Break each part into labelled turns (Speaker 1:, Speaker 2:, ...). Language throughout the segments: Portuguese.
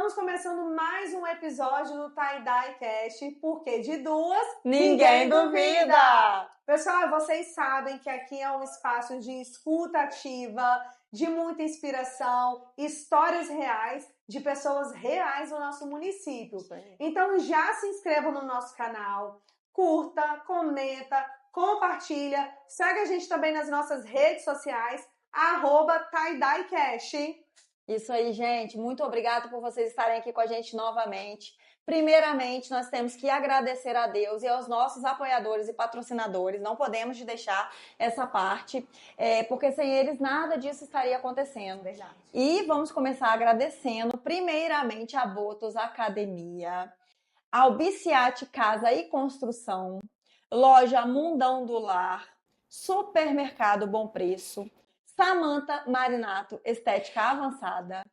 Speaker 1: Estamos começando mais um episódio do Tie-Dye Cast, porque de duas,
Speaker 2: ninguém duvida!
Speaker 1: Pessoal, vocês sabem que aqui é um espaço de escuta ativa, de muita inspiração, histórias reais de pessoas reais no nosso município. Então já se inscreva no nosso canal, curta, comenta, compartilha, segue a gente também nas nossas redes sociais, @TieDyeCast.
Speaker 2: Isso aí, gente. Muito obrigada por vocês estarem aqui com a gente novamente. Primeiramente, nós temos que agradecer a Deus e aos nossos apoiadores e patrocinadores. Não podemos deixar essa parte, porque sem eles nada disso estaria acontecendo.
Speaker 1: Verdade.
Speaker 2: E vamos começar agradecendo, primeiramente, a Botos Academia, ao Biciate Casa e Construção, Loja Mundão do Lar, Supermercado Bom Preço, Samanta Marinato, Estética Avançada,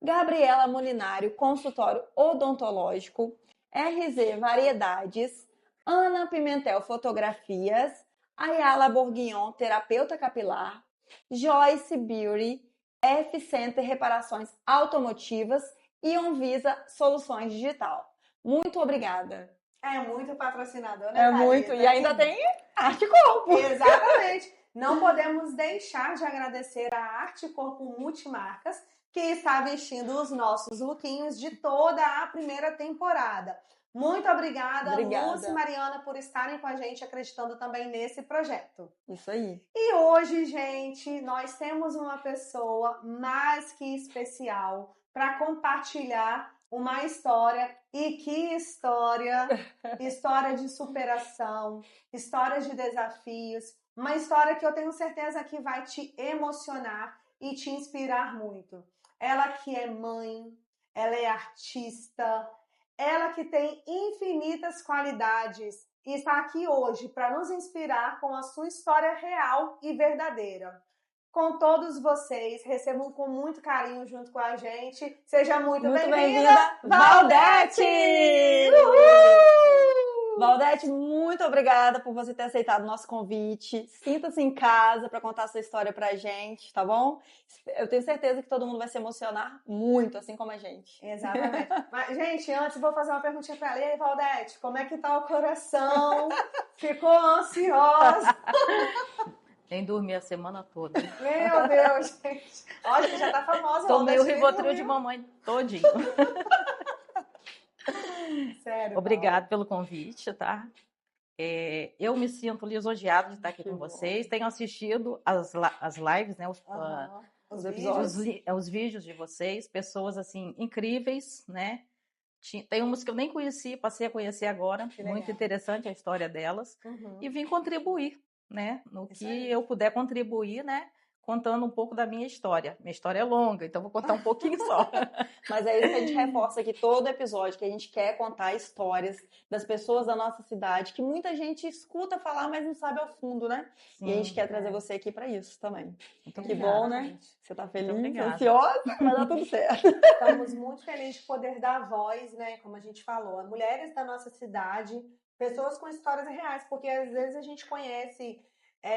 Speaker 2: Gabriela Molinário, Consultório Odontológico, RZ Variedades, Ana Pimentel Fotografias, Ayala Bourguignon, Terapeuta Capilar, Joyce Beauty, F Center Reparações Automotivas e Onvisa Soluções Digital. Muito obrigada.
Speaker 1: É muito patrocinador, né,
Speaker 2: É muito, e ainda tem Arte Corpo.
Speaker 1: Exatamente. Não podemos deixar de agradecer a Arte Corpo Multimarcas, que está vestindo os nossos lookinhos de toda a primeira temporada. Muito obrigada, Lúcia e Mariana, por estarem com a gente, acreditando também nesse projeto.
Speaker 2: Isso aí.
Speaker 1: E hoje, gente, nós temos uma pessoa mais que especial para compartilhar uma história. E que história! História de superação, história de desafios, uma história que eu tenho certeza que vai te emocionar e te inspirar muito. Ela que é mãe, ela é artista, ela que tem infinitas qualidades e está aqui hoje para nos inspirar com a sua história real e verdadeira. Com todos vocês, recebam com muito carinho junto com a gente. Seja muito bem-vinda, Valdete!
Speaker 2: Uhul! Valdete, muito obrigada por você ter aceitado o nosso convite. Sinta-se em casa para contar a sua história pra gente, tá bom? Eu tenho certeza que todo mundo vai se emocionar muito, assim como a gente.
Speaker 1: Exatamente. Mas, gente, antes vou fazer uma perguntinha pra ela. E aí, Valdete, como é que tá o coração? Ficou ansiosa?
Speaker 3: Nem dormi a semana toda.
Speaker 1: Meu Deus, gente. Olha, que já tá famosa.
Speaker 3: Tomei o Rivotril de mamãe todinho.
Speaker 1: Sério.
Speaker 3: Obrigada pelo convite, tá? Eu me sinto lisonjeada de estar aqui com vocês. Tenho assistido as lives, né? Os vídeos de vocês. Pessoas, assim, incríveis, né? Tem umas que eu nem conheci, passei a conhecer agora. Muito interessante a história delas. E vim contribuir, né? No que eu puder contribuir, né? Contando um pouco da minha história. Minha história é longa, então vou contar um pouquinho só.
Speaker 2: Mas é isso que a gente reforça aqui todo episódio, que a gente quer contar histórias das pessoas da nossa cidade, que muita gente escuta falar, mas não sabe ao fundo, né? Sim, e a gente quer trazer você aqui para isso também.
Speaker 1: Então,
Speaker 2: que bom, né? Você tá feliz,
Speaker 1: ansiosa,
Speaker 2: mas dá tudo certo.
Speaker 1: Estamos muito felizes de poder dar voz, né? Como a gente falou, a mulheres da nossa cidade, pessoas com histórias reais, porque às vezes a gente conhece...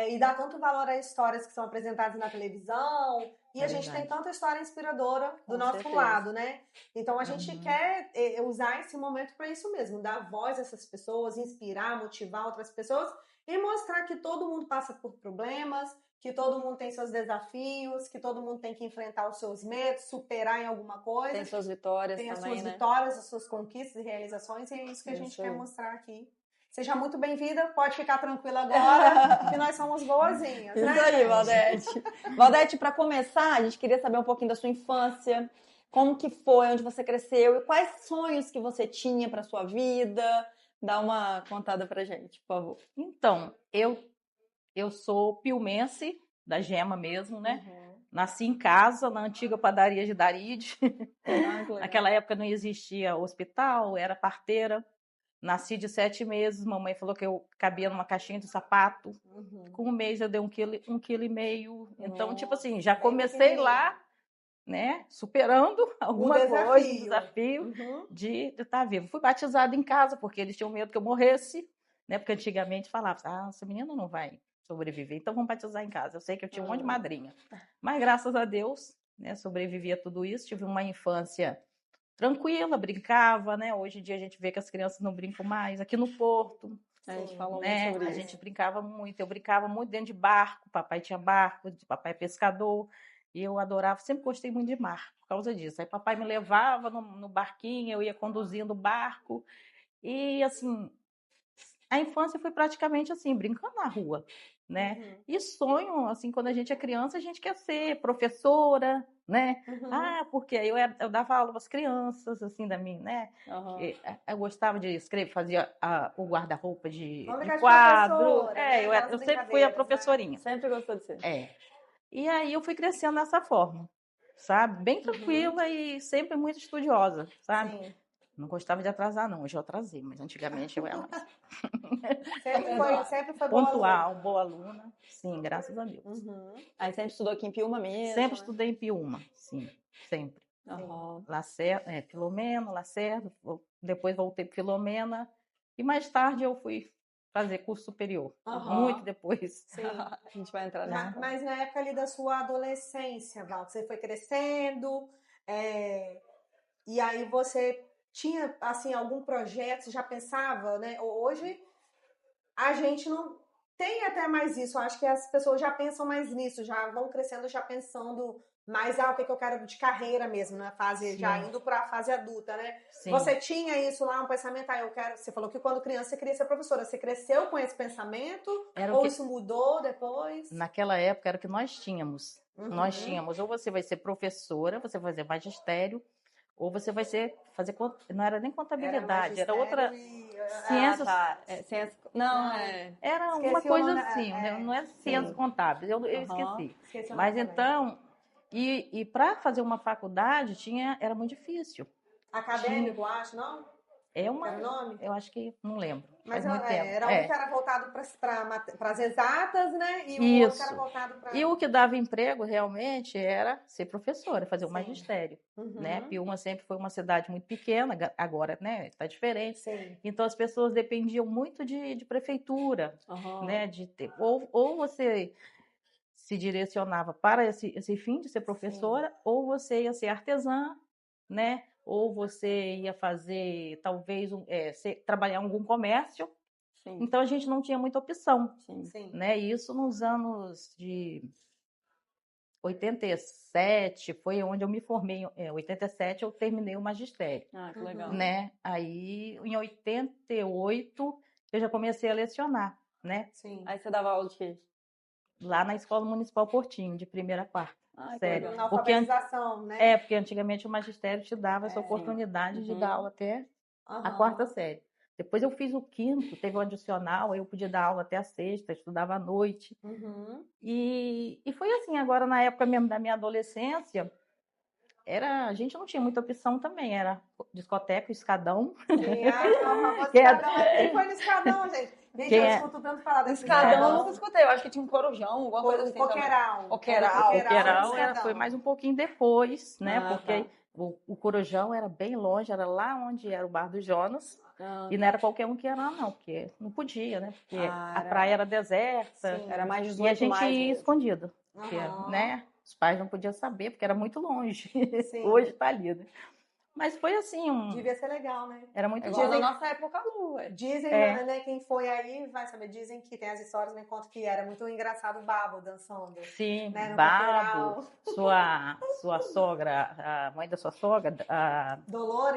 Speaker 1: e dá tanto valor a histórias que são apresentadas na televisão, e a gente tem tanta história inspiradora do nosso lado, né? Então a gente quer usar esse momento para isso mesmo, dar voz a essas pessoas, inspirar, motivar outras pessoas e mostrar que todo mundo passa por problemas, que todo mundo tem seus desafios, que todo mundo tem que enfrentar os seus medos, superar em alguma coisa.
Speaker 2: Tem suas vitórias também,
Speaker 1: né? Tem as suas vitórias, as suas conquistas e realizações, e é isso que a gente quer mostrar aqui. Seja muito bem-vinda, pode ficar tranquila agora, que nós somos boazinhas, né?
Speaker 2: Isso aí, Valdete. Valdete, para começar, a gente queria saber um pouquinho da sua infância, como que foi, onde você cresceu e quais sonhos que você tinha para sua vida. Dá uma contada pra gente, por favor.
Speaker 3: Então, eu sou piumense, da Gema mesmo, né? Nasci em casa, na antiga padaria de Daride. Naquela época não existia hospital, era parteira. Nasci de 7 meses, mamãe falou que eu cabia numa caixinha de sapato. Com 1 mês eu dei 1,5 kg. Então, tipo assim, já comecei lá, né, superando alguma coisa, um desafio de estar vivo. Fui batizada em casa, porque eles tinham medo que eu morresse, né, porque antigamente falava, essa menina não vai sobreviver, então vamos batizar em casa. Eu sei que eu tinha um monte de madrinha, mas graças a Deus, né, sobrevivi a tudo isso, tive uma infância tranquila, brincava, né? Hoje em dia a gente vê que as crianças não brincam mais. Aqui no Porto,
Speaker 2: A gente falou
Speaker 3: né?
Speaker 2: muito sobre
Speaker 3: A
Speaker 2: isso.
Speaker 3: gente brincava muito. Eu brincava muito dentro de barco. Papai tinha barco, papai é pescador. E eu adorava, sempre gostei muito de mar por causa disso. Aí papai me levava no barquinho, eu ia conduzindo o barco. E assim, a infância foi praticamente assim, brincando na rua, né? E sonho, assim, quando a gente é criança, a gente quer ser professora, né? Porque aí eu dava aula para as crianças, assim, da minha, né? Eu gostava de escrever, fazia o guarda-roupa de quadro. Eu sempre fui a professorinha.
Speaker 2: Né? Sempre gostou de ser.
Speaker 3: E aí eu fui crescendo dessa forma, sabe? Bem tranquila e sempre muito estudiosa, sabe?
Speaker 1: Sim.
Speaker 3: Não gostava de atrasar, não. Hoje eu atrasei, mas antigamente eu era mais.
Speaker 1: Sempre foi
Speaker 3: pontual, boa aluna. Sim, graças a Deus.
Speaker 2: Aí sempre estudou aqui em Piúma mesmo?
Speaker 3: Sempre estudei em Piúma, sim, sempre. Lacerda, Filomena, Lacerda, depois voltei para Filomena e mais tarde eu fui fazer curso superior, muito depois.
Speaker 1: Sim.
Speaker 2: A gente vai entrar nessa.
Speaker 1: Mas na época ali da sua adolescência, Val, você foi crescendo, e aí você tinha, assim, algum projeto, você já pensava, né? Hoje a gente não tem até mais isso, eu acho que as pessoas já pensam mais nisso, já vão crescendo já pensando mais, o que eu quero de carreira mesmo, na fase, já indo para a fase adulta, né? Sim. Você tinha isso lá, um pensamento, você falou que quando criança você queria ser professora, você cresceu com esse pensamento? Ou isso mudou depois?
Speaker 3: Naquela época era o que nós tínhamos. Nós tínhamos, ou você vai ser professora, você vai fazer magistério, ou você vai fazer, não era nem contabilidade, era outra... Ciências... Era uma coisa assim, não era ciências contábeis, eu esqueci. Mas então, e para fazer uma faculdade, era muito difícil.
Speaker 1: Acadêmico, acho, não? Era o nome?
Speaker 3: Eu acho que, não lembro.
Speaker 1: Mas era um que era voltado para as exatas, né? E o outro que era voltado para...
Speaker 3: E o que dava emprego, realmente, era ser professora, fazer o magistério. Né? Piúma sempre foi uma cidade muito pequena, agora, né, está diferente.
Speaker 1: Sim.
Speaker 3: Então, as pessoas dependiam muito de prefeitura, né? De ter, ou você se direcionava para esse fim de ser professora, ou você ia ser artesã, né? Ou você ia fazer, talvez, trabalhar em algum comércio. Sim. Então, a gente não tinha muita opção.
Speaker 1: Sim.
Speaker 3: Né? E isso nos anos de 87, foi onde eu me formei. Em 87, eu terminei o magistério.
Speaker 2: Que legal.
Speaker 3: Né? Aí, em 88, eu já comecei a lecionar, né?
Speaker 2: Sim. Aí você dava aula de quê?
Speaker 3: Lá na Escola Municipal Portinho, de primeira a quarta.
Speaker 1: Sério. Na alfabetização, né?
Speaker 3: Porque antigamente o magistério te dava essa oportunidade de dar aula até a quarta série. Depois eu fiz o quinto, teve o adicional, aí eu podia dar aula até a sexta, estudava à noite. E foi assim, agora na época mesmo da minha adolescência, a gente não tinha muita opção também, era discoteca, escadão.
Speaker 1: Quem foi no escadão, gente? Gente, eu escuto tanto falar desse
Speaker 2: escadão. Eu nunca escutei, eu acho que tinha um corujão, alguma coisa assim.
Speaker 1: Coqueiral
Speaker 3: foi mais um pouquinho depois, né? Porque o corujão era bem longe, era lá onde era o Bar do Jonas. E não era qualquer um que ia lá, não, porque não podia, né? Porque a praia era deserta.
Speaker 2: Sim, era mais 18
Speaker 3: e a gente ia
Speaker 2: mesmo.
Speaker 3: escondido. Porque, né? Os pais não podiam saber, porque era muito longe. Hoje tá ali, né? Mas foi assim,
Speaker 1: devia ser legal, né?
Speaker 3: Era muito
Speaker 2: igual na nossa época,
Speaker 1: Dizem, né, quem foi aí vai saber, dizem que tem as histórias, me contam que era muito engraçado o Babo dançando.
Speaker 3: Sim,
Speaker 1: né,
Speaker 3: Babo, sua sogra, a mãe da sua sogra, a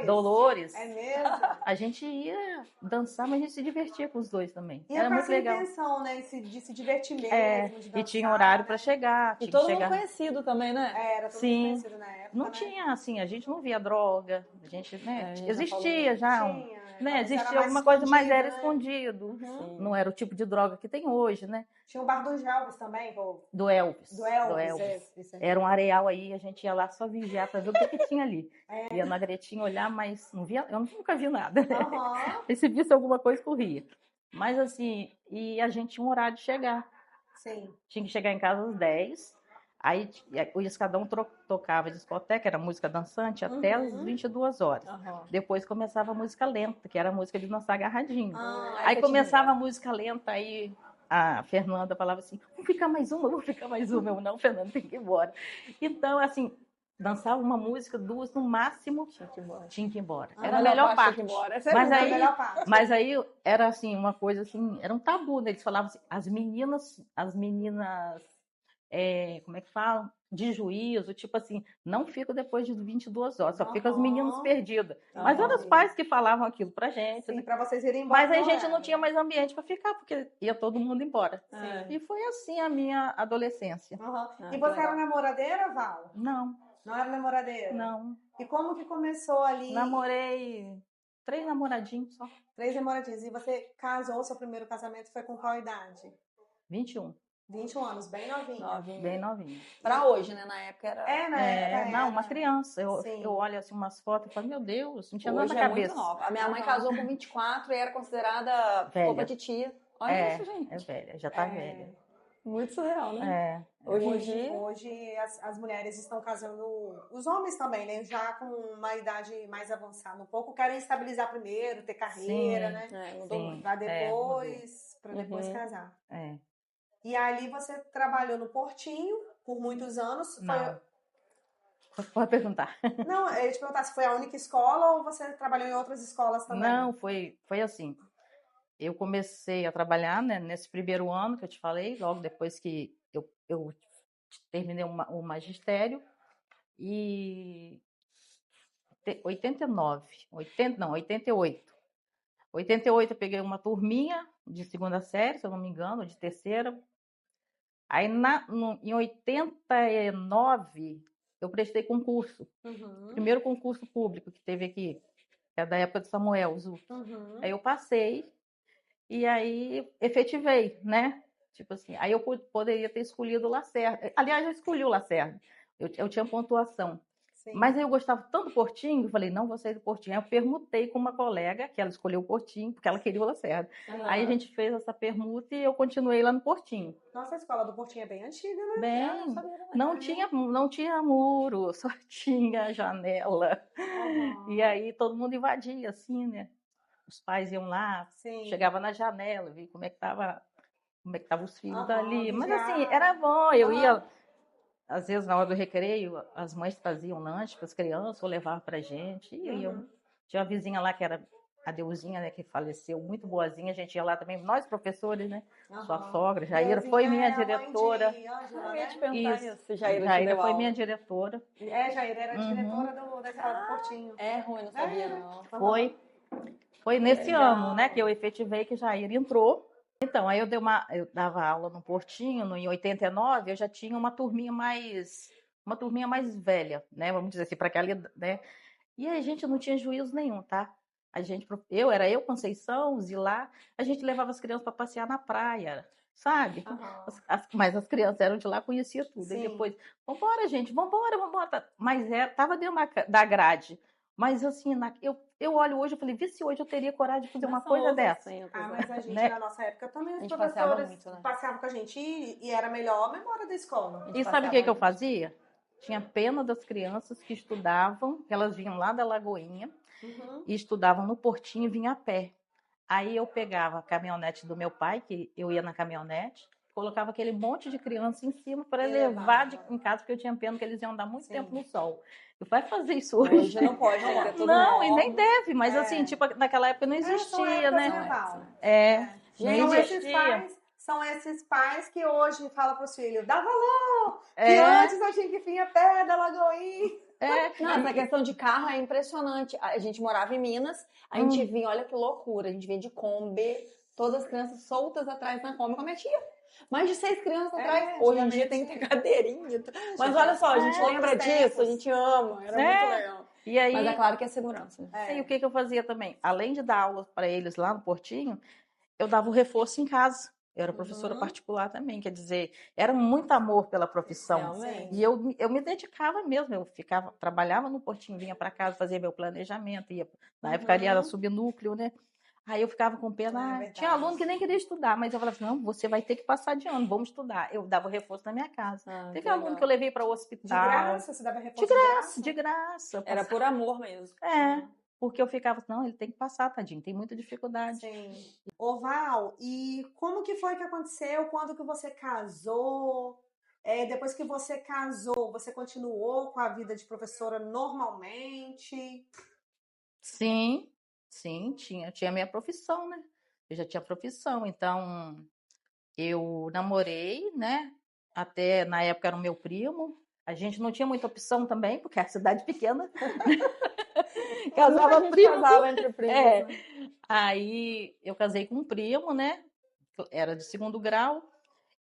Speaker 3: Dolores.
Speaker 1: É mesmo?
Speaker 3: A gente ia dançar, mas a gente se divertia com os dois também.
Speaker 1: Ia
Speaker 3: era
Speaker 1: com
Speaker 3: muito
Speaker 1: essa
Speaker 3: legal.
Speaker 1: intenção, né, de se divertir mesmo, de dançar,
Speaker 3: e tinha horário para chegar.
Speaker 2: E todo mundo conhecido também, né?
Speaker 1: Era todo mundo conhecido na época,
Speaker 3: Não tinha, assim, a gente não via droga, a gente, né, existia já, né, existia alguma coisa, mas era escondido. Não era o tipo de droga que tem hoje, né?
Speaker 1: Tinha o bar do Elvis também,
Speaker 3: do Elvis.
Speaker 1: Do Elvis.
Speaker 3: Era um areal aí, a gente ia lá só vigiar para ver o que tinha ali. Ia na gretinha olhar, mas não via, eu nunca vi nada. E se visse alguma coisa, corria. Mas assim, e a gente tinha um horário de chegar.
Speaker 1: Sim.
Speaker 3: Tinha que chegar em casa às 10. Aí o escadão tocava discoteca, era música dançante, até às 22 horas. Depois começava a música lenta, que era a música de dançar agarradinho. Aí começava a música lenta, aí a Fernanda falava assim, vou ficar mais uma. Eu, não, Fernanda, tem que ir embora. Então, assim, dançava uma música, duas no máximo, tinha que ir embora. Era a
Speaker 2: melhor
Speaker 3: melhor parte.
Speaker 2: embora.
Speaker 3: Mas aí era assim, uma coisa assim, era um tabu, né? Eles falavam assim, as meninas, como é que falam? De juízo, tipo assim, não fica depois de 22 horas, só fica as meninas perdidas. Mas eram os pais que falavam aquilo pra gente.
Speaker 1: Sim,
Speaker 3: né?
Speaker 1: pra vocês irem embora.
Speaker 3: Mas aí a gente não tinha mais ambiente para ficar, porque ia todo mundo embora.
Speaker 1: Sim.
Speaker 3: E foi assim a minha adolescência.
Speaker 1: E você era namoradeira, Val?
Speaker 3: Não.
Speaker 1: Não era namoradeira?
Speaker 3: Não.
Speaker 1: E como que começou ali?
Speaker 3: Namorei 3 namoradinhos só.
Speaker 1: 3 namoradinhos. E você casou, seu primeiro casamento foi com qual idade?
Speaker 3: 21.
Speaker 1: 21 anos, bem novinho.
Speaker 3: Bem novinho.
Speaker 2: Pra hoje, né? Na época era...
Speaker 1: Na época
Speaker 3: não, uma criança.
Speaker 1: Sim.
Speaker 3: Eu olho assim umas fotos e falo, meu Deus, não tinha
Speaker 2: hoje
Speaker 3: nada na cabeça.
Speaker 2: Muito nova. A minha mãe casou com 24 e era considerada roupa de tia. Olha isso, gente.
Speaker 3: É velha, já tá velha.
Speaker 2: Muito surreal, né?
Speaker 1: Hoje as mulheres estão casando, os homens também, né? Já com uma idade mais avançada um pouco, querem estabilizar primeiro, ter carreira,
Speaker 3: sim,
Speaker 1: né?
Speaker 3: Sim.
Speaker 1: Pra depois, pra depois casar. E ali você trabalhou no Portinho por muitos anos.
Speaker 3: Não. Pode perguntar.
Speaker 1: Não, eu ia te perguntar se foi a única escola ou você trabalhou em outras escolas também?
Speaker 3: Não, foi assim. Eu comecei a trabalhar, né, nesse primeiro ano que eu te falei, logo depois que eu terminei o magistério, e 88. 88 eu peguei uma turminha de segunda série, se eu não me engano, de terceira. Aí em 89 eu prestei concurso. Primeiro concurso público que teve aqui, que é da época de Samuel Zu. Aí eu passei. E aí, efetivei, né? Tipo assim, aí eu poderia ter escolhido o Lacerda. Aliás, eu escolhi o Lacerda. Eu tinha pontuação. Sim. Mas aí eu gostava tanto do Portinho, eu falei, não vou sair do Portinho. Aí eu permutei com uma colega, que ela escolheu o Portinho, porque ela queria o Lacerda. Aí a gente fez essa permuta e eu continuei lá no Portinho.
Speaker 1: Nossa, a escola do Portinho é bem antiga, né?
Speaker 3: Bem, não tinha muro, só tinha janela. E aí todo mundo invadia, assim, né? Os pais iam lá, chegava na janela, via como é que tava os filhos ali. Mas assim, era bom, eu ia, às vezes na hora do recreio, as mães traziam lanche para as crianças, ou levavam pra gente. E eu tinha uma vizinha lá que era a Deusinha, né, que faleceu, muito boazinha, a gente ia lá também, nós professores, né? Sua sogra, Jaira, foi minha diretora.
Speaker 2: Eu ia te perguntar isso,
Speaker 3: Jaira foi minha diretora.
Speaker 1: Jaira era diretora da escola do Portinho.
Speaker 2: É ruim, não sabia não.
Speaker 3: Foi nesse ano, né, que eu efetivei que Jair entrou. Então, aí eu dava aula no Portinho, em 89, eu já tinha uma turminha mais velha, né, vamos dizer assim, para aquela, né? E a gente não tinha juízo nenhum, tá? Era eu, Conceição, Zilá, a gente levava as crianças para passear na praia, sabe? Mas as crianças eram de lá, conhecia tudo. Sim. E depois, vambora, gente, vambora. Mas tava dentro da grade. Mas assim, eu olho hoje, eu falei, vê se hoje eu teria coragem de fazer uma coisa dessa.
Speaker 1: Mas a gente, na nossa época, também os professores passeavam com a gente e era melhor a memória da escola.
Speaker 3: E sabe o que eu fazia? Tinha pena das crianças que estudavam, que elas vinham lá da Lagoinha, e estudavam no Portinho e vinham a pé. Aí eu pegava a caminhonete do meu pai, que eu ia na caminhonete, colocava aquele monte de criança em cima para levar em casa, porque eu tinha pena que eles iam andar muito tempo no sol. Eu vai fazer isso hoje.
Speaker 2: Hoje não pode, né?
Speaker 3: Não, e nem deve, mas assim, tipo, naquela época não existia, né?
Speaker 1: Não existia. São esses pais que hoje falam para os filhos, dá valor! Que antes a gente vinha pé da Lagoinha.
Speaker 2: Essa questão de carro é impressionante. A gente morava em Minas, a gente vinha, olha que loucura, a gente vinha de Kombi, todas as crianças soltas atrás na Kombi com a minha tia. Mais de 6 crianças atrás. Hoje em dia tem que ter cadeirinha. Mas olha só, a gente lembra disso, a gente ama, era muito legal.
Speaker 3: E aí,
Speaker 2: mas é claro que é segurança.
Speaker 3: E o que eu fazia também? Além de dar aula para eles lá no Portinho, eu dava o reforço em casa. Eu era professora particular também, quer dizer, era muito amor pela profissão. E eu me dedicava mesmo, trabalhava no Portinho, vinha para casa, fazia meu planejamento, na época ali era subnúcleo, né? Aí eu ficava com pena, tinha aluno que nem queria estudar, mas eu falava assim, não, você vai ter que passar de ano, vamos estudar. Eu dava o reforço na minha casa. Teve aluno que eu levei para o hospital.
Speaker 1: De graça? Você dava reforço
Speaker 3: de graça.
Speaker 2: Era por amor mesmo.
Speaker 3: Porque eu ficava, não, ele tem que passar, tadinho, tem muita dificuldade.
Speaker 1: Sim. Ô Val, e como que foi que aconteceu? Quando que você casou? Depois que você casou, você continuou com a vida de professora normalmente?
Speaker 3: Sim, sim, tinha minha profissão, né? Eu já tinha profissão, então eu namorei, né? Até na época era o meu primo. A gente não tinha muita opção também, porque a cidade pequena. Casava primo.
Speaker 2: Casava entre primos,
Speaker 3: É.
Speaker 2: né?
Speaker 3: Aí eu casei com um primo, né? Era de segundo grau.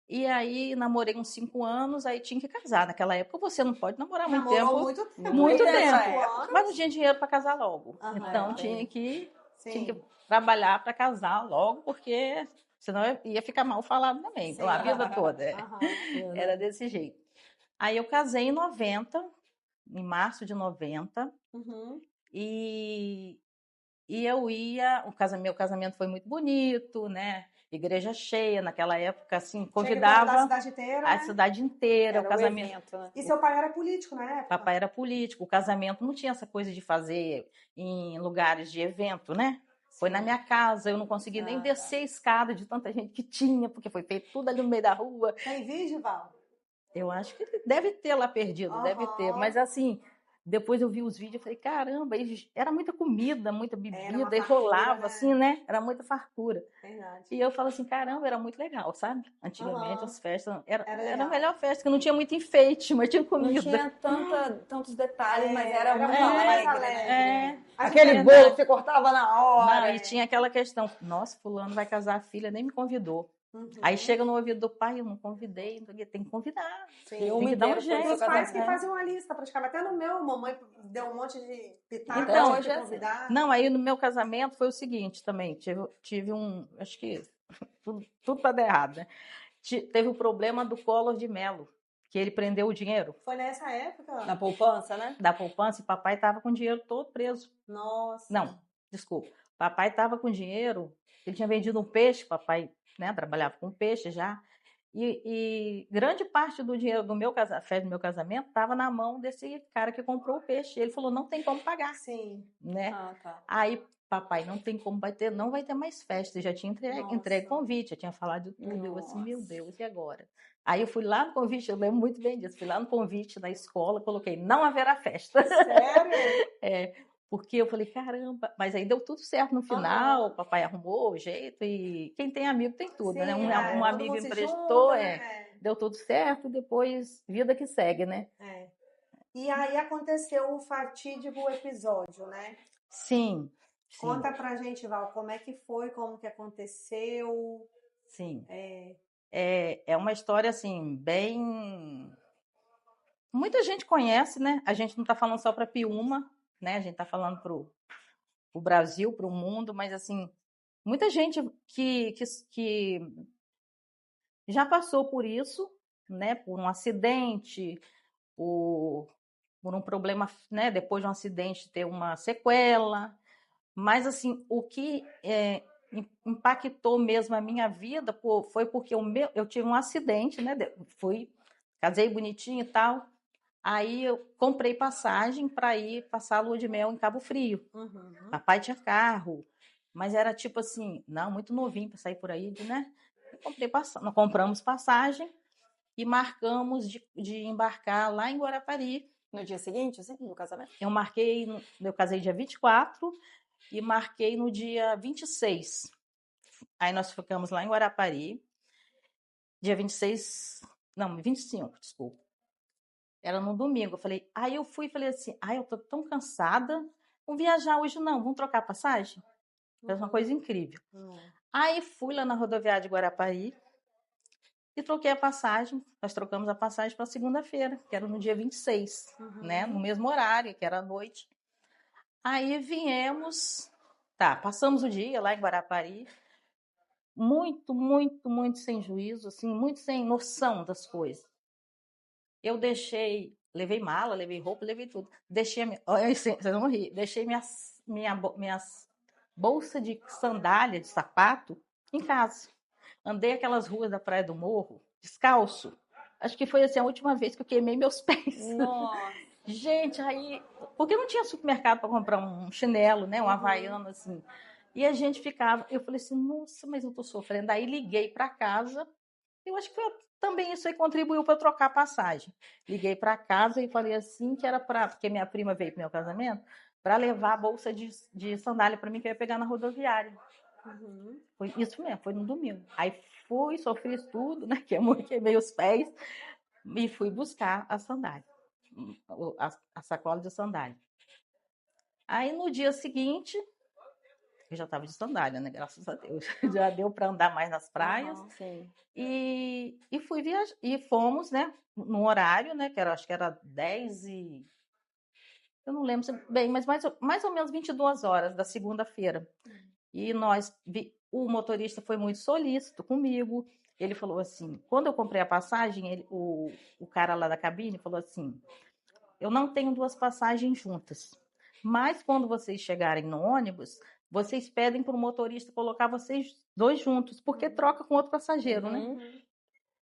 Speaker 3: E aí namorei uns 5 anos, aí tinha que casar. Naquela época você não pode namorar muito
Speaker 1: Namorou
Speaker 3: tempo.
Speaker 1: muito tempo.
Speaker 3: Muito
Speaker 1: né?
Speaker 3: tempo.
Speaker 1: 5 anos.
Speaker 3: Mas não tinha dinheiro para casar logo.
Speaker 1: Aham,
Speaker 3: Então
Speaker 2: entendi.
Speaker 3: tinha que
Speaker 1: Sim.
Speaker 3: trabalhar para casar logo, porque senão ia ficar mal falado também,
Speaker 1: Sim.
Speaker 3: a vida toda.
Speaker 1: Aham.
Speaker 3: Era desse jeito. Aí eu casei em 90, em março de 90,
Speaker 1: Uhum.
Speaker 3: e eu ia, meu casamento foi muito bonito, né? Igreja cheia, naquela época, assim,
Speaker 1: Tinha que convidar a
Speaker 3: convidava
Speaker 1: cidade inteira,
Speaker 3: a
Speaker 1: né?
Speaker 3: cidade inteira,
Speaker 2: Era
Speaker 3: o casamento.
Speaker 2: evento, né?
Speaker 1: E seu pai era político na época?
Speaker 3: Papai era político, o casamento não tinha essa coisa de fazer em lugares de evento, né? Foi na minha casa, eu não consegui nem descer a escada de tanta gente que tinha, porque foi feito tudo ali no meio da rua.
Speaker 1: Tem vídeo, Val?
Speaker 3: Eu acho que deve ter lá perdido, deve ter.
Speaker 1: Aham.
Speaker 3: Mas assim, depois eu vi os vídeos e falei, caramba, era muita comida, muita
Speaker 1: Era uma
Speaker 3: bebida, e
Speaker 1: fartura,
Speaker 3: rolava
Speaker 1: né?
Speaker 3: assim, né? Era muita fartura.
Speaker 1: Verdade.
Speaker 3: E eu falo assim, caramba, era muito legal, sabe? Antigamente
Speaker 1: Aham.
Speaker 3: as festas,
Speaker 1: Era
Speaker 3: era a
Speaker 1: legal.
Speaker 3: melhor festa, que não tinha muito enfeite, mas tinha
Speaker 2: Não
Speaker 3: comida.
Speaker 2: tinha tantos detalhes, mas era
Speaker 1: Era
Speaker 2: muito
Speaker 1: mais
Speaker 2: alegre, né?
Speaker 3: É.
Speaker 2: Aquele bolo que você cortava na hora.
Speaker 3: Não, e tinha aquela questão, nossa, fulano vai casar a filha, nem me convidou.
Speaker 1: Uhum.
Speaker 3: Aí chega no ouvido do pai, eu não convidei, tem que convidar.
Speaker 1: Sim.
Speaker 3: Tem que dar um
Speaker 2: inteiro foi
Speaker 3: jeito.
Speaker 1: Tem os pais que
Speaker 2: casamento.
Speaker 1: fazem uma lista praticamente. Até no meu, mamãe deu um monte de pitaco
Speaker 3: Então,
Speaker 1: de
Speaker 2: hoje é
Speaker 1: convidar.
Speaker 3: Não, aí no meu casamento foi o seguinte também, tive acho que tudo para dar errado, né? Teve o problema do Collor de Mello, que ele prendeu o dinheiro
Speaker 1: Foi nessa época?
Speaker 2: Na poupança, né?
Speaker 3: da poupança e papai estava com o dinheiro todo preso.
Speaker 1: Nossa.
Speaker 3: Não, desculpa. Papai estava com dinheiro, ele tinha vendido um peixe, papai, né, trabalhava com peixe já, e grande parte do dinheiro do meu casamento estava na mão desse cara que comprou o peixe. Ele falou, não tem como pagar,
Speaker 1: Sim.
Speaker 3: né?
Speaker 2: Ah, tá.
Speaker 3: Aí, papai, não tem como, não vai ter mais festa. Eu já tinha entregue convite, já tinha falado de tudo. Eu assim, meu Deus, e agora? Aí eu fui lá no convite, eu lembro muito bem disso, fui lá no convite na escola, coloquei, não haverá festa.
Speaker 1: Sério?
Speaker 3: Porque eu falei, caramba, mas aí deu tudo certo no final, papai arrumou o jeito, e quem tem amigo tem tudo,
Speaker 1: Sim,
Speaker 3: né? Um
Speaker 1: todo
Speaker 3: amigo
Speaker 1: mundo se
Speaker 3: emprestou,
Speaker 1: junta, né?
Speaker 3: deu tudo certo, depois vida que segue, né?
Speaker 1: E aí aconteceu o fatídico episódio, né?
Speaker 3: Sim.
Speaker 1: Conta pra gente, Val, como é que foi, como que aconteceu.
Speaker 3: Sim. É uma história, assim, muita gente conhece, né? A gente não está falando só para Piúma, né? A gente está falando para o Brasil, para o mundo, mas, assim, muita gente que já passou por isso, né? Por um acidente, por um problema, né? Depois de um acidente ter uma sequela. Mas, assim, o que impactou mesmo a minha vida foi porque eu tive um acidente, né? Casei bonitinho e tal. Aí eu comprei passagem para ir passar a lua de mel em Cabo Frio.
Speaker 1: Uhum.
Speaker 3: Papai tinha carro, mas era tipo assim, não, muito novinho para sair por aí, né? Nós compramos passagem e marcamos de embarcar lá em Guarapari.
Speaker 2: No dia seguinte, assim, no casamento?
Speaker 3: Eu casei dia 24 e marquei no dia 26. Aí nós ficamos lá em Guarapari, dia 26, não, 25, desculpa. Era no domingo. Aí eu fui e falei assim, eu tô tão cansada, vamos viajar hoje não, vamos trocar passagem? Foi uma coisa incrível. Aí fui lá na rodoviária de Guarapari e troquei a passagem, nós trocamos a passagem para segunda-feira, que era no dia 26, né, no mesmo horário, que era à noite. Aí viemos, passamos o dia lá em Guarapari, muito, muito, muito sem juízo, assim, muito sem noção das coisas. Eu levei mala, levei roupa, levei tudo. Vocês vão rir, deixei minhas bolsas de sandália, de sapato, em casa. Andei aquelas ruas da Praia do Morro, descalço. Acho que foi assim a última vez que eu queimei meus pés.
Speaker 2: Nossa.
Speaker 3: Gente, aí... Porque não tinha supermercado para comprar um chinelo, né? Um havaiano, assim. E a gente ficava... Eu falei assim, nossa, mas eu tô sofrendo. Aí liguei para casa. Eu acho que foi também isso aí contribuiu para trocar a passagem. Liguei para casa e falei assim que era porque minha prima veio para o meu casamento, para levar a bolsa de sandália para mim que eu ia pegar na rodoviária. Foi isso mesmo, foi no domingo. Aí fui, sofri tudo, né? Queimei os pés e fui buscar a sandália, a sacola de sandália. Aí no dia seguinte, eu já estava de sandália, né? Graças a Deus. Já deu para andar mais nas praias. E fui viajar. E fomos, né? No horário, né? Acho que era 10 e... Eu não lembro bem, mas mais ou menos 22 horas da segunda-feira. E o motorista foi muito solícito comigo. Ele falou assim, quando eu comprei a passagem, o cara lá da cabine falou assim, eu não tenho 2 passagens juntas, mas quando vocês chegarem no ônibus, vocês pedem para o motorista colocar vocês 2 juntos, porque troca com outro passageiro, né?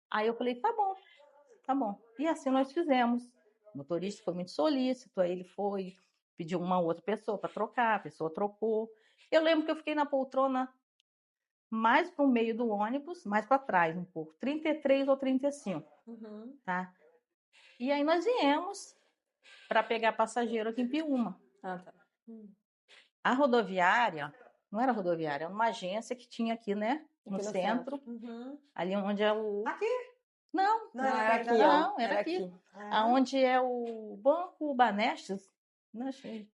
Speaker 3: Aí eu falei, tá bom. E assim nós fizemos. O motorista foi muito solícito, aí ele foi, pediu uma outra pessoa para trocar, a pessoa trocou. Eu lembro que eu fiquei na poltrona mais para o meio do ônibus, mais para trás um pouco, 33 ou 35, tá? E aí nós viemos para pegar passageiro aqui em Piúma. A rodoviária, não era rodoviária, era uma agência que tinha aqui, né? No centro. Ali onde é o...
Speaker 1: Aqui?
Speaker 3: Não,
Speaker 1: era aqui.
Speaker 3: Não, era aqui. Aonde é o Banco Banestes.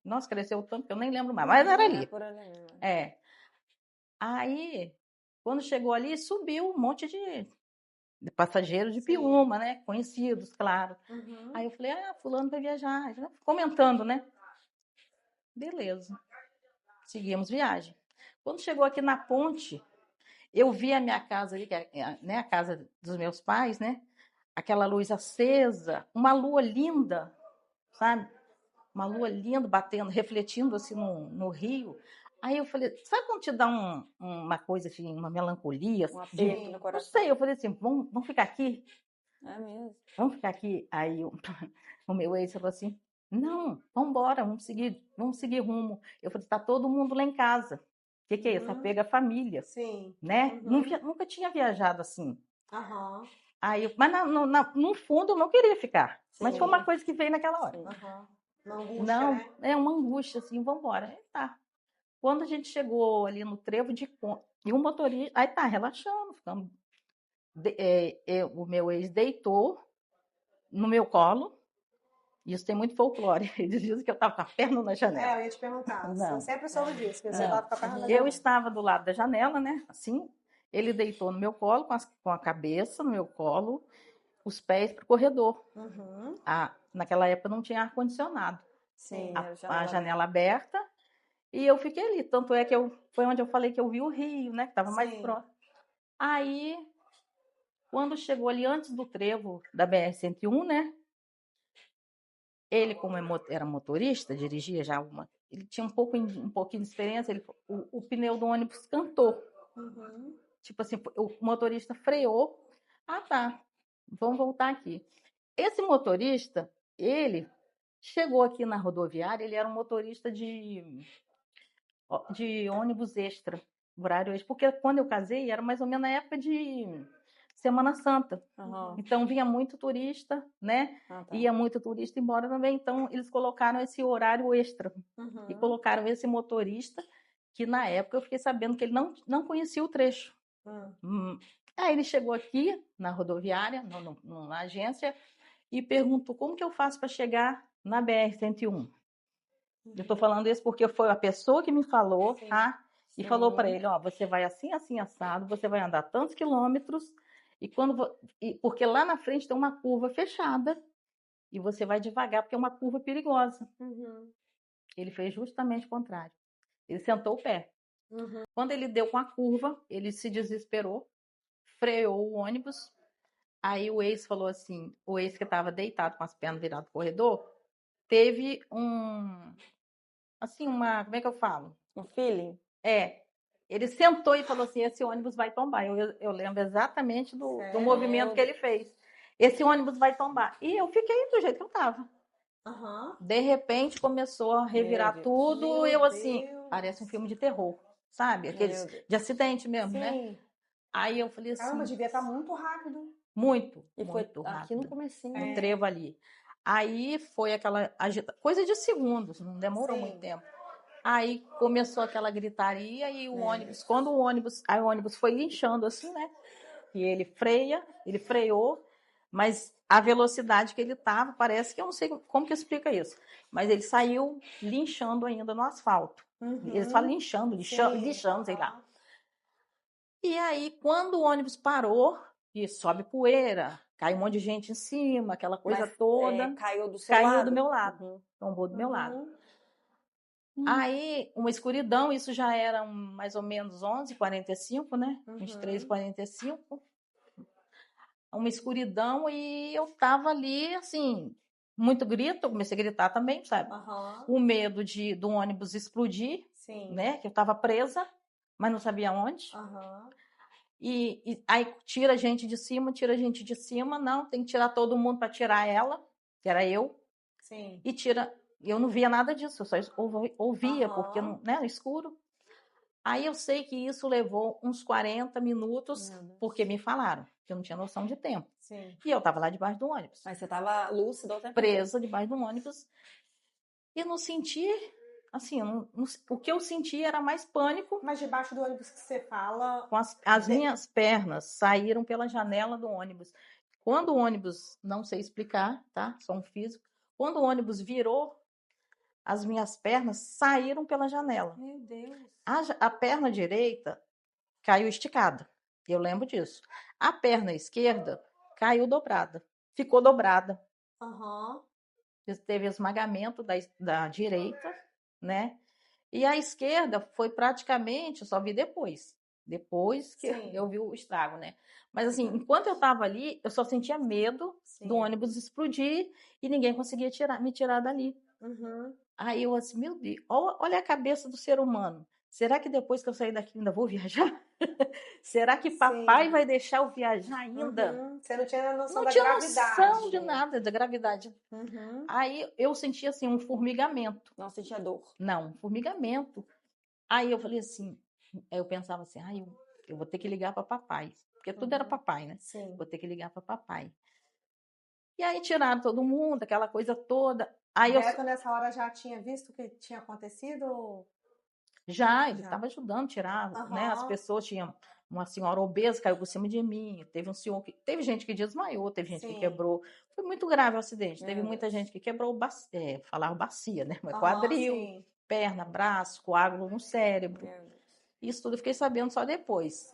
Speaker 3: Nossa, cresceu tanto que eu nem lembro mais, mas era ali. Aí, quando chegou ali, subiu um monte de passageiros de Piúma, né? Conhecidos, claro. Aí eu falei, fulano vai viajar. Comentando, né? Beleza. Seguimos viagem. Quando chegou aqui na ponte, eu vi a minha casa ali, que é, né, a casa dos meus pais, né? Aquela luz acesa, uma lua linda, sabe? Uma lua linda batendo, refletindo assim no rio. Aí eu falei, sabe quando te dá uma coisa assim, uma melancolia?
Speaker 2: Um aperto no coração.
Speaker 3: Não sei, eu falei assim, vamos ficar aqui?
Speaker 2: É mesmo?
Speaker 3: Vamos ficar aqui? Aí o meu ex falou assim, não, vamos embora, vamos seguir rumo. Eu falei, tá todo mundo lá em casa. O que é isso? Apego à família.
Speaker 1: Sim.
Speaker 3: Né? Nunca tinha viajado assim. Aí, mas no fundo eu não queria ficar. Sim. Mas foi uma coisa que veio naquela hora.
Speaker 1: Uma angústia,
Speaker 3: não,
Speaker 1: né?
Speaker 3: É uma angústia, assim, vamos embora. Aí tá. Quando a gente chegou ali no trevo de Conta, e o motorista, aí tá, relaxando, ficamos. O meu ex deitou no meu colo. Isso tem muito folclore. Eles dizem que eu estava com a perna na janela.
Speaker 1: Eu ia te perguntar.
Speaker 3: Não.
Speaker 1: Eu sempre soube disso, que você estava com a perna na janela.
Speaker 3: Eu estava do lado da janela, né? Assim. Ele deitou no meu colo, com a cabeça no meu colo, os pés para o corredor. Naquela época não tinha ar-condicionado.
Speaker 2: Sim,
Speaker 3: a janela aberta. E eu fiquei ali. Tanto é que foi onde eu falei que eu vi o rio, né? Que estava mais próximo. Aí, quando chegou ali antes do trevo da BR-101, né? Ele, como era motorista, dirigia já ele tinha um pouquinho de experiência, o pneu do ônibus cantou. Tipo assim, o motorista freou. Tá, vamos voltar aqui. Esse motorista, ele chegou aqui na rodoviária, ele era um motorista de ônibus extra, horário extra, porque quando eu casei, era mais ou menos na época de Semana Santa. Então vinha muito turista, né? Ia muito turista embora também. Então eles colocaram esse horário extra e colocaram esse motorista que na época eu fiquei sabendo que ele não conhecia o trecho. Aí ele chegou aqui na rodoviária, na agência, e perguntou como que eu faço para chegar na BR-101. Eu estou falando isso porque foi a pessoa que me falou, tá? E falou para ele, você vai assim, assim, assado, você vai andar tantos quilômetros, porque lá na frente tem uma curva fechada, e você vai devagar, porque é uma curva perigosa. Ele fez justamente o contrário. Ele sentou o pé. Quando ele deu com a curva, ele se desesperou, freou o ônibus. Aí o ex falou assim, o ex que estava deitado com as pernas viradas no corredor, teve como é que eu falo?
Speaker 2: Um feeling?
Speaker 3: Ele sentou e falou assim, esse ônibus vai tombar. Eu lembro exatamente do movimento que ele fez. Esse ônibus vai tombar. E eu fiquei do jeito que eu estava. De repente começou a revirar tudo. Eu assim, parece um filme de terror, sabe? Aqueles de acidente mesmo, né? Aí eu falei assim...
Speaker 1: Caramba, devia estar muito rápido.
Speaker 3: Muito,
Speaker 2: E foi
Speaker 3: muito
Speaker 2: aqui no
Speaker 3: rápido.
Speaker 2: comecinho.
Speaker 3: No trevo ali. Aí foi aquela coisa de segundos, não demorou
Speaker 1: Sim.
Speaker 3: muito tempo. Aí começou aquela gritaria e o ônibus, aí o ônibus foi linchando assim, né? E ele freou, mas a velocidade que ele estava, parece que eu não sei como que explica isso, mas ele saiu linchando ainda no asfalto. Eles falam linchando, sei lá. E aí, quando o ônibus parou, e sobe poeira, cai um monte de gente em cima, aquela coisa toda.
Speaker 2: Caiu do seu lado?
Speaker 3: Do meu lado, tombou do meu lado.
Speaker 2: Uhum.
Speaker 3: Aí, uma escuridão, isso já era mais ou menos 11h45, né? 23h45. Uma escuridão e eu tava ali, assim, muito grito, eu comecei a gritar também, sabe? O medo do ônibus explodir, né? Que eu tava presa, mas não sabia onde. E aí tira a gente de cima, não, tem que tirar todo mundo para tirar ela, que era eu.
Speaker 1: Sim.
Speaker 3: E tira, eu não via nada disso, eu só ouvia, porque não, né, no escuro. Aí eu sei que isso levou uns 40 minutos, porque me falaram que eu não tinha noção de tempo.
Speaker 1: Sim.
Speaker 3: E eu tava lá debaixo do ônibus.
Speaker 2: Mas você tava lúcida ou
Speaker 3: presa debaixo do ônibus. E não senti, assim, o que eu senti era mais pânico.
Speaker 1: Mas debaixo do ônibus que você fala...
Speaker 3: Com as minhas pernas saíram pela janela do ônibus. Quando o ônibus, não sei explicar, tá? Só um físico. Quando o ônibus virou, as minhas pernas saíram pela janela.
Speaker 1: Meu Deus.
Speaker 3: A perna direita caiu esticada. Eu lembro disso. A perna esquerda caiu dobrada. Ficou dobrada. Teve esmagamento da direita, né? E a esquerda foi praticamente, eu só vi depois. Depois que eu vi o estrago, né? Mas assim, enquanto eu estava ali, eu só sentia medo do ônibus explodir e ninguém conseguia me tirar dali. Aí eu assim, meu Deus, olha a cabeça do ser humano. Será que depois que eu sair daqui ainda vou viajar? Será que papai vai deixar eu viajar ainda?
Speaker 1: Você não tinha noção da
Speaker 3: tinha
Speaker 1: gravidade.
Speaker 3: noção de nada, da gravidade. Aí eu senti assim um formigamento.
Speaker 2: Não sentia dor?
Speaker 3: Não, um formigamento. Aí eu falei assim, eu pensava assim, eu vou ter que ligar para papai. Porque tudo era papai, né?
Speaker 1: Sim.
Speaker 3: Vou ter que ligar para papai. E aí tiraram todo mundo, aquela coisa toda. Aí
Speaker 1: Beto, nessa hora, já tinha visto o que tinha acontecido?
Speaker 3: Ele estava ajudando a tirar, né? As pessoas tinham uma senhora obesa, caiu por cima de mim. Teve gente que desmaiou, teve gente que quebrou. Foi muito grave o acidente. Teve muita gente que quebrou, falava bacia, né? Quadril, perna, braço, coágulo no cérebro. Isso tudo eu fiquei sabendo só depois.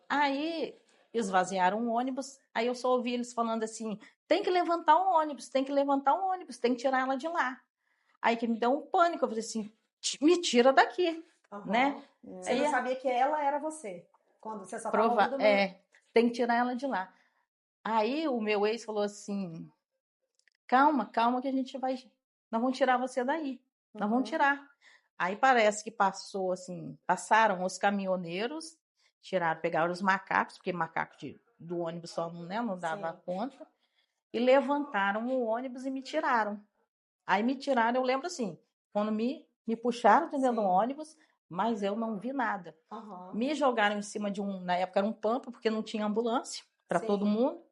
Speaker 3: Aí esvaziaram o ônibus, aí eu só ouvi eles falando assim, tem que levantar um ônibus, tem que levantar um ônibus, tem que tirar ela de lá. Aí que me deu um pânico, eu falei assim, me tira daqui, né?
Speaker 1: Você não sabia que ela era você? Quando você só estava ouvindo
Speaker 3: tem que tirar ela de lá. Aí o meu ex falou assim, calma que a gente vai, nós vamos tirar você daí, nós vamos tirar. Aí parece que passaram os caminhoneiros, pegaram os macacos, porque macaco do ônibus só não dava conta, e levantaram o ônibus e me tiraram. Aí me tiraram, eu lembro assim, quando me puxaram de dentro do ônibus, mas eu não vi nada. Me jogaram em cima na época era um pampa, porque não tinha ambulância para todo mundo.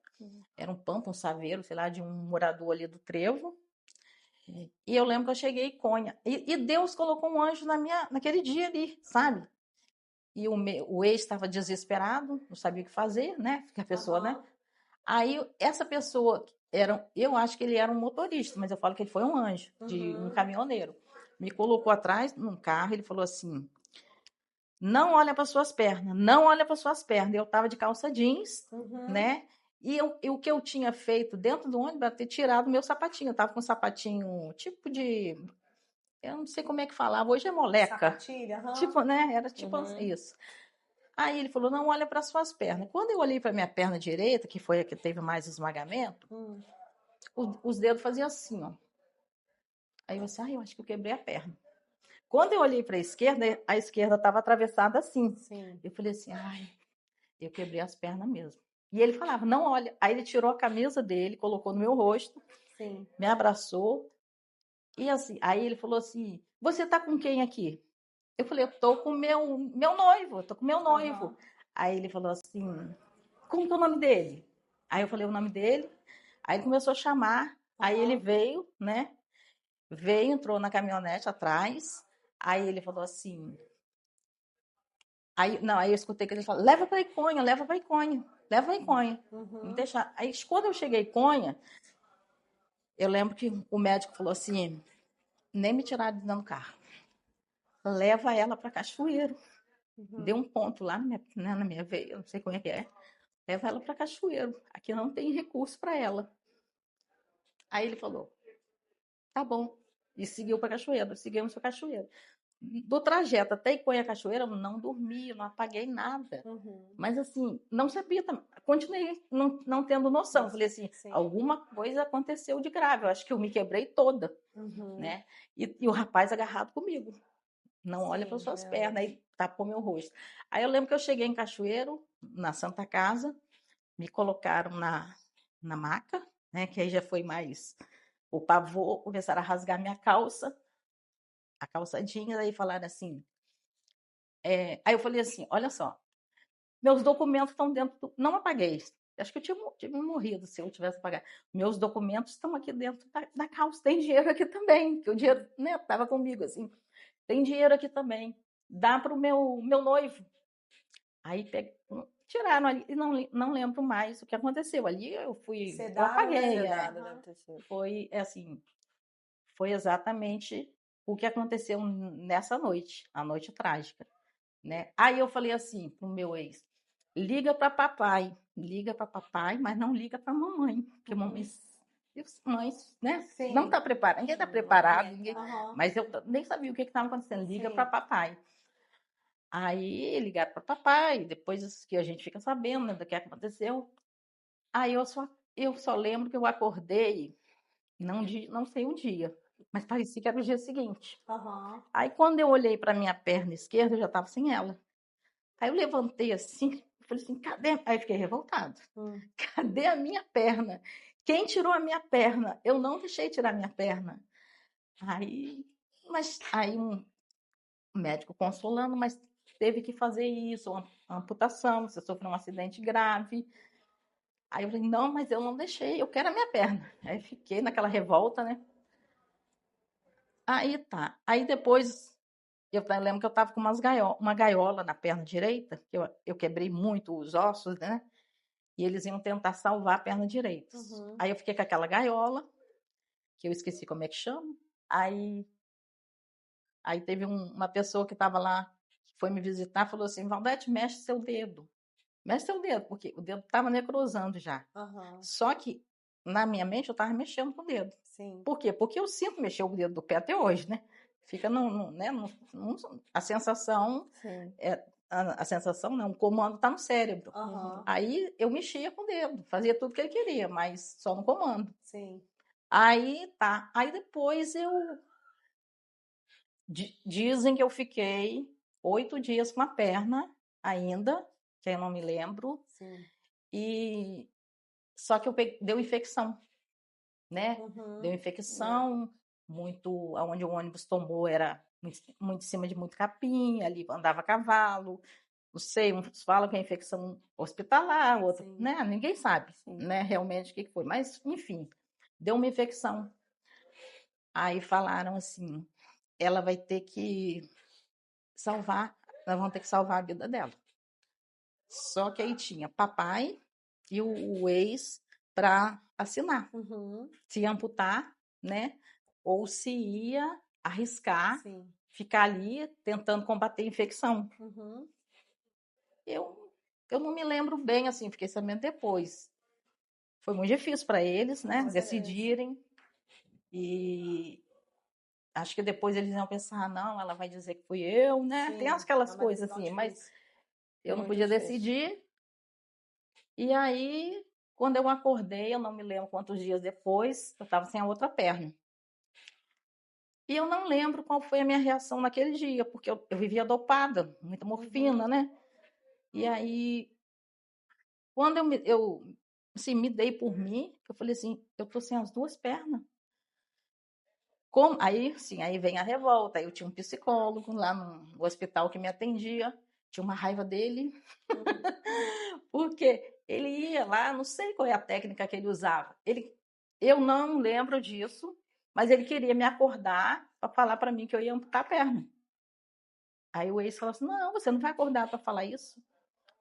Speaker 3: Era um pampa, um saveiro, sei lá, de um morador ali do Trevo. E eu lembro que eu cheguei em Conha. E Deus colocou um anjo naquele dia ali, sabe? E o ex estava desesperado, não sabia o que fazer, né? Porque a pessoa, né? Aí essa pessoa, eu acho que ele era um motorista, mas eu falo que ele foi um anjo, de um caminhoneiro. Me colocou atrás num carro, ele falou assim, não olha para suas pernas, não olha para suas pernas. Eu estava de calça jeans, né? E o que eu tinha feito dentro do ônibus era ter tirado o meu sapatinho. Eu tava com um sapatinho tipo de... Eu não sei como é que falava. Hoje é moleca.
Speaker 1: Sapatilha,
Speaker 3: Tipo, né? Era tipo isso. Aí ele falou, não olha para suas pernas. Quando eu olhei para minha perna direita, que foi a que teve mais esmagamento, os dedos faziam assim, ó. Aí eu disse, eu acho que eu quebrei a perna. Quando eu olhei para a esquerda estava atravessada assim. Eu falei assim, eu quebrei as pernas mesmo. E ele falava, não olha. Aí ele tirou a camisa dele, colocou no meu rosto, me abraçou. E assim, aí ele falou assim, você tá com quem aqui? Eu falei, eu tô com meu noivo, eu tô com meu noivo. Aí ele falou assim, como que é o nome dele? Aí eu falei o nome dele, aí ele começou a chamar, aí ele veio, né? Veio, entrou na caminhonete atrás, aí ele falou assim... Aí eu escutei que ele falou, leva para Iconha, leva para Iconha, leva para Iconha. Me deixar. Aí quando eu cheguei em Iconha, eu lembro que o médico falou assim, nem me tiraram de dentro do carro. Leva ela para Cachoeiro. Deu um ponto lá na minha veia, não sei como é que é. Leva ela para Cachoeiro. Aqui não tem recurso para ela. Aí ele falou, tá bom. E seguiu para Cachoeiro. Seguimos para Cachoeiro. Do trajeto até Iconha Cachoeira, eu não dormi, não apaguei nada. Mas assim, não sabia também. Continuei não tendo noção. Falei assim, alguma coisa aconteceu de grave. Eu acho que eu me quebrei toda, né? E o rapaz agarrado comigo. Não olha para suas pernas, aí tapou meu rosto. Aí eu lembro que eu cheguei em Cachoeiro, na Santa Casa, me colocaram na maca, né? Que aí já foi mais o pavor, começaram a rasgar minha calça, a calça jeans, aí falaram assim. Aí eu falei assim: olha só, meus documentos estão dentro Não apaguei. Acho que eu tinha morrido se eu tivesse apagado. Meus documentos estão aqui dentro da calça. Tem dinheiro aqui também, que o dinheiro estava comigo, assim. Tem dinheiro aqui também. Dá para o meu noivo. Aí tiraram ali e não lembro mais o que aconteceu. Ali eu fui. Eu apaguei. Foi assim. Foi exatamente o que aconteceu nessa noite, a noite trágica, né? Aí eu falei assim pro meu ex: liga para papai, mas não liga para mamãe, porque mães, né? Não tá preparada, ninguém tá preparado, mas eu nem sabia o que estava acontecendo. Liga para papai. Aí ligaram para papai, depois que a gente fica sabendo, né, do que aconteceu. Aí eu só lembro que eu acordei, não sei o dia, mas parecia que era o dia seguinte. Aí quando eu olhei para minha perna esquerda, eu já estava sem ela. Aí eu levantei assim, falei assim, cadê? Aí fiquei revoltada. Cadê a minha perna? Quem tirou a minha perna? Eu não deixei tirar a minha perna. Aí um médico consolando, mas teve que fazer isso, uma amputação, você sofreu um acidente grave. Aí eu falei, não, mas eu não deixei, eu quero a minha perna. Aí fiquei naquela revolta, né? Aí tá. Aí depois, eu lembro que eu tava com uma gaiola na perna direita, que eu quebrei muito os ossos, né? E eles iam tentar salvar a perna direita. Aí eu fiquei com aquela gaiola, que eu esqueci como é que chama. Aí teve uma pessoa que estava lá, que foi me visitar, falou assim, Valdete, mexe seu dedo. Mexe seu dedo, porque o dedo estava necrosando já. Só que, na minha mente, eu estava mexendo com o dedo. Por quê? Porque eu sinto mexer o dedo do pé até hoje, né? Fica a sensação... A sensação, não, o comando está no cérebro. Aí eu mexia com o dedo, fazia tudo que ele queria, mas só no comando. Aí tá. Aí depois dizem que eu fiquei 8 dias com a perna ainda, que eu não me lembro. E só que deu infecção, né? Deu infecção, muito, onde o ônibus tomou era muito em cima de muito capim, ali andava a cavalo. Não sei, uns falam que é infecção hospitalar, outro, né? Ninguém sabe, né? Realmente o que foi. Mas, enfim, deu uma infecção. Aí falaram assim, ela vai ter que nós vamos ter que salvar a vida dela. Só que aí tinha papai e o ex para assinar. Se ia amputar, né? Ou se ia arriscar, ficar ali tentando combater a infecção. Eu não me lembro bem, assim, fiquei sabendo depois. Foi muito difícil para eles, né? Decidirem. E acho que depois eles iam pensar, não, ela vai dizer que fui eu, né? Tem aquelas coisas assim, mas eu não podia decidir. E aí, quando eu acordei, eu não me lembro quantos dias depois, eu estava sem a outra perna. E eu não lembro qual foi a minha reação naquele dia, porque eu vivia dopada, muita morfina, né? E aí, quando eu assim, me dei por mim, eu falei assim, eu tô sem as duas pernas. Aí, sim, aí vem a revolta. Aí eu tinha um psicólogo lá no hospital que me atendia. tinha uma raiva dele, porque ele ia lá, não sei qual é a técnica que ele usava. Eu não lembro disso, mas ele queria me acordar para falar para mim que eu ia amputar a perna. Aí o ex falou assim, não, você não vai acordar para falar isso.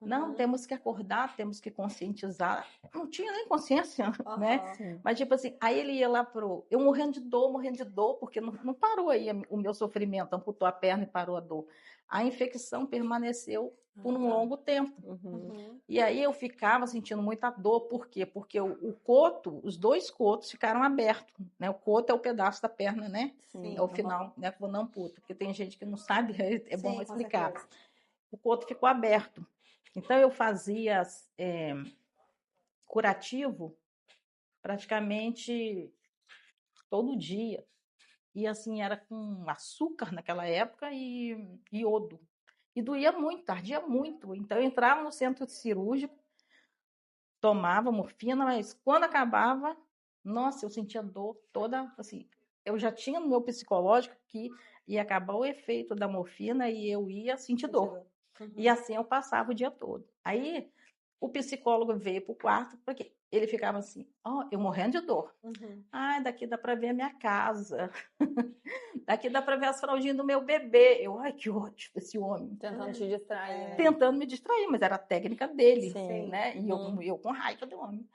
Speaker 3: Não, temos que acordar, temos que conscientizar. Não tinha nem consciência, né?
Speaker 2: Sim.
Speaker 3: Mas, tipo assim, aí ele ia lá eu morrendo de dor, porque não parou aí o meu sofrimento, amputou a perna e parou a dor. A infecção permaneceu por um longo tempo. E aí eu ficava sentindo muita dor, por quê? Porque o coto, os 2 cotos ficaram abertos, né? O coto é o pedaço da perna, né?
Speaker 2: Sim.
Speaker 3: É o final, né? Quando amputa, porque tem gente que não sabe, é bom
Speaker 1: Sim,
Speaker 3: explicar. O coto ficou aberto. Então, eu fazia curativo praticamente todo dia. E, assim, era com açúcar naquela época e iodo. E doía muito, ardia muito. Então, eu entrava no centro cirúrgico, tomava morfina, mas quando acabava, nossa, eu sentia dor toda, assim. Eu já tinha no meu psicológico que ia acabar o efeito da morfina e eu ia sentir dor. E assim eu passava o dia todo. Aí o psicólogo veio pro quarto, porque ele ficava assim, ó, eu morrendo de dor. Daqui dá para ver a minha casa. Daqui dá para ver as fraldinhas do meu bebê. Eu, ai, que ódio desse homem.
Speaker 2: Tentando te distrair, né?
Speaker 3: Tentando me distrair, mas era a técnica dele,
Speaker 2: Sim.
Speaker 3: né? E eu com raiva do homem.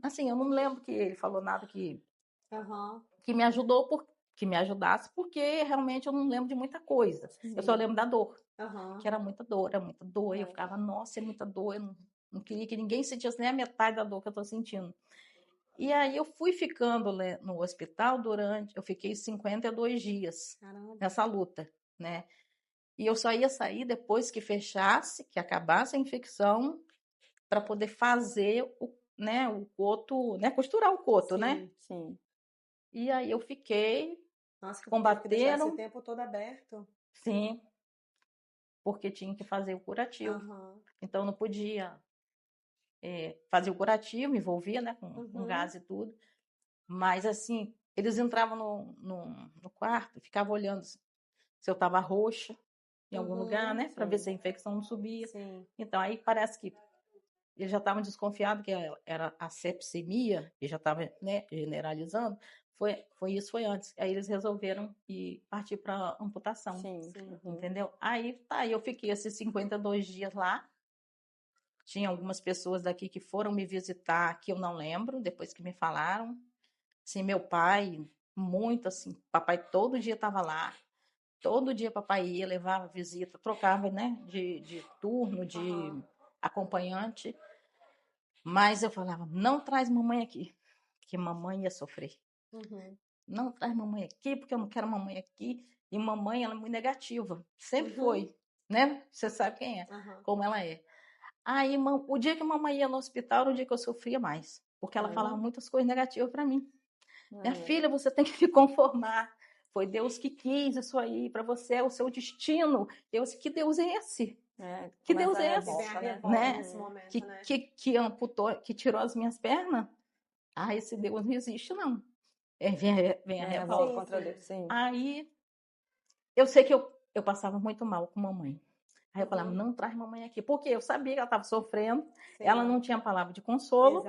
Speaker 3: Assim, eu não lembro que ele falou nada que me ajudou, que me ajudasse, porque realmente eu não lembro de muita coisa. Eu só lembro da dor. Que era muita dor, era muita dor. E eu ficava, nossa, é muita dor. Eu não queria que ninguém sentisse nem a metade da dor que eu tô sentindo. E aí eu fui ficando no hospital eu fiquei 52 dias nessa luta, né? E eu só ia sair depois que fechasse, que acabasse a infecção, para poder fazer o coto, né? Costurar o coto, né?
Speaker 2: Sim.
Speaker 3: E aí eu fiquei,
Speaker 1: Nossa, que
Speaker 3: combateram.
Speaker 1: que deixar esse tempo todo aberto.
Speaker 3: Sim, porque tinha que fazer o curativo. Então não podia fazer o curativo, envolvia, né, com gás e tudo. Mas assim, eles entravam no quarto, ficavam olhando se eu estava roxa em algum lugar, né, para ver se a infecção não subia. Então aí parece que eles já estavam desconfiados que era a sepsemia, e já estava, né, generalizando. Foi antes. Aí eles resolveram partir para amputação. Entendeu? Aí eu fiquei esses 52 dias lá. Tinha algumas pessoas daqui que foram me visitar, que eu não lembro, depois que me falaram. Assim, meu pai, muito assim, papai todo dia estava lá. Todo dia papai ia, levava visita, trocava, né, de turno, de acompanhante. Mas eu falava, não traz mamãe aqui, que mamãe ia sofrer. Não traz mamãe aqui, porque eu não quero mamãe aqui. E mamãe, ela é muito negativa. Sempre foi, né? Você sabe quem é, como ela é. Aí, o dia que a mamãe ia no hospital era o dia que eu sofria mais. Porque ela falava muitas coisas negativas para mim. Minha filha, você tem que se conformar. Foi Deus que quis isso aí para você, é o seu destino. Que Deus é esse? Que Deus é esse? Né? Que amputou, que tirou as minhas pernas? Esse Deus não existe, não. Vem a revolta
Speaker 2: contra Deus. Sim.
Speaker 3: Aí, eu sei que eu passava muito mal com mamãe. Aí eu falava, não traz mamãe aqui. Porque eu sabia que ela estava sofrendo, ela não tinha palavra de consolo.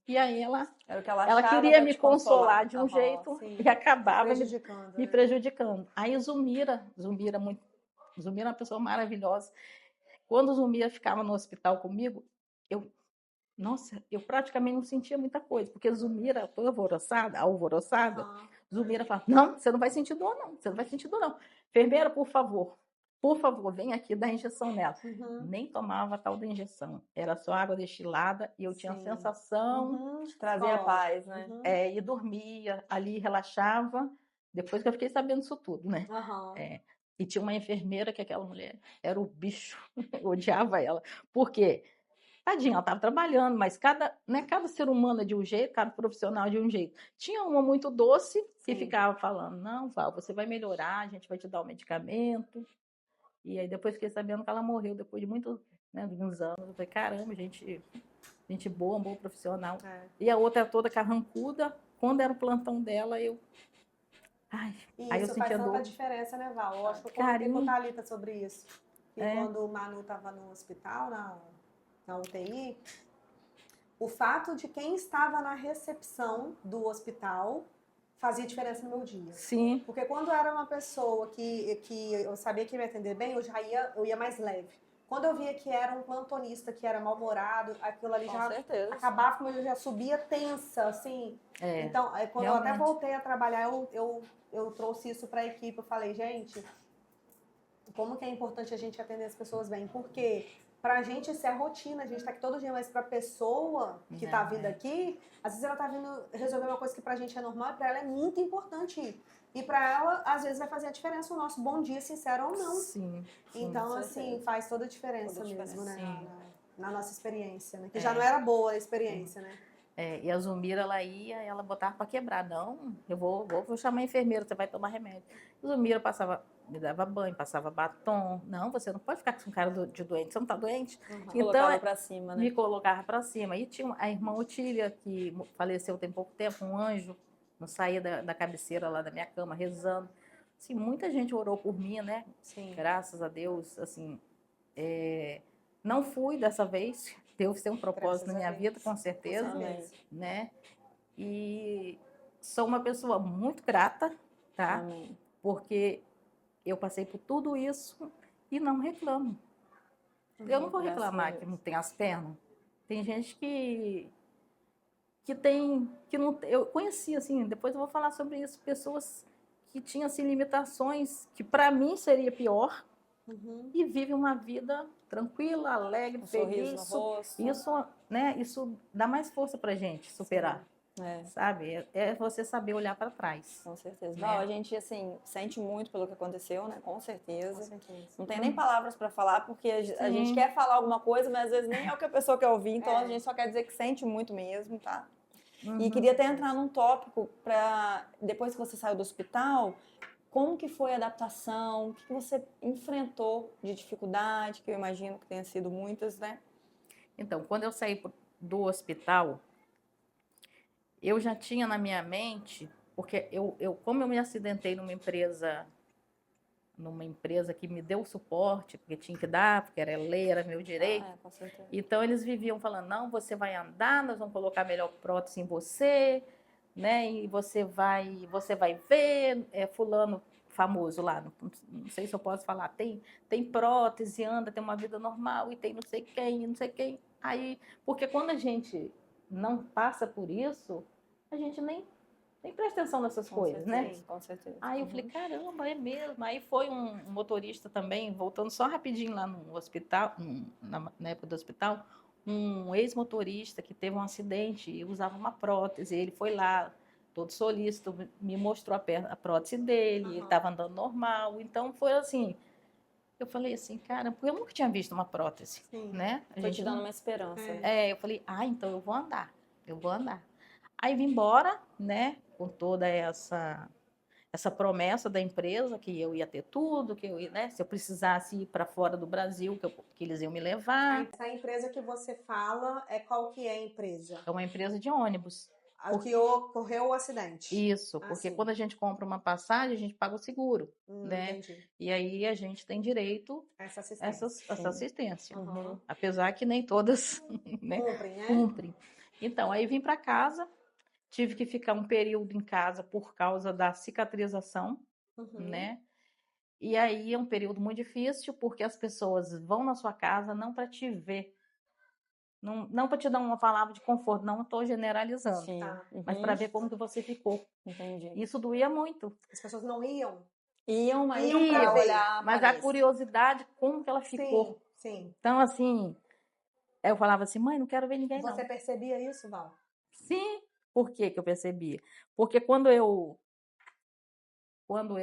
Speaker 3: E aí ela queria me consolar de um jeito e acabava me prejudicando. Aí Zulmira é uma pessoa maravilhosa. Quando Zulmira ficava no hospital comigo, eu praticamente não sentia muita coisa, porque Zulmira, toda alvoroçada, Zulmira fala, não, você não vai sentir dor, não. Você não vai sentir dor, não. Enfermeira, por favor, vem aqui dar injeção nela. Nem tomava tal da injeção. Era só água destilada e eu tinha a sensação...
Speaker 2: Trazia paz, né?
Speaker 3: E dormia ali, relaxava. Depois que eu fiquei sabendo isso tudo, né? E tinha uma enfermeira que aquela mulher era o bicho. Eu odiava ela. Por quê? Tadinha, ela estava trabalhando, mas cada ser humano é de um jeito, cada profissional é de um jeito. Tinha uma muito doce que ficava falando, não, Val, você vai melhorar, a gente vai te dar o medicamento. E aí depois fiquei sabendo que ela morreu, depois de muitos anos. Eu falei, caramba, gente boa, um bom profissional. E a outra toda carrancuda, quando era o plantão dela, aí eu
Speaker 1: isso
Speaker 3: sentia
Speaker 1: faz tanta
Speaker 3: dor.
Speaker 1: diferença, né, Val? Eu acho que eu comentei com a Thalita sobre isso. que quando o Manu estava no hospital, na UTI, o fato de quem estava na recepção do hospital fazia diferença no meu dia.
Speaker 3: Sim.
Speaker 1: Porque quando era uma pessoa que eu sabia que ia me atender bem, eu ia mais leve. Quando eu via que era um plantonista que era mal-humorado, aquilo ali já acabava comigo, eu já subia tensa, assim. Então, quando eu até voltei a trabalhar, eu trouxe isso para a equipe. Eu falei, gente, como que é importante a gente atender as pessoas bem? Porque pra gente isso é rotina, a gente tá aqui todo dia, mas pra pessoa que tá vindo aqui, às vezes ela tá vindo resolver uma coisa que pra gente é normal e pra ela é muito importante. E pra ela, às vezes, vai fazer a diferença o nosso bom dia, sincero ou não.
Speaker 3: Sim.
Speaker 1: Então, assim, faz toda a diferença mesmo, né? Na nossa experiência, né? Que
Speaker 3: É.
Speaker 1: já não era boa a experiência, né?
Speaker 3: E a Zumira, ela botava pra quebrar. Não, eu vou chamar a enfermeira, você vai tomar remédio. A Zumira me dava banho, passava batom. Não, você não pode ficar com cara de doente, você não tá doente? Então,
Speaker 2: colocava pra cima, né?
Speaker 3: Me colocava pra cima. E tinha a irmã Otília, que faleceu tem pouco tempo, um anjo, não saía da cabeceira lá da minha cama, rezando. Assim, muita gente orou por mim, né?
Speaker 1: Sim.
Speaker 3: Graças a Deus, assim, não fui dessa vez. Deus tem um propósito na minha vida, com certeza, né? E sou uma pessoa muito grata, tá?
Speaker 2: Amém.
Speaker 3: Porque eu passei por tudo isso e não reclamo. Eu não vou reclamar que não tem as pernas. Tem gente que não. Eu conheci, assim, depois eu vou falar sobre isso, pessoas que tinham assim, limitações que para mim seria pior e vivem uma vida tranquila, alegre, feliz. Isso, né? Isso dá mais força pra gente superar. Sabe? É você saber olhar para trás.
Speaker 2: Com certeza. Val, a gente, assim, sente muito pelo que aconteceu, né? Com certeza. Não tem nem palavras para falar, porque a gente quer falar alguma coisa, mas às vezes nem é o que a pessoa quer ouvir, então a gente só quer dizer que sente muito mesmo, tá? E queria até entrar num tópico para, depois que você saiu do hospital, como que foi a adaptação? O que você enfrentou de dificuldade, que eu imagino que tenha sido muitas, né?
Speaker 3: Então, quando eu saí do hospital, eu já tinha na minha mente, porque como eu me acidentei numa empresa que me deu suporte, porque tinha que dar, porque era lei, era meu direito.
Speaker 2: Com certeza.
Speaker 3: Então eles viviam falando, não, você vai andar, nós vamos colocar melhor prótese em você, né? E você vai ver, fulano famoso lá, não sei se eu posso falar, tem prótese, anda, tem uma vida normal, e tem não sei quem. Aí, porque quando a gente não passa por isso, a gente nem presta atenção nessas coisas, né?
Speaker 2: Com certeza.
Speaker 3: Aí eu falei, caramba, é mesmo. Aí foi um motorista também, voltando só rapidinho lá no hospital, na época do hospital, um ex-motorista que teve um acidente e usava uma prótese. Ele foi lá, todo solícito, me mostrou a prótese dele, ele estava andando normal. Então foi assim, eu falei assim, cara, porque eu nunca tinha visto uma prótese, né?
Speaker 2: Foi te dando uma esperança.
Speaker 3: Eu falei, então eu vou andar. Aí vim embora, né, com toda essa promessa da empresa que eu ia ter tudo, que eu ia, né, se eu precisasse ir para fora do Brasil, que eles iam me levar.
Speaker 1: Essa empresa que você fala, qual que é a empresa?
Speaker 3: É uma empresa de ônibus.
Speaker 1: Que ocorreu o acidente.
Speaker 3: Isso, porque quando a gente compra uma passagem, a gente paga o seguro, né?
Speaker 1: Entendi.
Speaker 3: E aí a gente tem direito a essa assistência. Apesar que nem todas né, cumprem. Então, aí vim para casa, tive que ficar um período em casa por causa da cicatrização, né? E aí é um período muito difícil, porque as pessoas vão na sua casa não para te ver, não para te dar uma palavra de conforto, não estou generalizando, mas para ver como que você ficou.
Speaker 2: Entendi.
Speaker 3: Isso doía muito.
Speaker 1: As pessoas não iam?
Speaker 2: Iam para olhar.
Speaker 3: Mas a curiosidade, como que ela ficou.
Speaker 1: Sim.
Speaker 3: Então, assim, eu falava assim, mãe, não quero ver ninguém, não.
Speaker 1: Você percebia isso, Val?
Speaker 3: Sim. Por que eu percebia? Porque quando eu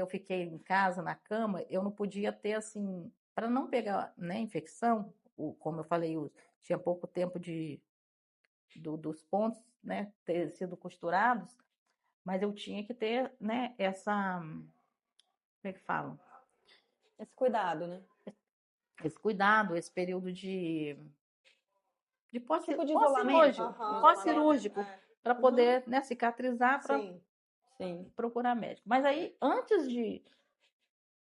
Speaker 3: fiquei em casa, na cama, eu não podia ter, assim, para não pegar, né, infecção, como eu falei, tinha pouco tempo dos pontos, né, ter sido costurados, mas eu tinha que ter, né, como é que falam?
Speaker 2: Esse cuidado, né?
Speaker 3: Esse cuidado, esse período de pós-cirúrgico, para poder, né, cicatrizar, para procurar médico. Mas aí, antes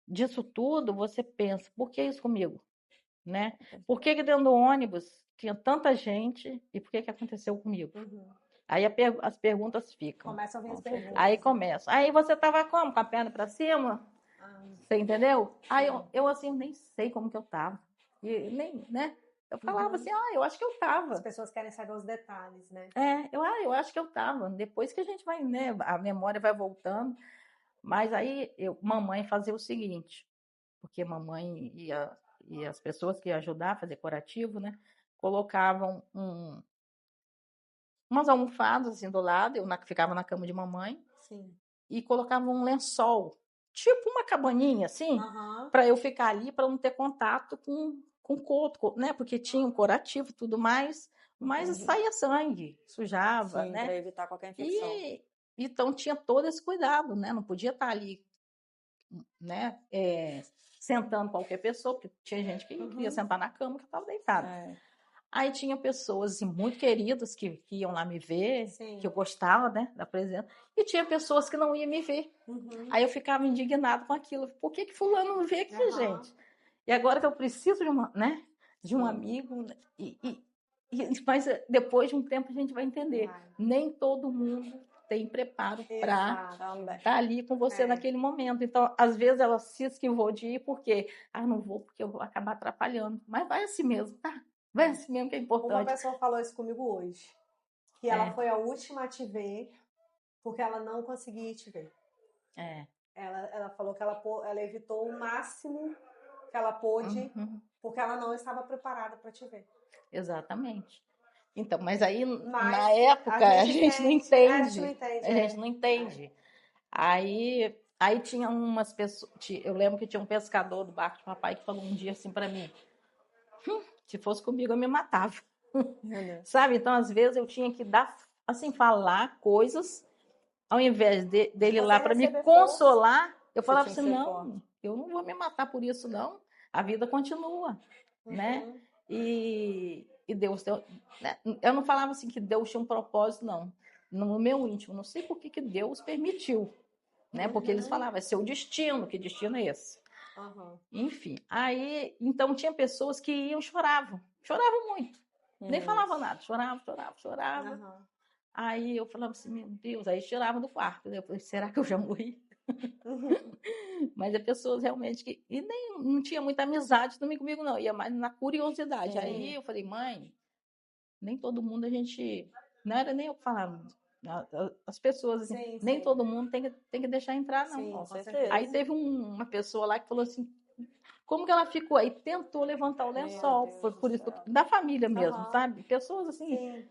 Speaker 3: disso tudo, você pensa, por que isso comigo? né? Por que dentro do ônibus tinha tanta gente e por que aconteceu comigo? Aí as perguntas ficam.
Speaker 1: Começam a vir as perguntas.
Speaker 3: Aí começa. Aí você estava como? Com a perna para cima? Você entendeu? Aí eu assim, nem sei como que eu tava. E nem, né? Eu falava assim, eu acho que eu tava.
Speaker 1: As pessoas querem saber os detalhes, né?
Speaker 3: Eu acho que eu tava. Depois que a gente vai, né? A memória vai voltando. Mas aí, mamãe fazia o seguinte, porque mamãe e as pessoas que iam ajudar a fazer curativo, né? Colocavam umas almofadas assim do lado, eu ficava na cama de mamãe.
Speaker 1: Sim.
Speaker 3: E colocavam um lençol, tipo uma cabaninha, assim, para eu ficar ali, para não ter contato com coto, né? Porque tinha um curativo e tudo mais, mas saía sangue, sujava,
Speaker 2: Sim,
Speaker 3: né?
Speaker 2: para evitar qualquer infecção.
Speaker 3: Então tinha todo esse cuidado, né? Não podia estar ali, né? Sentando qualquer pessoa, porque tinha gente que queria sentar na cama que eu estava deitada. Aí tinha pessoas assim, muito queridas que iam lá me ver, que eu gostava, né, da presença, e tinha pessoas que não iam me ver. Aí eu ficava indignada com aquilo. Por que fulano não vê aqui, gente? E agora que eu preciso de um amigo, né? Mas depois de um tempo a gente vai entender. Nem todo mundo tem preparo para estar ali com você naquele momento. Então, às vezes ela se esquivou de ir porque, não vou porque eu vou acabar atrapalhando. Mas vai assim mesmo, tá? Vai assim mesmo que é importante.
Speaker 1: Uma pessoa falou isso comigo hoje, que ela foi a última a te ver porque ela não conseguia te ver. Ela falou que ela evitou o máximo que ela pôde porque ela não estava preparada para te ver.
Speaker 3: Exatamente. Então, mas aí na época a gente não entende. A gente não entende. Aí tinha umas pessoas, eu lembro que tinha um pescador do barco de papai que falou um dia assim para mim, se fosse comigo eu me matava. Sabe? Então, às vezes eu tinha que falar coisas, ao invés dele ir lá para me consolar, eu falava assim, não, eu não vou me matar por isso, não. A vida continua, né? E Deus deu, né? Eu não falava assim que Deus tinha um propósito, não. No meu íntimo, não sei por que Deus permitiu, né? Porque eles falavam, é seu destino, que destino é esse? Enfim, aí, então tinha pessoas que iam choravam muito. Nem falavam nada, chorava. Aí eu falava assim, meu Deus, aí tirava do quarto. Eu falei, será que eu já morri? Mas é pessoas realmente que... E nem não tinha muita amizade também comigo, não. Ia mais na curiosidade. Aí eu falei, mãe, nem todo mundo a gente... Não era nem eu que falava. As pessoas, assim, nem todo mundo tem que deixar entrar, não.
Speaker 2: Com certeza.
Speaker 3: Aí teve uma pessoa lá que falou assim, como que ela ficou aí? Tentou levantar o lençol, por isso, da família mesmo, sabe? Pessoas assim,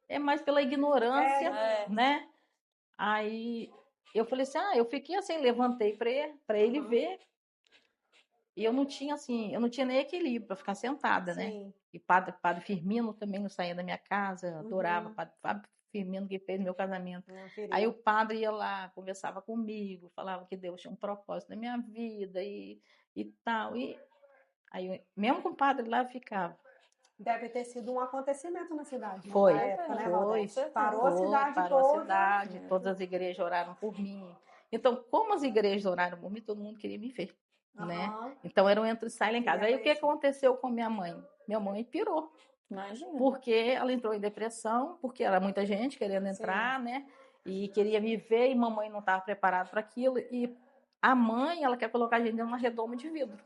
Speaker 3: é mais pela ignorância, né? Aí eu falei assim, eu fiquei assim, levantei para ele ver, e eu não tinha nem equilíbrio para ficar sentada, né? E padre Firmino também não saía da minha casa, adorava padre Firmino que fez meu casamento. Aí o padre ia lá, conversava comigo, falava que Deus tinha um propósito na minha vida e tal. E aí, mesmo com o padre lá, eu ficava.
Speaker 1: Deve ter sido um acontecimento na cidade.
Speaker 3: Foi,
Speaker 1: na época, né,
Speaker 3: foi.
Speaker 1: Parou a cidade
Speaker 3: parou
Speaker 1: toda.
Speaker 3: A cidade, todas as igrejas oraram por mim. Então, como as igrejas oraram por mim, todo mundo queria me ver, né? Então, era um entra e sai lá em casa. Aí, o que aconteceu com minha mãe? Minha mãe pirou.
Speaker 2: Imagina.
Speaker 3: Porque ela entrou em depressão, porque era muita gente querendo entrar, né? E queria me ver, e mamãe não estava preparada para aquilo. E a mãe, ela quer colocar a gente numa redoma de vidro.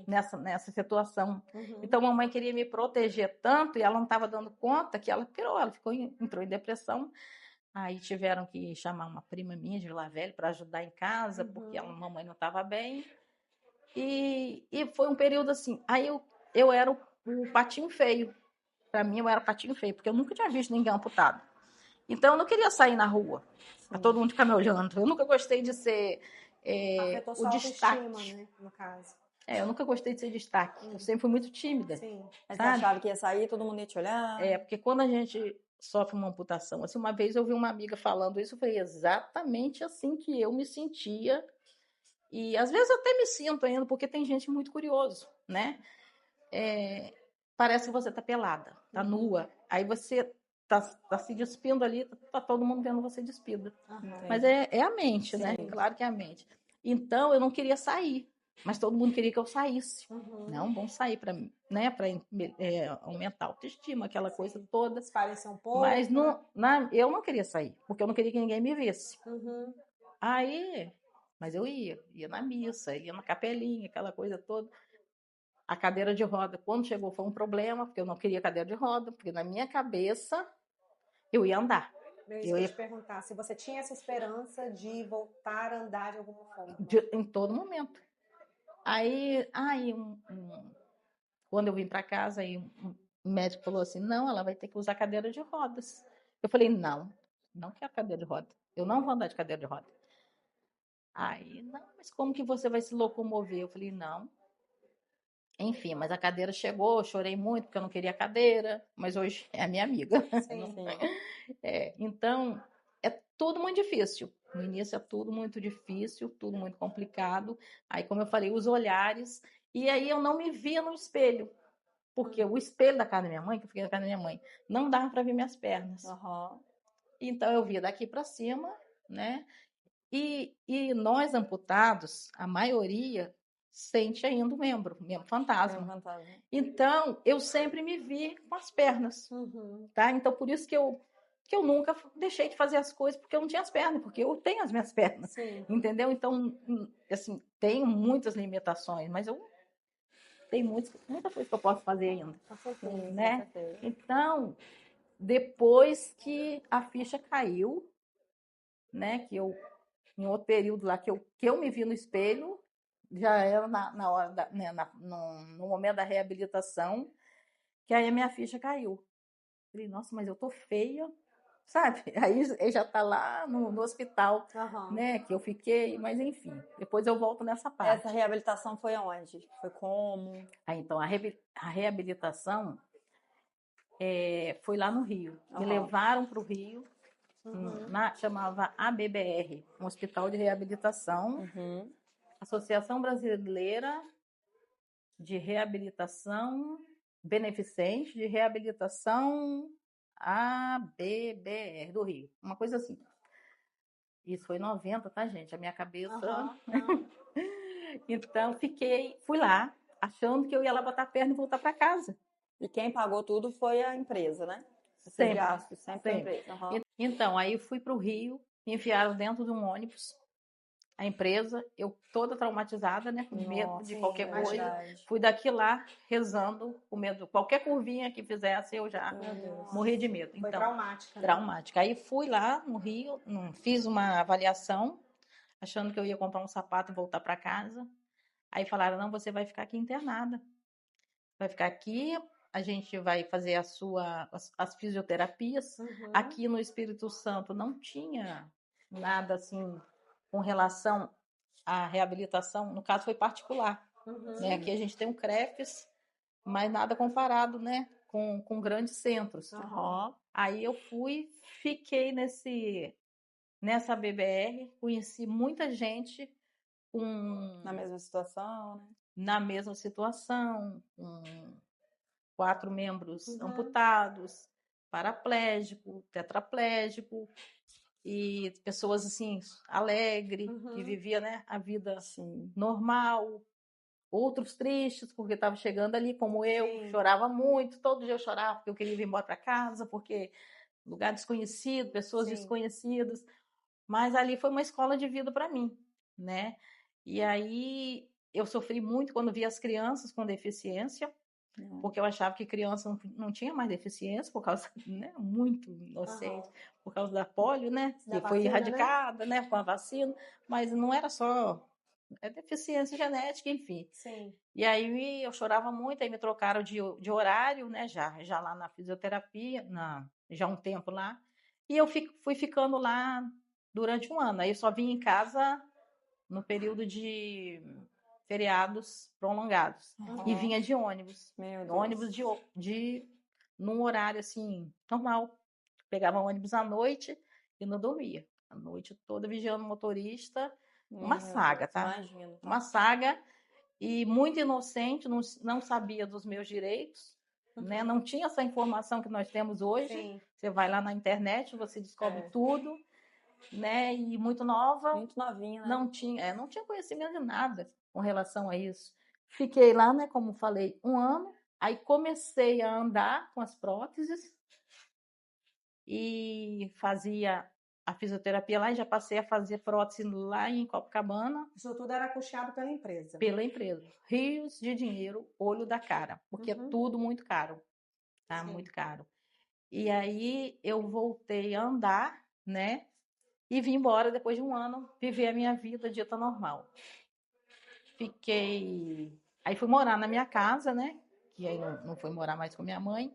Speaker 3: Nessa situação. Então, a mamãe queria me proteger tanto, e ela não estava dando conta que ela pirou, ela entrou em depressão. Aí tiveram que chamar uma prima minha de Vila Velha para ajudar em casa, porque a mamãe não estava bem. E foi um período assim. Aí eu era o patinho feio. Para mim, eu era patinho feio, porque eu nunca tinha visto ninguém amputado. Então, eu não queria sair na rua, para todo mundo ficar me olhando. Eu nunca gostei de ser o destaque.
Speaker 1: Né, no caso.
Speaker 3: Eu nunca gostei de ser destaque. Eu sempre fui muito tímida.
Speaker 2: Mas você achava que ia sair, todo mundo ia te olhar?
Speaker 3: Porque quando a gente sofre uma amputação, assim, uma vez eu vi uma amiga falando isso, foi exatamente assim que eu me sentia. E às vezes eu até me sinto ainda, porque tem gente muito curioso, né? Parece que você tá pelada, tá nua. Aí você tá se despindo ali, tá todo mundo vendo você despida. Mas é a mente, né? Claro que é a mente. Então, eu não queria sair. Mas todo mundo queria que eu saísse.
Speaker 1: Uhum.
Speaker 3: Não, vamos sair para, né, para aumentar a autoestima, aquela coisa toda.
Speaker 1: Parecer um pouco.
Speaker 3: Mas eu não queria sair, porque eu não queria que ninguém me visse.
Speaker 1: Uhum.
Speaker 3: Aí, mas eu ia na missa, ia na capelinha, aquela coisa toda. A cadeira de roda, quando chegou, foi um problema, porque eu não queria cadeira de roda, porque na minha cabeça eu ia andar.
Speaker 1: Eu ia te perguntar se você tinha essa esperança de voltar a andar de alguma forma.
Speaker 3: Em todo momento. Aí quando eu vim para casa, aí um médico falou assim, não, ela vai ter que usar cadeira de rodas. Eu falei, não quero cadeira de roda. Eu não vou andar de cadeira de roda. Aí, não, mas como que você vai se locomover? Eu falei, não. Enfim, mas a cadeira chegou, eu chorei muito porque eu não queria cadeira, mas hoje é a minha amiga.
Speaker 1: Sim.
Speaker 3: Então, é tudo muito difícil. No início é tudo muito difícil, tudo muito complicado. Aí, como eu falei, os olhares. E aí eu não me via no espelho. Porque o espelho da casa da minha mãe, que eu fiquei na casa da minha mãe, não dava para ver minhas pernas.
Speaker 2: Uhum.
Speaker 3: Então eu via daqui para cima, né? E nós amputados, a maioria sente ainda o membro fantasma. Então eu sempre me vi com as pernas, tá? Então por isso que eu nunca deixei de fazer as coisas, porque eu não tinha as pernas, porque eu tenho as minhas pernas, entendeu? Então, assim, tenho muitas limitações, mas eu tenho muita coisa que eu posso fazer ainda, né? Então, depois que a ficha caiu, né? Que eu em outro período lá que eu me vi no espelho, já era na hora no momento da reabilitação, que aí a minha ficha caiu. Falei, nossa, mas eu tô feia, sabe? Aí já tá lá no hospital, né? Que eu fiquei, mas enfim, depois eu volto nessa parte.
Speaker 2: Essa reabilitação foi aonde? Foi como?
Speaker 3: Então, a reabilitação foi lá no Rio. Me levaram para o Rio, chamava ABBR, um hospital de reabilitação, Associação Brasileira de Reabilitação Beneficente de Reabilitação ABBR do Rio, uma coisa assim. Isso foi em 90, tá, gente? A minha cabeça. Então, fui lá, achando que eu ia lá botar a perna e voltar para casa.
Speaker 2: E quem pagou tudo foi a empresa, né?
Speaker 3: Sempre.
Speaker 2: Gastos, sempre a empresa.
Speaker 3: Então, aí fui para o Rio, me enfiaram dentro de um ônibus, a empresa, eu toda traumatizada, né? Com medo de qualquer coisa. Fui daqui lá, rezando, com medo. Qualquer curvinha que fizesse, eu já morri de medo.
Speaker 1: Foi
Speaker 3: então,
Speaker 1: traumática. Né?
Speaker 3: Traumática. Aí fui lá no Rio, fiz uma avaliação, achando que eu ia comprar um sapato e voltar para casa. Aí falaram, não, você vai ficar aqui internada. Vai ficar aqui, a gente vai fazer as fisioterapias. Aqui no Espírito Santo não tinha nada assim com relação à reabilitação. No caso foi particular. Né? Aqui a gente tem um CREFES, mas nada comparado, né? Com grandes centros. Aí eu fiquei nessa BBR, conheci muita gente
Speaker 2: na mesma situação, né?
Speaker 3: Na mesma situação, com 4 membros amputados, paraplégico, tetraplégico, e pessoas assim, alegres, que viviam, né, a vida assim, normal, outros tristes, porque estavam chegando ali, como eu, chorava muito, todo dia eu chorava, porque eu queria ir embora para casa, porque lugar desconhecido, pessoas desconhecidas, mas ali foi uma escola de vida para mim, né? E aí eu sofri muito quando vi as crianças com deficiência, porque eu achava que criança não tinha mais deficiência, por causa, né, muito inocente, por causa da polio, né, que foi erradicada, né, com a vacina, mas não era só deficiência genética, enfim. E aí eu chorava muito, aí me trocaram de horário, né, já lá na fisioterapia, já um tempo lá, e eu fui ficando lá durante um ano. Aí eu só vim em casa no período de feriados prolongados. E vinha de ônibus. Ônibus num horário assim, normal. Pegava ônibus à noite e não dormia. A noite toda vigiando o motorista. Uma saga, tá?
Speaker 2: Imagino.
Speaker 3: Uma saga. E muito inocente, não sabia dos meus direitos. Né? Não tinha essa informação que nós temos hoje. Você vai lá na internet, você descobre tudo. Né? E muito nova.
Speaker 2: Muito novinha, né?
Speaker 3: Não tinha conhecimento de nada. com relação a isso. Fiquei lá, né, como falei, 1 ano, aí comecei a andar com as próteses e fazia a fisioterapia lá e já passei a fazer prótese lá em Copacabana.
Speaker 1: Isso tudo era custeado pela empresa?
Speaker 3: Pela empresa. Rios de dinheiro, olho da cara, porque é tudo muito caro, tá?
Speaker 1: Sim.
Speaker 3: Muito caro. E aí eu voltei a andar, né? E vim embora depois de 1 ano, viver a minha vida dita normal. Aí fui morar na minha casa, né? Que aí não fui morar mais com minha mãe.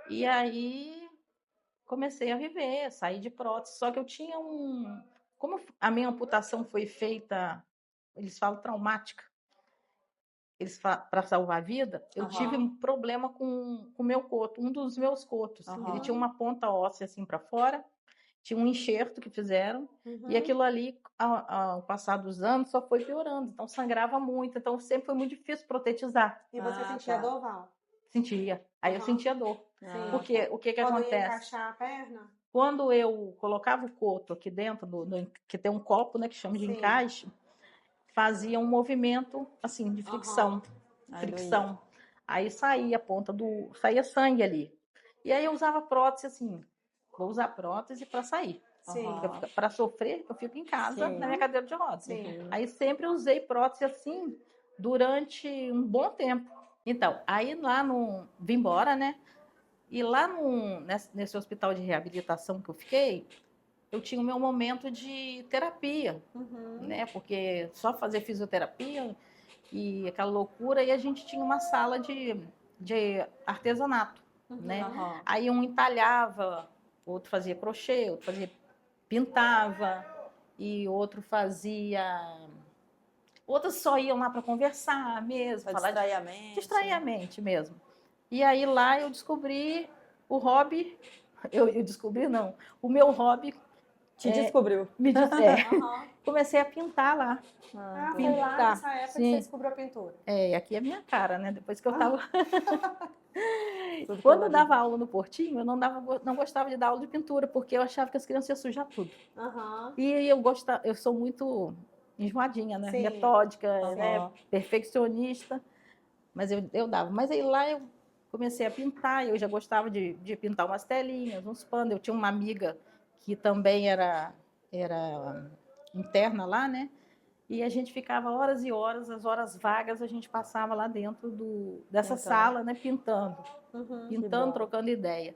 Speaker 3: E aí comecei a viver, saí de prótese. Só que eu tinha como a minha amputação foi feita, eles falam traumática, para salvar a vida, eu tive um problema com o meu coto, um dos meus cotos. Ele tinha uma ponta óssea assim para fora, tinha um enxerto que fizeram, e aquilo ali, ao passar dos anos, só foi piorando. Então sangrava muito, então sempre foi muito difícil protetizar.
Speaker 1: E você sentia dor, Val?
Speaker 3: Sentia. Aí eu sentia dor. Porque o que
Speaker 1: Quando
Speaker 3: acontece?
Speaker 1: ia encaixar a perna?
Speaker 3: Quando eu colocava o coto aqui dentro, que tem um copo, né, que chama de encaixe, fazia um movimento assim de fricção. Fricção. Aí saía a ponta saía sangue ali. E aí eu usava prótese assim, vou usar prótese para sair. Para sofrer, eu fico em casa na minha cadeira de rodas. Aí sempre usei prótese assim durante um bom tempo. Então, aí lá vim embora, né? E lá nesse hospital de reabilitação que eu fiquei, eu tinha o meu momento de terapia, né? Porque só fazer fisioterapia e aquela loucura, e a gente tinha uma sala de artesanato, né? Aí um entalhava, outro fazia crochê, outro pintava, e outro fazia... Outros só iam lá para conversar mesmo.
Speaker 2: Para distrair a mente.
Speaker 3: Distrair a mente mesmo. E aí lá eu descobri o hobby... Eu descobri, não. O meu hobby...
Speaker 2: Te descobriu.
Speaker 3: Me disse, comecei a pintar lá.
Speaker 1: Foi lá nessa época que você descobriu a pintura.
Speaker 3: Aqui é a minha cara, né? Depois que eu tava... Quando eu dava aula no Portinho, eu não gostava de dar aula de pintura, porque eu achava que as crianças iam sujar tudo. E eu sou muito enjoadinha, né? Metódica, né? Perfeccionista. Mas eu dava. Mas aí lá eu comecei a pintar, eu já gostava de pintar umas telinhas, uns panos. Eu tinha uma amiga que também era interna lá, né? E a gente ficava horas e horas, as horas vagas a gente passava lá dentro dessa sala, né? Pintando, trocando ideia.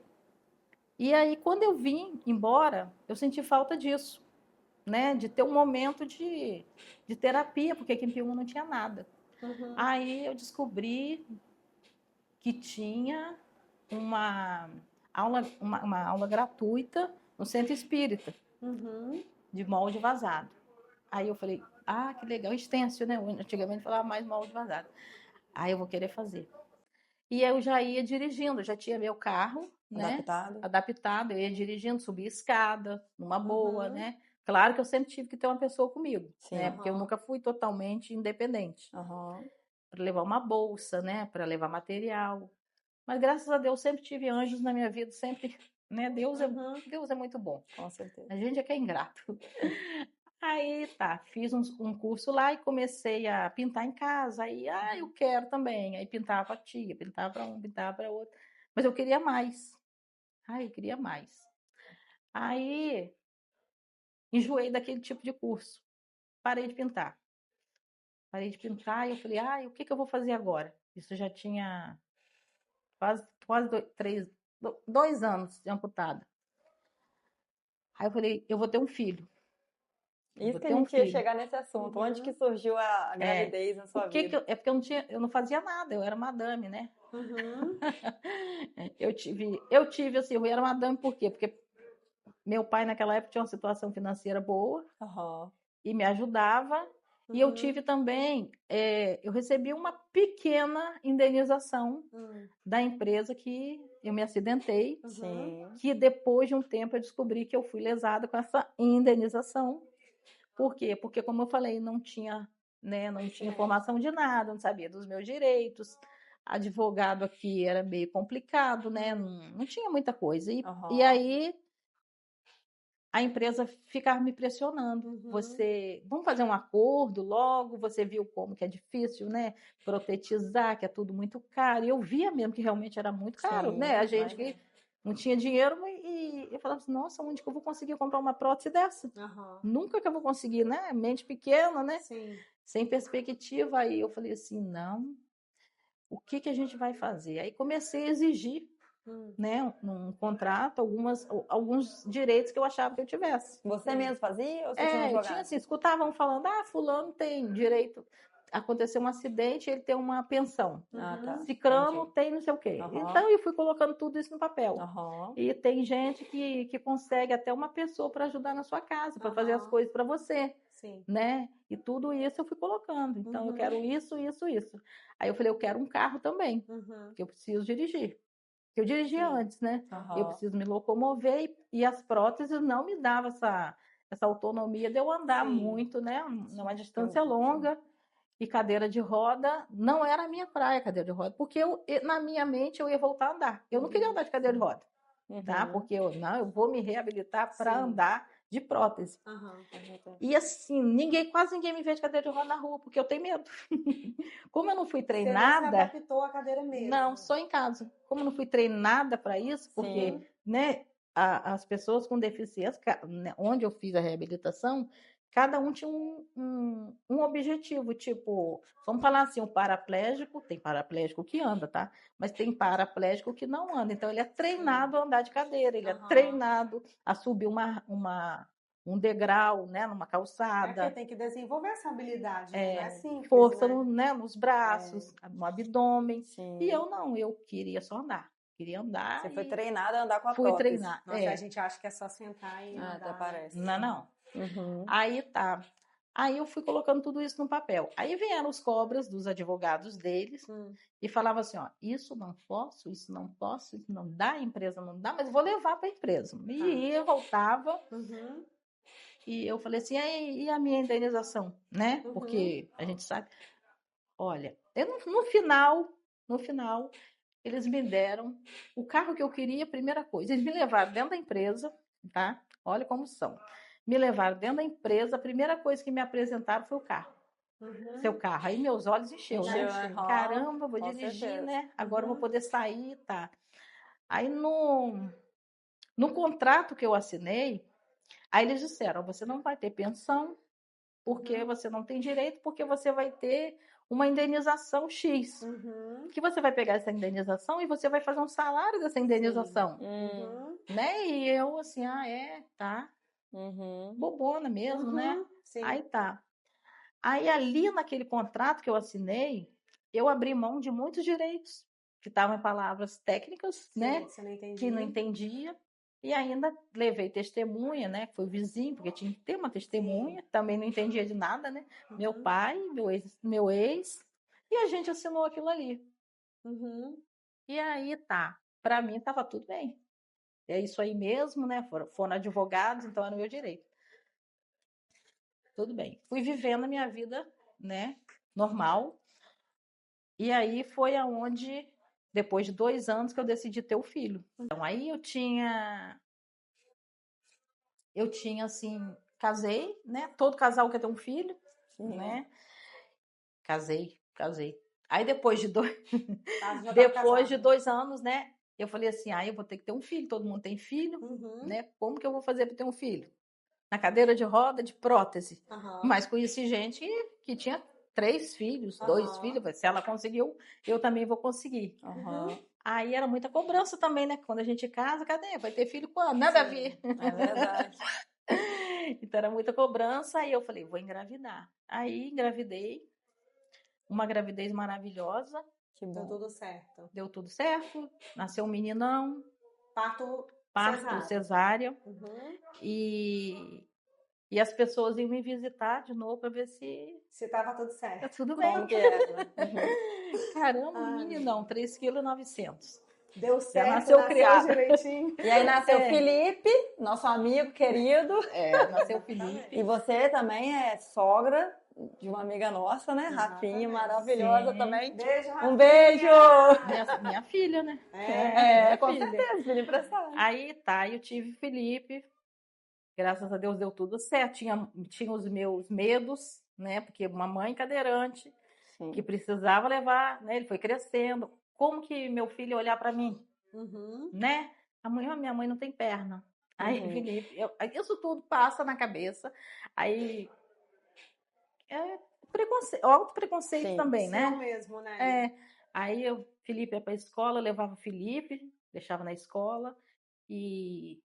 Speaker 3: E aí, quando eu vim embora, eu senti falta disso, né? De ter um momento de terapia, porque aqui em Piúma não tinha nada. Aí eu descobri que tinha uma aula gratuita no Centro Espírita, de molde vazado. Aí eu falei, que legal, extenso, né? Antigamente falava mais molde vazado. Aí eu vou querer fazer. E eu já ia dirigindo, já tinha meu carro, né? Adaptado, eu ia dirigindo, subia escada, numa boa, né? Claro que eu sempre tive que ter uma pessoa comigo, né? Porque eu nunca fui totalmente independente. Para levar uma bolsa, né? Para levar material. Mas graças a Deus sempre tive anjos na minha vida, sempre, né? Deus é muito bom.
Speaker 2: Com certeza.
Speaker 3: A gente é que é ingrato. Aí fiz um curso lá e comecei a pintar em casa. Aí, eu quero também. Aí pintava para tia, pintava para um, pintava para outro. Mas eu queria mais. Eu queria mais. Aí enjoei daquele tipo de curso. Parei de pintar. E eu falei, o que eu vou fazer agora? Isso já tinha quase 2 anos de amputada. Aí eu falei, eu vou ter um filho.
Speaker 2: Isso que a gente ia chegar nesse assunto. Onde que surgiu a gravidez na sua vida?
Speaker 3: Porque eu não fazia nada, eu era madame, né? Eu tive assim, eu era madame por quê? Porque meu pai naquela época tinha uma situação financeira boa e me ajudava. E eu tive também, eu recebi uma pequena indenização da empresa que eu me acidentei, que depois de um tempo eu descobri que eu fui lesada com essa indenização. Por quê? Porque, como eu falei, não tinha informação de nada, não sabia dos meus direitos. Advogado aqui era meio complicado, né? Não tinha muita coisa. E aí a empresa ficava me pressionando. Vamos fazer um acordo logo, você viu como que é difícil, né? Protetizar, que é tudo muito caro. E eu via mesmo que realmente era muito caro,
Speaker 2: Sim,
Speaker 3: né? A gente que não tinha dinheiro e eu falava assim, nossa, onde que eu vou conseguir comprar uma prótese dessa? Nunca que eu vou conseguir, né? Mente pequena, né?
Speaker 1: Sim.
Speaker 3: Sem perspectiva. Aí eu falei assim, não, o que que a gente vai fazer? Aí comecei a exigir, né, num contrato, alguns direitos que eu achava que eu tivesse.
Speaker 2: Você mesmo fazia ou você tinha um
Speaker 3: Eu
Speaker 2: advogado?
Speaker 3: tinha assim, escutavam falando, fulano tem direito, aconteceu um acidente, ele tem uma pensão.
Speaker 2: Tá.
Speaker 3: Cicrano
Speaker 2: Entendi.
Speaker 3: tem não sei o quê. Então eu fui colocando tudo isso no papel.
Speaker 2: Aham.
Speaker 3: E tem gente que consegue até uma pessoa para ajudar na sua casa, para fazer as coisas para você.
Speaker 1: Sim.
Speaker 3: Né? E tudo isso eu fui colocando. Então eu quero isso, isso, isso. Aí eu falei, eu quero um carro também, porque eu preciso dirigir. Eu dirigia antes, né? Eu preciso me locomover e as próteses não me davam essa autonomia de eu andar muito, né? Numa distância longa. E cadeira de roda não era a minha praia, cadeira de roda, porque na minha mente eu ia voltar a andar. Eu não queria andar de cadeira de roda, tá? Porque eu vou me reabilitar para andar de prótese. E assim, quase ninguém me vê de cadeira de roda na rua, porque eu tenho medo. Como eu não fui treinada.
Speaker 1: Você não se adaptou à cadeira mesmo?
Speaker 3: Não, só em casa. Como eu não fui treinada para isso, porque, né, as pessoas com deficiência, né, onde eu fiz a reabilitação, cada um tinha um objetivo. Tipo, vamos falar assim, o paraplégico, tem paraplégico que anda, tá? Mas tem paraplégico que não anda. Então, ele é treinado a andar de cadeira, ele é treinado a subir um degrau, né, numa calçada.
Speaker 1: Porque tem que desenvolver essa habilidade, né? Não é simples,
Speaker 3: força
Speaker 1: né?
Speaker 3: nos braços, no abdômen. E eu não, eu queria só andar. Queria andar.
Speaker 2: Você foi treinada a andar com a
Speaker 3: Fui
Speaker 2: prótese.
Speaker 3: treinar.
Speaker 1: Nossa, a gente acha que é só sentar e andar.
Speaker 2: Até parece.
Speaker 3: Não. Aí tá. Aí eu fui colocando tudo isso no papel. Aí vieram os cobras dos advogados deles e falavam assim, ó, isso não posso, isso não dá, a empresa não dá, mas vou levar para a empresa. E ia, voltava. E eu falei assim, e a minha indenização, né? Porque a gente sabe. Olha, no final, eles me deram o carro que eu queria, primeira coisa. Eles me levaram dentro da empresa, tá? Olha como são. Me levaram dentro da empresa, a primeira coisa que me apresentaram foi o carro. Seu carro. Aí meus olhos encheu, né? Caramba, vou dirigir, certeza, né? Agora eu vou poder sair, tá? Aí no contrato que eu assinei, aí eles disseram, você não vai ter pensão, porque você não tem direito, porque você vai ter uma indenização X. Que você vai pegar essa indenização e você vai fazer um salário dessa indenização. Né? E eu assim, tá. Bobona mesmo, né? Sim. Aí tá. Aí ali naquele contrato que eu assinei, eu abri mão de muitos direitos, que estavam em palavras técnicas, né?
Speaker 1: Você não entendia.
Speaker 3: Que não entendia. E ainda levei testemunha, né? Foi o vizinho, porque tinha que ter uma testemunha. Também não entendia de nada, né? Meu pai, meu ex. E a gente assinou aquilo ali. E aí tá. Pra mim tava tudo bem. É isso aí mesmo, né? Foram advogados, então era o meu direito. Tudo bem. Fui vivendo a minha vida, né? Normal. E aí foi aonde, depois de 2 anos, que eu decidi ter o filho. Então aí eu tinha assim, casei, né? Todo casal quer ter um filho, né? Casei. Aí depois de 2 anos, né? Eu falei assim, eu vou ter que ter um filho, todo mundo tem filho, né? Como que eu vou fazer para ter um filho? Na cadeira de roda, de prótese. Mas conheci gente que tinha 3 filhos, 2 filhos. Se ela conseguiu, eu também vou conseguir. Aí era muita cobrança também, né? Quando a gente casa, cadê? Vai ter filho quando? Nada a ver.
Speaker 2: É verdade.
Speaker 3: Então era muita cobrança. Aí eu falei, vou engravidar. Aí engravidei. Uma gravidez maravilhosa.
Speaker 1: Que bom. Deu tudo certo.
Speaker 3: Deu tudo certo. Nasceu um meninão.
Speaker 1: Parto
Speaker 3: cesárea. E as pessoas iam me visitar de novo para ver se
Speaker 1: estava tudo certo.
Speaker 3: Tá tudo bem.
Speaker 2: Como que era?
Speaker 3: Caramba, meninão, 3,9 kg.
Speaker 1: Deu certo,
Speaker 3: nasceu criado.
Speaker 1: direitinho.
Speaker 2: E aí nasceu Felipe, nosso amigo querido.
Speaker 3: Nasceu Felipe.
Speaker 2: E você também é sogra de uma amiga nossa, né? Rafinha, maravilhosa também.
Speaker 1: Beijo, Rafinha.
Speaker 2: Um beijo!
Speaker 3: Minha filha, né?
Speaker 2: Com certeza, filho emprestado.
Speaker 3: Aí tá, eu tive Felipe. graças a Deus deu tudo certo. Tinha os meus medos, né? Porque uma mãe cadeirante
Speaker 2: Sim.
Speaker 3: que precisava levar, né? Ele foi crescendo. Como que meu filho ia olhar para mim, né? Minha mãe não tem perna. Aí, Felipe, isso tudo passa na cabeça. Aí auto-preconceito também, né?
Speaker 1: Seu mesmo, né?
Speaker 3: Aí Felipe ia para a escola, eu levava o Felipe, deixava na escola e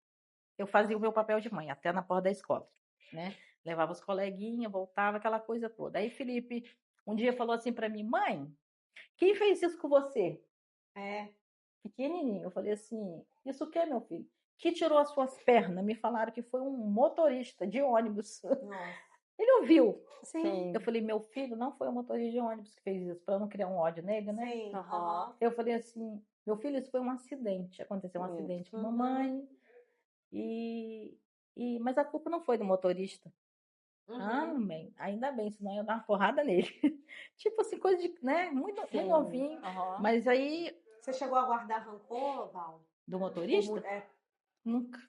Speaker 3: eu fazia o meu papel de mãe, até na porta da escola, né? Levava os coleguinhas, voltava, aquela coisa toda. Aí Felipe um dia falou assim para mim, mãe, quem fez isso com você? Pequenininho. Eu falei assim, isso o que, meu filho? Que tirou as suas pernas? Me falaram que foi um motorista de ônibus.
Speaker 1: Nossa.
Speaker 3: Ele ouviu.
Speaker 1: Sim.
Speaker 3: Eu falei, meu filho, não foi o motorista de ônibus que fez isso, para não criar um ódio nele, né?
Speaker 1: Sim.
Speaker 3: Eu falei assim, meu filho, isso foi um acidente. Aconteceu um acidente com a mamãe. Mas a culpa não foi do motorista. Bem, ainda bem, senão eu ia dar uma porrada nele. Tipo assim, coisa de, né? Muito novinho. Mas aí.
Speaker 1: Você chegou a guardar rancor, Val?
Speaker 3: Do motorista? Nunca.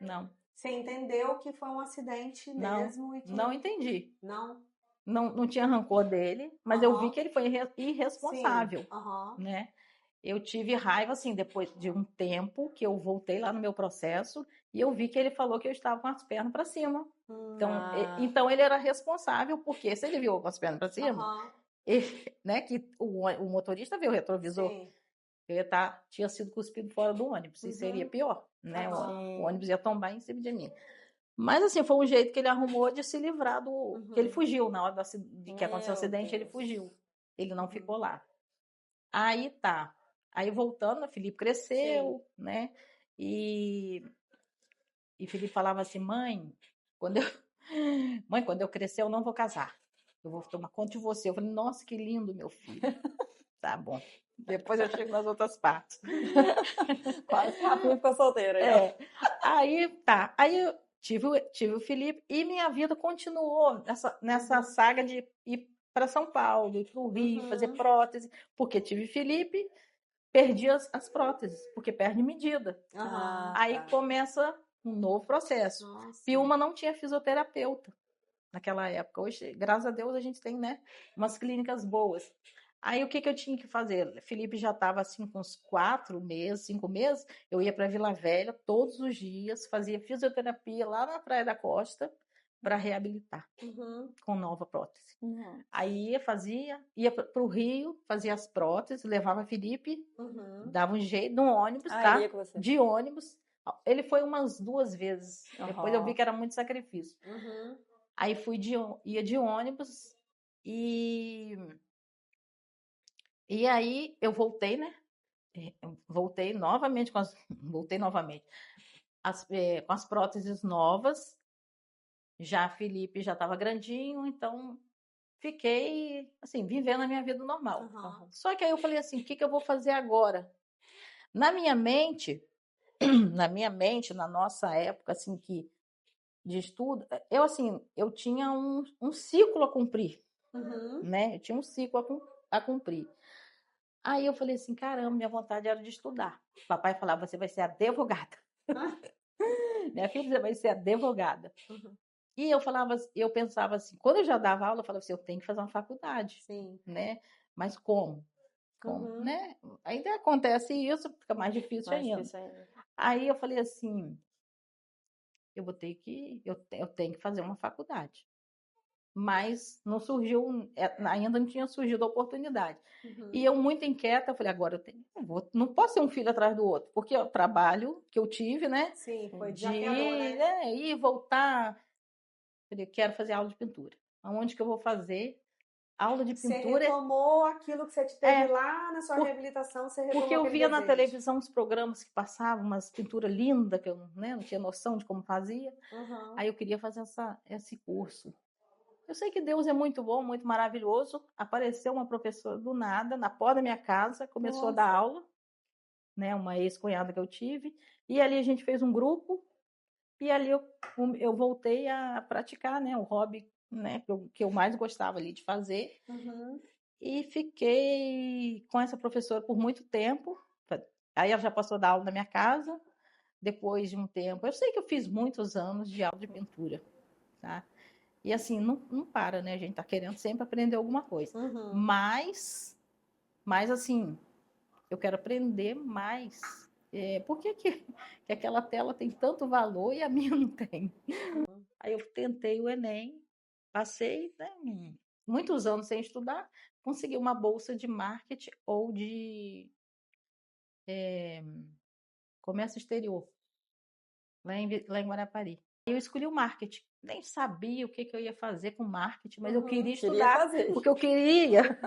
Speaker 3: Não.
Speaker 1: Você entendeu que foi um acidente mesmo?
Speaker 3: Não entendi.
Speaker 1: Não?
Speaker 3: Não tinha rancor dele, mas eu vi que ele foi irresponsável,
Speaker 1: Sim.
Speaker 3: né? Eu tive raiva, assim, depois de um tempo que eu voltei lá no meu processo e eu vi que ele falou que eu estava com as pernas para cima. Então ele era responsável, porque se ele viu com as pernas para cima, né, que o motorista viu o retrovisor, tinha sido cuspido fora do ônibus, e seria pior, né? O ônibus ia tombar em cima de mim. Mas assim, foi um jeito que ele arrumou de se livrar do... que ele fugiu na hora de que aconteceu o acidente, ele fugiu. Ele não ficou lá. Aí tá. Aí voltando, o Felipe cresceu, né? E Felipe falava assim, mãe, quando eu crescer, eu não vou casar. Eu vou tomar conta de você. Eu falei, nossa, que lindo, meu filho. Tá bom. Depois eu chego nas outras partes.
Speaker 2: Quase rápido ficou solteira.
Speaker 3: Aí tá. Aí eu tive o Felipe e minha vida continuou nessa saga de ir para São Paulo, ir para o Rio, fazer prótese, porque tive Felipe, perdi as próteses, porque perde medida. Aí começa um novo processo. Piúma não tinha fisioterapeuta naquela época. Hoje, graças a Deus, a gente tem, né, umas clínicas boas. Aí o que eu tinha que fazer? Felipe já estava assim com uns 4 meses, 5 meses. Eu ia para Vila Velha todos os dias, fazia fisioterapia lá na Praia da Costa para reabilitar com nova prótese. Aí ia para o Rio, fazia as próteses, levava Felipe, dava um jeito no ônibus, tá? De ônibus. Ele foi umas 2 vezes. Depois eu vi que era muito sacrifício. Aí ia de ônibus e aí eu voltei, né? Voltei novamente com as próteses novas. Já Felipe já estava grandinho, então fiquei assim, vivendo a minha vida normal. Só que aí eu falei assim, o que eu vou fazer agora? Na minha mente, na nossa época assim de estudo, eu tinha um ciclo a cumprir, né? Eu tinha um ciclo a cumprir. Aí eu falei assim, caramba, minha vontade era de estudar. O papai falava, você vai ser advogada. Minha filha, você vai ser advogada. E eu pensava assim, quando eu já dava aula, eu falava assim, eu tenho que fazer uma faculdade, né? Mas como? Né? Ainda acontece isso, fica mais difícil ainda. Aí eu falei assim, eu tenho que fazer uma faculdade. Mas não surgiu, ainda não tinha surgido a oportunidade. E eu muito inquieta, eu falei, agora não posso ser um filho atrás do outro, porque o trabalho que eu tive, né?
Speaker 1: Sim, foi desafiador, né?
Speaker 3: Ir, voltar. Falei, quero fazer aula de pintura. Aonde que eu vou fazer aula de pintura?
Speaker 1: Você retomou aquilo que você teve lá na sua reabilitação, você retomou
Speaker 3: porque eu
Speaker 1: aquele
Speaker 3: via na
Speaker 1: desejo.
Speaker 3: televisão os programas que passavam, umas pinturas lindas, que eu, né, não tinha noção de como fazia. Aí eu queria fazer esse curso. Eu sei que Deus é muito bom, muito maravilhoso. Apareceu uma professora do nada, na porta da minha casa, começou a dar aula, né, uma ex-cunhada que eu tive. E ali a gente fez um grupo, e ali eu voltei a praticar, né, o hobby, né, que eu mais gostava ali de fazer. E fiquei com essa professora por muito tempo. Aí ela já passou a dar aula na minha casa. depois de um tempo. Eu sei que eu fiz muitos anos de aula de pintura, tá? E assim, não para, né? A gente tá querendo sempre aprender alguma coisa. Mas assim, eu quero aprender mais. Por que aquela tela tem tanto valor e a minha não tem? Aí eu tentei o Enem, passei, né, muitos anos sem estudar, consegui uma bolsa de marketing ou de comércio exterior, lá em Guarapari. Eu escolhi o marketing. Nem sabia o que eu ia fazer com marketing, mas eu queria estudar, porque eu queria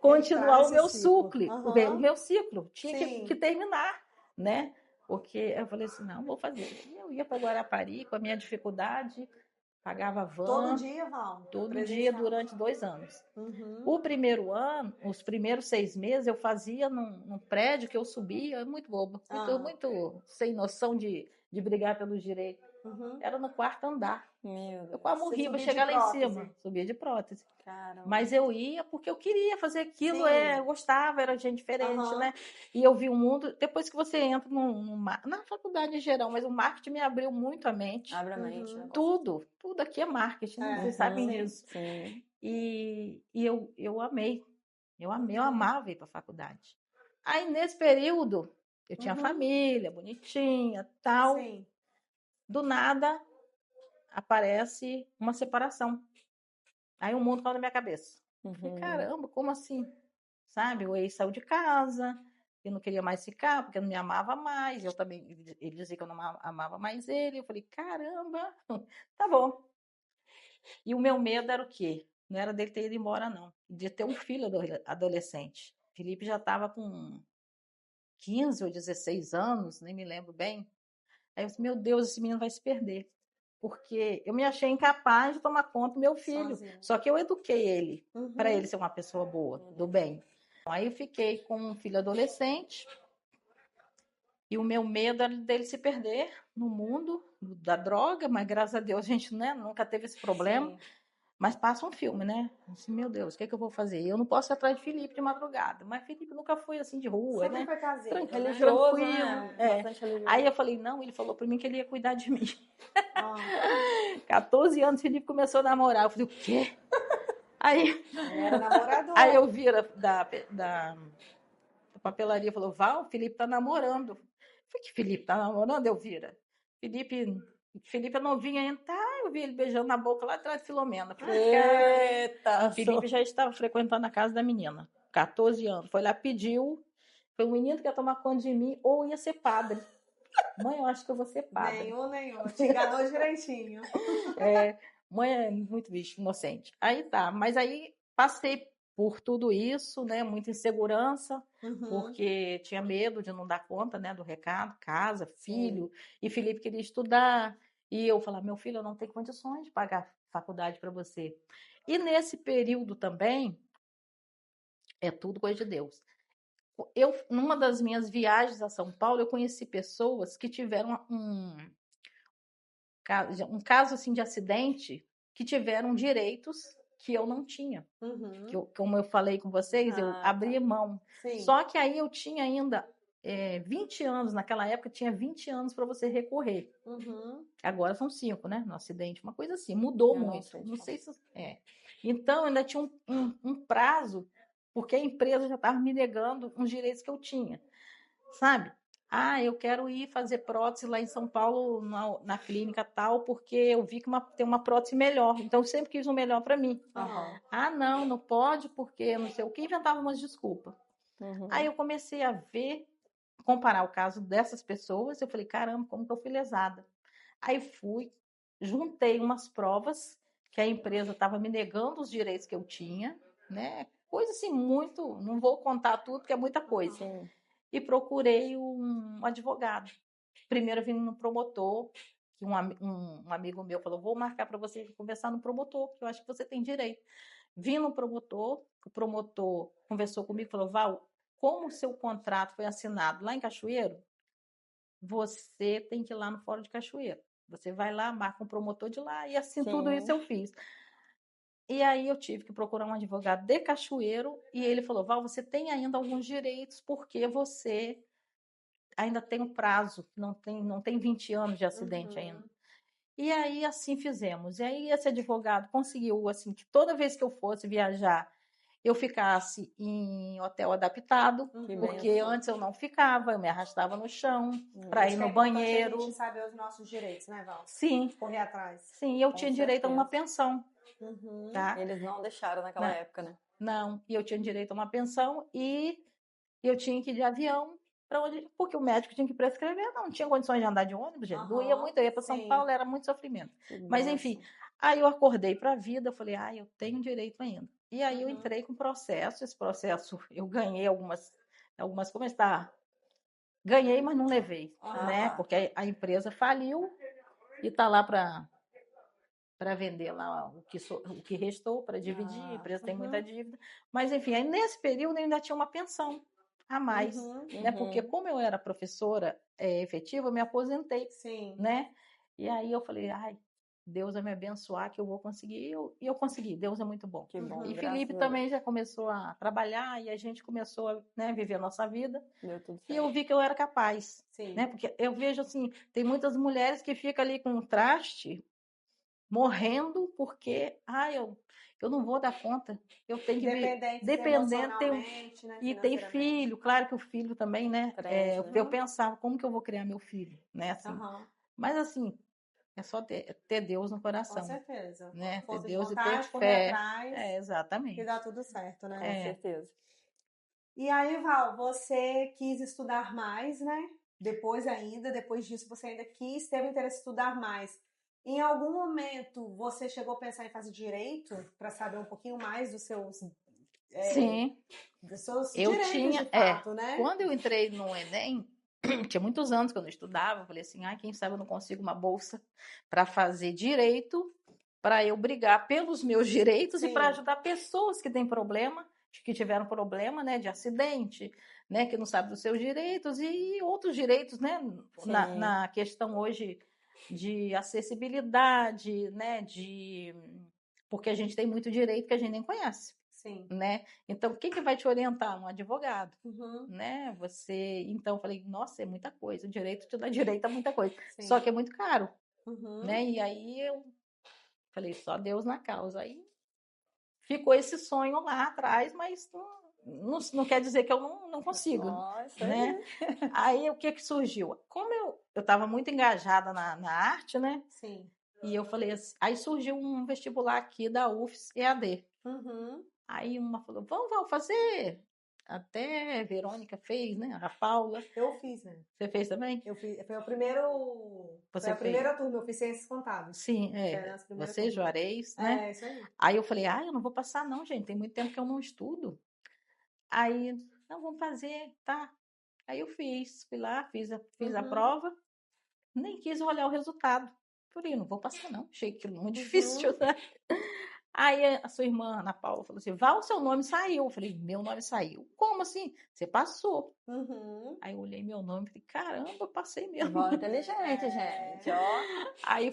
Speaker 3: continuar o meu ciclo. O meu ciclo tinha que terminar, né? Porque eu falei assim, não, vou fazer. E eu ia para Guarapari com a minha dificuldade, pagava van.
Speaker 1: Todo dia, Val?
Speaker 3: Todo dia durante 2 anos. O primeiro ano, os primeiros 6 meses, eu fazia num prédio que eu subia, muito boba, muito sem noção de brigar pelos direitos. Era no 4º andar. Eu quase morri para chegar lá em cima. Subia de prótese. Caramba. Mas eu ia porque eu queria fazer aquilo, eu gostava, era gente diferente, né? E eu vi o mundo. Depois que você entra na faculdade em geral, mas o marketing me abriu muito a mente.
Speaker 2: Abre a mente.
Speaker 3: Tudo aqui é marketing, né? Vocês sabem disso.
Speaker 2: Sim.
Speaker 3: E eu amei. Eu amava ir para a faculdade. Aí, nesse período, eu tinha família, bonitinha, tal. Sim. Do nada, aparece uma separação. Aí o mundo caiu na minha cabeça. Falei, caramba, como assim? Sabe, o ex saiu de casa, eu não queria mais ficar, porque não me amava mais. Eu também, ele dizia que eu não amava mais ele. Eu falei, caramba, tá bom. E o meu medo era o quê? Não era dele ter ido embora, não. De ter um filho adolescente. Felipe já estava com 15 ou 16 anos, nem me lembro bem. Aí eu disse, meu Deus, esse menino vai se perder. Porque eu me achei incapaz de tomar conta do meu filho. Sozinha. Só que eu eduquei ele, para ele ser uma pessoa boa, do bem. Aí eu fiquei com um filho adolescente. E o meu medo era dele se perder no mundo da droga, mas graças a Deus a gente, né, nunca teve esse problema. Sim. Mas passa um filme, né? Assim, meu Deus, o que é que eu vou fazer? Eu não posso ir atrás de Felipe de madrugada, mas Felipe nunca foi assim de rua,
Speaker 1: sempre
Speaker 3: né?
Speaker 1: Foi caseiro,
Speaker 3: religioso, né? Aí eu falei, não, ele falou pra mim que ele ia cuidar de mim. 14 anos, Felipe começou a namorar. Eu falei, o quê? Aí,
Speaker 1: era namorador.
Speaker 3: Aí eu vi da papelaria, falou, Val, o Felipe tá namorando. Eu falei, que Felipe tá namorando, Elvira? Felipe não vinha ainda, eu vi ele beijando na boca lá atrás de Filomena.
Speaker 2: Eita!
Speaker 3: Felipe já estava frequentando a casa da menina, 14 anos. Foi lá, pediu, foi um menino que ia tomar conta de mim ou ia ser padre. Mãe, eu acho que eu vou ser padre.
Speaker 1: Nenhum. Te enganou direitinho.
Speaker 3: Mãe é muito bicho, inocente. Aí tá, mas aí passei por tudo isso, né? Muita insegurança, porque tinha medo de não dar conta, né? Do recado, casa, filho. Sim. E Felipe queria estudar. E eu falava, meu filho, eu não tenho condições de pagar faculdade para você. E nesse período também, é tudo coisa de Deus. Numa das minhas viagens a São Paulo, eu conheci pessoas que tiveram um caso assim de acidente, que tiveram direitos que eu não tinha. Como eu falei com vocês, eu abri mão. Sim. Só que aí eu tinha ainda 20 anos, naquela época tinha 20 anos para você recorrer. Agora são 5, né? No acidente, uma coisa assim, mudou muito. Não sei se Então, ainda tinha um prazo, porque a empresa já estava me negando uns direitos que eu tinha, sabe? Eu quero ir fazer prótese lá em São Paulo, na clínica tal, porque eu vi que tem uma prótese melhor. Então, eu sempre quis o melhor para mim. Não pode, porque não sei o que, inventava umas desculpas. Aí eu comecei a comparar o caso dessas pessoas, eu falei, caramba, como que eu fui lesada? Aí juntei umas provas que a empresa estava me negando os direitos que eu tinha, né? Coisa assim, muito, não vou contar tudo, porque é muita coisa. Sim. E procurei um advogado. Primeiro eu vim no promotor, que um amigo meu falou, vou marcar para você conversar no promotor, que eu acho que você tem direito. Vim no promotor, o promotor conversou comigo e falou, Val, como o seu contrato foi assinado lá em Cachoeiro, você tem que ir lá no Fórum de Cachoeiro. Você vai lá, marca um promotor de lá, e assim, Sim. Tudo isso eu fiz. E aí eu tive que procurar um advogado de Cachoeiro, e ele falou, Val, você tem ainda alguns direitos, porque você ainda tem um prazo, não tem 20 anos de acidente ainda. E aí, assim fizemos. E aí, esse advogado conseguiu, assim, que toda vez que eu fosse viajar, eu ficasse em hotel adaptado, porque antes eu não ficava, eu me arrastava no chão para ir no banheiro.
Speaker 1: A gente saber os nossos direitos, né, Val?
Speaker 3: Sim.
Speaker 1: Correr atrás.
Speaker 3: Sim, eu tinha direito a uma pensão. Tá?
Speaker 2: Eles não deixaram naquela época, né?
Speaker 3: Não, e eu tinha direito a uma pensão e eu tinha que ir de avião para onde, porque o médico tinha que prescrever, não tinha condições de andar de ônibus, gente. Doía muito, eu ia para São Paulo, era muito sofrimento. Mas enfim, aí eu acordei para a vida, eu falei, eu tenho direito ainda. E aí eu entrei com processo, esse processo eu ganhei algumas como está? Ganhei, mas não levei, né? Porque a empresa faliu e tá lá para vender lá o que restou, para dividir, a empresa tem muita dívida. Mas, enfim, aí nesse período eu ainda tinha uma pensão a mais, né? Porque como eu era professora efetiva, eu me aposentei, né? E aí eu falei, Deus vai me abençoar que eu vou conseguir. E eu consegui, Deus é muito bom.
Speaker 2: Que bom,
Speaker 3: e Felipe também já começou a trabalhar e a gente começou a viver a nossa vida.
Speaker 2: Deu tudo certo.
Speaker 3: E eu vi que eu era capaz, né? Porque eu vejo assim, tem muitas mulheres que ficam ali com um traste, morrendo porque eu não vou dar conta, eu tenho que
Speaker 1: dependente, né,
Speaker 3: e tem filho, claro que o filho também, né? Eu pensava como que eu vou criar meu filho, né? Assim, mas assim é só ter Deus no coração.
Speaker 1: Com certeza.
Speaker 3: Né?
Speaker 1: Ter
Speaker 3: Deus
Speaker 1: de vontade,
Speaker 3: e ter
Speaker 1: correr
Speaker 3: fé.
Speaker 1: atrás,
Speaker 3: Exatamente.
Speaker 1: que dá tudo certo, né?
Speaker 2: Com certeza.
Speaker 1: E aí, Val, você quis estudar mais, né? Depois disso, você ainda teve interesse em estudar mais. Em algum momento, você chegou a pensar em fazer direito para saber um pouquinho mais dos seus,
Speaker 3: Sim.
Speaker 1: Dos seus
Speaker 3: eu
Speaker 1: direitos,
Speaker 3: tinha,
Speaker 1: de fato, né?
Speaker 3: Quando eu entrei no Enem, tinha muitos anos que eu não estudava, eu falei assim, quem sabe eu não consigo uma bolsa para fazer direito, para eu brigar pelos meus direitos e para ajudar pessoas que têm problema, que tiveram problema, né, de acidente, né, que não sabem dos seus direitos e outros direitos, né, na questão hoje de acessibilidade, né, porque a gente tem muito direito que a gente nem conhece. Né? Então, quem que vai te orientar? Um advogado, né? Então, eu falei, nossa, é muita coisa, o direito te dá direito a muita coisa, só que é muito caro, né? E aí eu falei, só Deus na causa. Aí ficou esse sonho lá atrás, mas não quer dizer que eu não consigo, né? Aí o que surgiu? Como eu estava muito engajada na arte, né? E eu falei assim, aí surgiu um vestibular aqui da UFS EAD. Aí uma falou, vamos fazer. Até a Verônica fez, né? A Paula.
Speaker 1: Eu fiz, né?
Speaker 3: Você fez também?
Speaker 1: Eu fiz. Foi a primeira turma, eu fiz Ciências Contábeis.
Speaker 3: Sim, você, Juarez, né?
Speaker 1: Isso aí.
Speaker 3: Aí eu falei, eu não vou passar não, gente. Tem muito tempo que eu não estudo. Aí, não, vamos fazer, tá. Aí eu fui lá, fiz a prova. Nem quis olhar o resultado. Falei, não vou passar não. Achei aquilo muito difícil, né? Aí a sua irmã, Ana Paula, falou assim, Val, seu nome saiu. Eu falei, meu nome saiu? Como assim? Você passou. Aí eu olhei meu nome e falei, caramba, passei mesmo.
Speaker 2: Val inteligente, gente.
Speaker 3: Aí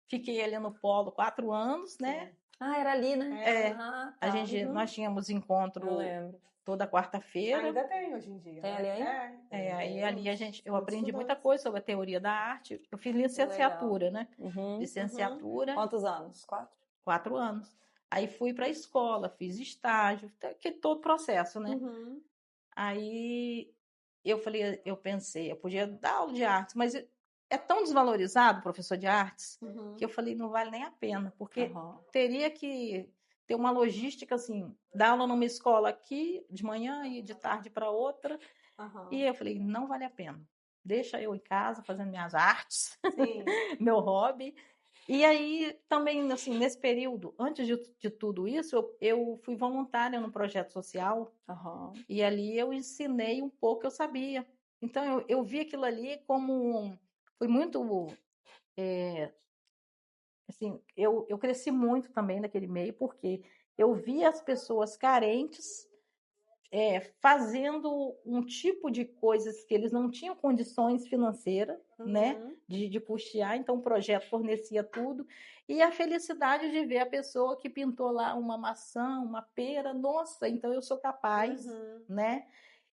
Speaker 3: fiquei ali no polo 4 anos, né?
Speaker 2: Era ali, né?
Speaker 3: Nós tínhamos encontro toda quarta-feira.
Speaker 1: Ainda tem hoje em dia.
Speaker 2: Tem ali ainda?
Speaker 3: Aí ali eu aprendi muita coisa sobre a teoria da arte. Eu fiz licenciatura, né? Licenciatura.
Speaker 2: Quantos anos? 4?
Speaker 3: 4 anos. Aí fui para a escola, fiz estágio, que todo o processo, né? Aí eu pensei, eu podia dar aula de artes, mas é tão desvalorizado o professor de artes que eu falei, não vale nem a pena, porque teria que ter uma logística assim, dar aula numa escola aqui de manhã e de tarde para outra. E eu falei, não vale a pena. Deixa eu em casa fazendo minhas artes, meu hobby. E aí, também, assim, nesse período, antes de tudo isso, eu fui voluntária no projeto social. E ali eu ensinei um pouco, eu sabia. Então, eu vi aquilo ali como... Foi muito... assim, eu cresci muito também naquele meio, porque eu vi as pessoas carentes fazendo um tipo de coisas que eles não tinham condições financeiras, né, de custear, então o projeto fornecia tudo, e a felicidade de ver a pessoa que pintou lá uma maçã, uma pera, nossa, então eu sou capaz, né,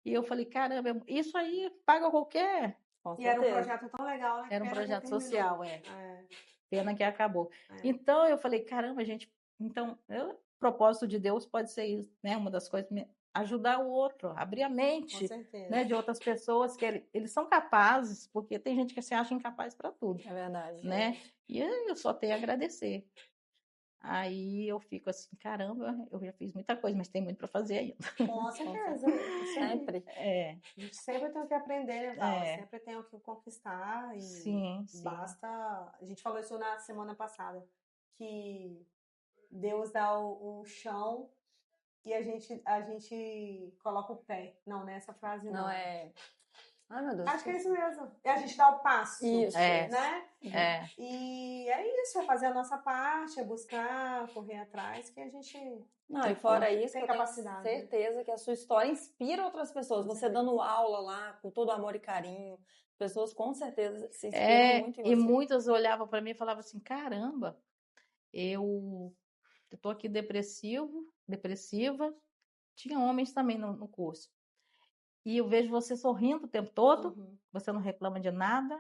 Speaker 3: E eu falei, caramba, isso aí paga qualquer.
Speaker 2: Com
Speaker 1: E era um
Speaker 2: certeza.
Speaker 1: projeto tão legal, né?
Speaker 3: Era um
Speaker 1: Pena que
Speaker 3: projeto
Speaker 1: terminou.
Speaker 3: social,
Speaker 1: É,
Speaker 3: Pena que acabou.
Speaker 1: é.
Speaker 3: Então eu falei, caramba, gente, então, o propósito de Deus pode ser isso, né? Uma das coisas, ajudar o outro, abrir a
Speaker 1: Com
Speaker 3: mente,
Speaker 1: certeza.
Speaker 3: né, de outras pessoas que eles são capazes, porque tem gente que se acha incapaz para tudo,
Speaker 2: É verdade.
Speaker 3: né? E eu só tenho a agradecer. Aí eu fico assim, caramba, eu já fiz muita coisa, mas tem muito para fazer ainda.
Speaker 1: Com certeza. Isso aí.
Speaker 2: Sempre.
Speaker 3: É,
Speaker 1: A gente sempre tem o que aprender, né, Val?
Speaker 3: É.
Speaker 1: Sempre tem o que conquistar e
Speaker 3: sim, sim.
Speaker 1: basta. A gente falou isso na semana passada, que Deus dá o chão e a gente coloca o pé. Não, né? Essa frase não.
Speaker 2: Não é. Ai, meu Deus.
Speaker 1: Acho que é isso mesmo. E a gente dá o passo.
Speaker 2: Isso.
Speaker 3: É.
Speaker 1: Né?
Speaker 3: É,
Speaker 1: E é isso, é fazer a nossa parte, é buscar, correr atrás, que a gente
Speaker 2: Não, e fora isso,
Speaker 1: tem
Speaker 2: eu tenho
Speaker 1: capacidade. Né?
Speaker 2: certeza que a sua história inspira outras pessoas. Você dando aula lá, com todo amor e carinho, pessoas com certeza se inspiram muito em
Speaker 3: e
Speaker 2: você.
Speaker 3: muitas olhavam para mim e falavam assim, caramba, eu tô aqui depressiva. Tinha homens também no curso. E eu vejo você sorrindo o tempo todo,
Speaker 1: Uhum.
Speaker 3: você não reclama de nada.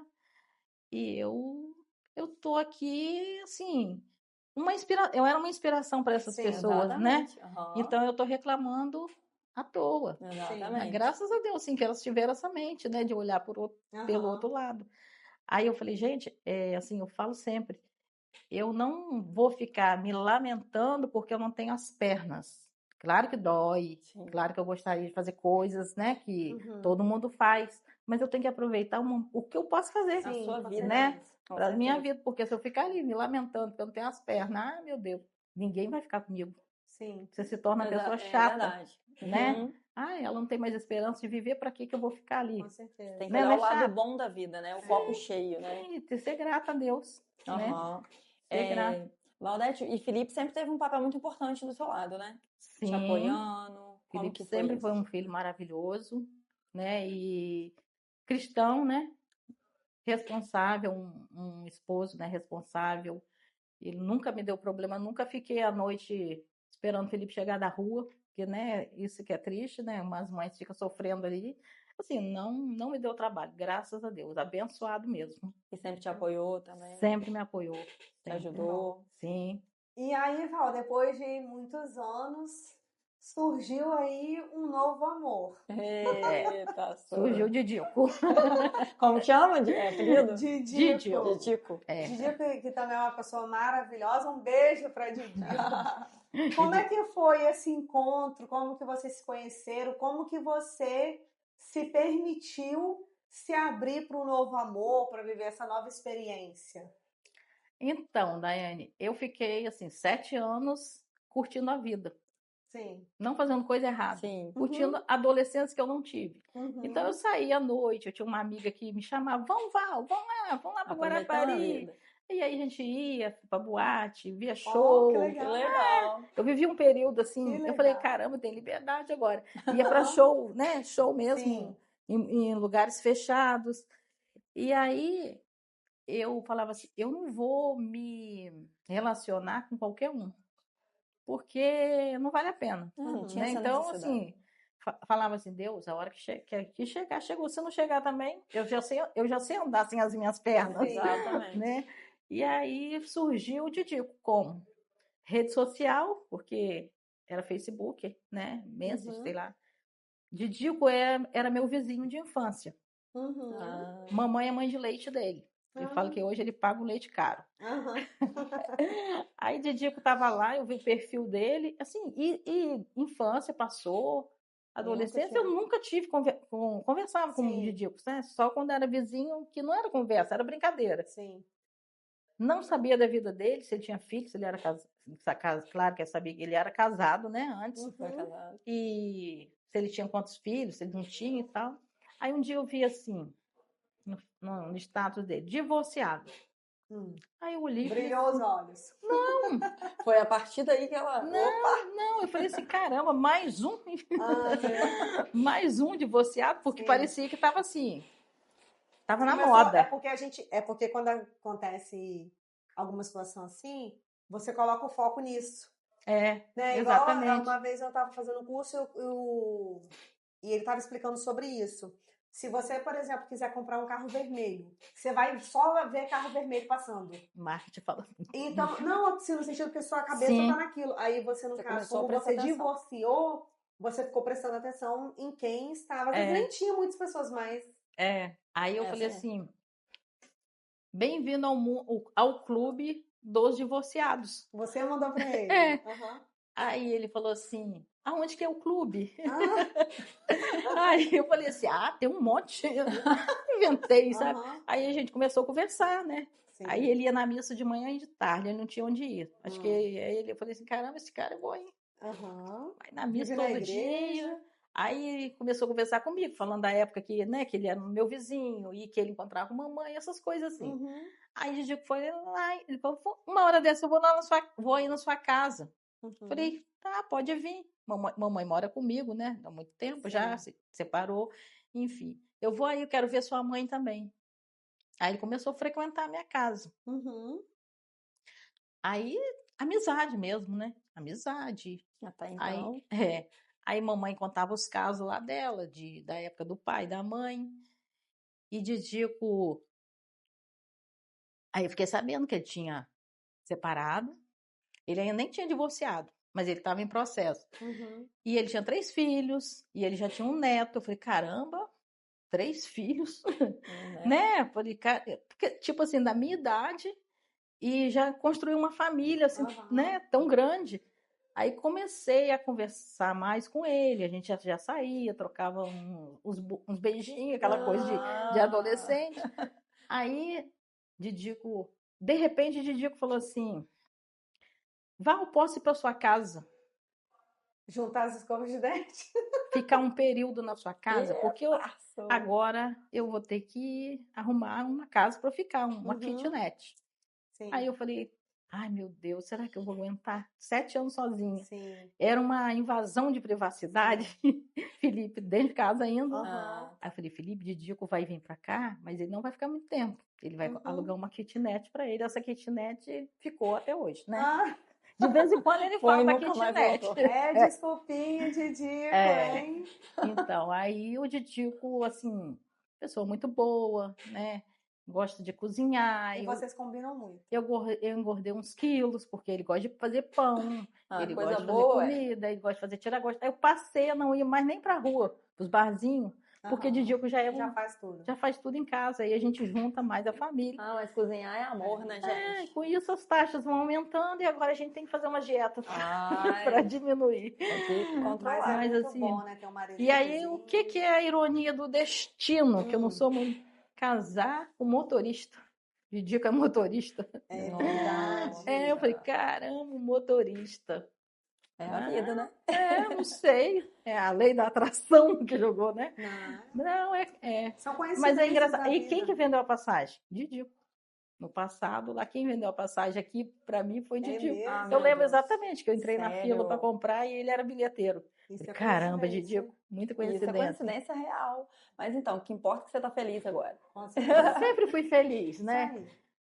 Speaker 3: E eu tô aqui, assim, eu era uma inspiração para essas
Speaker 1: Sim,
Speaker 3: pessoas, né?
Speaker 2: Exatamente. Aham.
Speaker 3: Então eu tô reclamando à toa. Mas
Speaker 2: Exatamente.
Speaker 3: graças a Deus, sim, que elas tiveram essa mente, né, de olhar pelo
Speaker 1: Aham.
Speaker 3: outro lado. Aí eu falei, gente, assim, eu falo sempre, eu não vou ficar me lamentando porque eu não tenho as pernas. Claro que dói,
Speaker 2: Sim.
Speaker 3: claro que eu gostaria de fazer coisas, né, que
Speaker 1: Uhum.
Speaker 3: todo mundo faz, mas eu tenho que aproveitar o que eu posso fazer,
Speaker 2: A
Speaker 1: Sim,
Speaker 2: sua
Speaker 1: com
Speaker 2: vida,
Speaker 3: né,
Speaker 1: certeza.
Speaker 2: Com
Speaker 3: para minha
Speaker 2: certeza.
Speaker 3: vida, porque se eu ficar ali me lamentando porque eu não tenho as pernas, ah, meu Deus, ninguém vai ficar comigo.
Speaker 1: Sim.
Speaker 3: Você se torna uma pessoa
Speaker 2: É
Speaker 3: chata,
Speaker 2: verdade.
Speaker 3: né?
Speaker 2: Uhum.
Speaker 3: Ah, ela não tem mais esperança de viver, para que eu vou ficar ali?
Speaker 1: Com certeza.
Speaker 2: Tem que
Speaker 3: Né,
Speaker 2: olhar
Speaker 3: não é
Speaker 2: o lado
Speaker 3: chato?
Speaker 2: bom da vida, né? O copo cheio, né?
Speaker 3: Sim, ter ser grata a Deus, né?
Speaker 2: Aham.
Speaker 3: Ser grata.
Speaker 2: Valdete, e Felipe sempre teve um papel muito importante do seu lado, né? Te
Speaker 3: Sim.
Speaker 2: apoiando. Como
Speaker 3: Felipe
Speaker 2: que foi
Speaker 3: sempre
Speaker 2: isso?
Speaker 3: foi um filho maravilhoso, né? E cristão, né? Responsável, um esposo, né? Responsável. Ele nunca me deu problema, nunca fiquei à noite esperando o Felipe chegar da rua, porque, né? Isso que é triste, né? Umas mães ficam sofrendo ali. Assim, não me deu trabalho, graças a Deus, abençoado mesmo.
Speaker 2: E sempre te apoiou também.
Speaker 3: Sempre me apoiou.
Speaker 2: Te
Speaker 3: Sempre.
Speaker 2: ajudou.
Speaker 3: Sim.
Speaker 1: E aí, Val, depois de muitos anos, surgiu aí um novo amor.
Speaker 2: Eita,
Speaker 3: Surgiu o Didico.
Speaker 2: Como chama? Apelido?
Speaker 1: Didico.
Speaker 2: Didico.
Speaker 3: É.
Speaker 1: Didico, que também é uma pessoa maravilhosa. Um beijo para Didico. Como é que foi esse encontro? Como que vocês se conheceram? Como que você se permitiu se abrir para um novo amor, para viver essa nova experiência?
Speaker 3: Então, Daiane, eu fiquei assim 7 anos curtindo a vida,
Speaker 1: Sim.
Speaker 3: não fazendo coisa errada,
Speaker 2: Sim.
Speaker 3: curtindo a adolescência que eu não tive.
Speaker 1: Uhum.
Speaker 3: Então eu saía à noite, eu tinha uma amiga que me chamava, vamos Val, vamos lá para
Speaker 2: Aproveitando a
Speaker 3: Guarapari.
Speaker 2: vida.
Speaker 3: E aí a gente ia para boate, via
Speaker 1: Oh,
Speaker 3: show.
Speaker 1: que
Speaker 2: Que
Speaker 1: legal.
Speaker 2: legal.
Speaker 3: Eu vivi um período assim,
Speaker 1: Que
Speaker 3: eu falei,
Speaker 1: legal.
Speaker 3: caramba, tem liberdade agora. Ia para show, né? Show mesmo, em lugares fechados. E aí eu falava assim, eu não vou me relacionar com qualquer um, porque não vale a pena.
Speaker 2: Não tinha
Speaker 3: Né?
Speaker 2: essa
Speaker 3: Então,
Speaker 2: necessidade.
Speaker 3: assim, falava assim, Deus, a hora que chegar, chegou. Se não chegar também, eu já sei andar sem as minhas pernas.
Speaker 1: Sim.
Speaker 2: Exatamente.
Speaker 3: Né? E aí surgiu o Didico como rede social, porque era Facebook, né? Message, sei lá. Didico era meu vizinho de infância.
Speaker 1: Uhum.
Speaker 3: Mamãe é mãe de leite dele. Ele fala que hoje ele paga o leite caro. Aí Didico tava lá, eu vi o perfil dele, assim, e infância passou, adolescência eu nunca tive conversava com o Didico, né? Só quando era vizinho, que não era conversa, era brincadeira.
Speaker 1: Sim.
Speaker 3: Não sabia da vida dele, se ele tinha filho, se ele era casado. Claro que eu sabia que ele era casado, né? Antes.
Speaker 2: Foi casado.
Speaker 3: E se ele tinha quantos filhos, se ele não tinha e tal. Aí um dia eu vi assim, no status dele, divorciado. Aí eu olhei.
Speaker 1: Brilhou os olhos.
Speaker 3: Não!
Speaker 2: Foi a partir daí que ela.
Speaker 3: Não, eu falei assim, caramba, mais um. Mais um divorciado, porque parecia que tava assim. Tava na moda.
Speaker 1: É porque quando acontece alguma situação assim, você coloca o foco nisso.
Speaker 3: É,
Speaker 1: né?
Speaker 3: exatamente.
Speaker 1: Igual uma vez eu estava fazendo um curso e ele estava explicando sobre isso. Se você, por exemplo, quiser comprar um carro vermelho, você vai só ver carro vermelho passando.
Speaker 3: Marketing falando.
Speaker 1: Então, não, assim, no sentido que a sua cabeça
Speaker 3: Sim.
Speaker 1: tá naquilo. Aí você, no caso, como você divorciou, você ficou prestando atenção em quem estava. Às vezes nem tinha muitas pessoas, mas...
Speaker 3: Aí eu falei assim, bem-vindo ao clube dos divorciados.
Speaker 1: Você mandou pra ele?
Speaker 3: Aí ele falou assim, aonde que é o clube? Aí eu falei assim, tem um monte. Inventei, sabe? Aí a gente começou a conversar, né? Sim. Aí ele ia na missa de manhã e de tarde, ele não tinha onde ir. Acho que aí eu falei assim, caramba, esse cara é bom, hein? Vai na missa todo dia. Aí começou a conversar comigo, falando da época que, né, que ele era meu vizinho e que ele encontrava com mamãe, essas coisas assim. Aí o Didico foi lá, ele falou, uma hora dessa eu vou ir na sua casa. Falei, tá, pode vir. Mamãe mora comigo, né? Há muito tempo, já se separou. Enfim, eu vou aí, eu quero ver sua mãe também. Aí ele começou a frequentar a minha casa. Aí, amizade mesmo, né? Amizade.
Speaker 2: Até então.
Speaker 3: Aí mamãe contava os casos lá dela, da época do pai, da mãe. E Didico... Aí eu fiquei sabendo que ele tinha separado. Ele ainda nem tinha divorciado, mas ele estava em processo. E ele tinha 3 filhos, e ele já tinha um neto. Eu falei, caramba, 3 filhos? Né? Falei, porque, tipo assim, da minha idade, e já construiu uma família, assim, né? Tão grande. Aí comecei a conversar mais com ele, a gente já saía, trocava uns beijinhos, aquela coisa de adolescente. Aí, de repente, Didico falou assim, Val, posso ir para sua casa?
Speaker 1: Juntar as escovas de dente?
Speaker 3: Ficar um período na sua casa? Porque agora eu vou ter que arrumar uma casa para ficar, uma kitnet. Sim. Aí eu falei, ai meu Deus, será que eu vou aguentar 7 anos sozinha? Sim. Era uma invasão de privacidade. Felipe dentro de casa ainda. Aí eu falei, Felipe, Didico vai vir para cá, mas ele não vai ficar muito tempo. Ele vai alugar uma kitnet para ele. Essa kitnet ficou até hoje, né? De vez em quando ele fala da kitnet.
Speaker 1: Desculpinha, Didico, hein?
Speaker 3: Então, aí o Didico, assim, pessoa muito boa, né? Gosta de cozinhar.
Speaker 1: E vocês combinam muito.
Speaker 3: Eu engordei uns quilos, porque ele gosta de fazer pão, ele gosta de fazer comida, ele gosta de fazer tira-gosto. Aí eu passei a não ir mais nem pra rua, pros barzinhos, porque Didico já
Speaker 1: faz tudo.
Speaker 3: Já faz tudo em casa, aí a gente junta mais a família.
Speaker 2: Mas cozinhar é amor, né, gente?
Speaker 3: Com isso as taxas vão aumentando e agora a gente tem que fazer uma dieta para diminuir.
Speaker 2: Tem que controlar.
Speaker 1: Mas é muito bom, né, ter um marido.
Speaker 3: E aí, o que é a ironia do destino? Que eu não sou muito... Casar com motorista. Didico é motorista.
Speaker 1: É verdade.
Speaker 3: Eu falei, caramba, motorista.
Speaker 2: É a vida, né?
Speaker 3: Não sei. É a lei da atração que jogou, né? Não,
Speaker 1: São coincidências.
Speaker 3: Mas é engraçado. E quem que vendeu a passagem? Didico. No passado, lá quem vendeu a passagem aqui, para mim, foi Didico. Eu lembro exatamente que eu entrei na fila para comprar e ele era bilheteiro. Caramba, Didico, muita coincidência.
Speaker 2: Isso é coincidência real. Mas então, o que importa é que você tá feliz agora.
Speaker 3: Eu sempre fui feliz, né?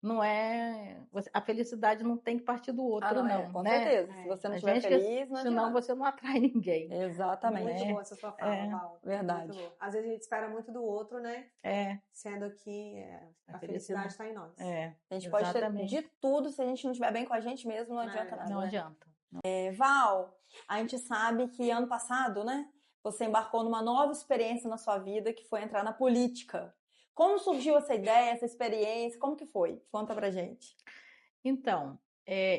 Speaker 3: Não é... A felicidade não tem que partir do outro, não.
Speaker 2: Com
Speaker 3: né?
Speaker 2: certeza. Se você não estiver feliz, não
Speaker 3: senão você não atrai ninguém.
Speaker 2: Exatamente.
Speaker 1: Muito boa essa sua fala, Val.
Speaker 2: Verdade.
Speaker 1: Às vezes a gente espera muito do outro, né? Sendo que a felicidade está em nós.
Speaker 2: A gente pode ter de tudo, se a gente não estiver bem com a gente mesmo, não adianta nada.
Speaker 3: Não adianta.
Speaker 2: Val, a gente sabe que ano passado, né, você embarcou numa nova experiência na sua vida, que foi entrar na política. Como surgiu essa ideia, essa experiência? Como que foi? Conta pra gente.
Speaker 3: Então,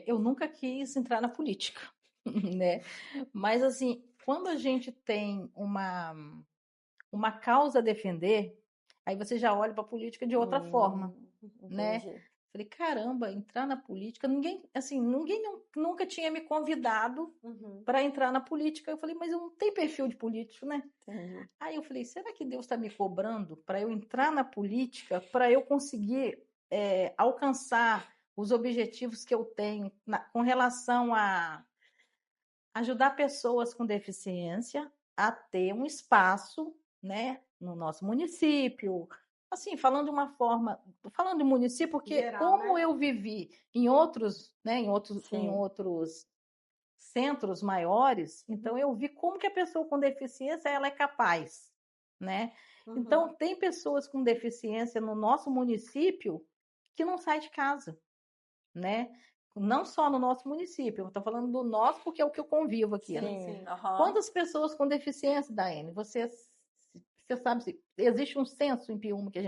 Speaker 3: eu nunca quis entrar na política, né? Mas, assim, quando a gente tem uma causa a defender, aí você já olha para a política de outra forma, né? Falei, caramba, entrar na política, ninguém nunca tinha me convidado para entrar na política. Eu falei, mas eu não tenho perfil de político, né? Aí eu falei, será que Deus está me cobrando para eu entrar na política, para eu conseguir alcançar os objetivos que eu tenho com relação a ajudar pessoas com deficiência a ter um espaço, né, no nosso município? Assim, falando de uma forma, falando de município, porque geral, como eu vivi em outros centros maiores, então eu vi como que a pessoa com deficiência ela é capaz, né? Então tem pessoas com deficiência no nosso município que não sai de casa, né? Não só no nosso município, eu estou falando do nosso porque é o que eu convivo aqui, né?
Speaker 2: Sim.
Speaker 3: Quantas pessoas com deficiência, Daiane? Você sabe se existe um censo em Piúma que a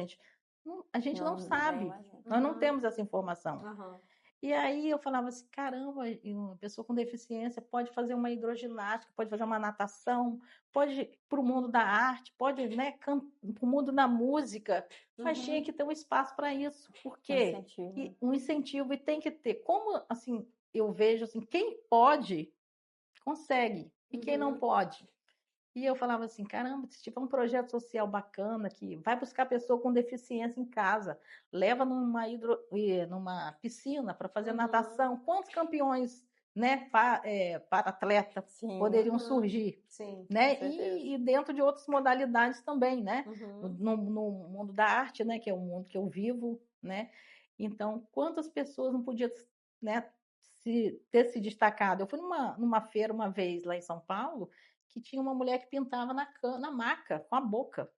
Speaker 3: gente não sabe, nós não temos essa informação. E aí eu falava assim, caramba, uma pessoa com deficiência pode fazer uma hidroginástica, pode fazer uma natação, pode ir para o mundo da arte, pode, né, para o mundo da música, mas tinha que ter um espaço para isso. Por quê? Um incentivo, e tem que ter. Como, assim, eu vejo, assim, quem pode, consegue, e quem não pode. E eu falava assim, caramba, se tiver um projeto social bacana que vai buscar pessoa com deficiência em casa, leva numa piscina para fazer natação, quantos campeões, né, para atleta poderiam surgir, né? E dentro de outras modalidades também, né? No mundo da arte, né, que é o mundo que eu vivo, né? Então, quantas pessoas não podiam, né, ter se destacado? Eu fui numa feira uma vez lá em São Paulo, que tinha uma mulher que pintava na maca, com a boca.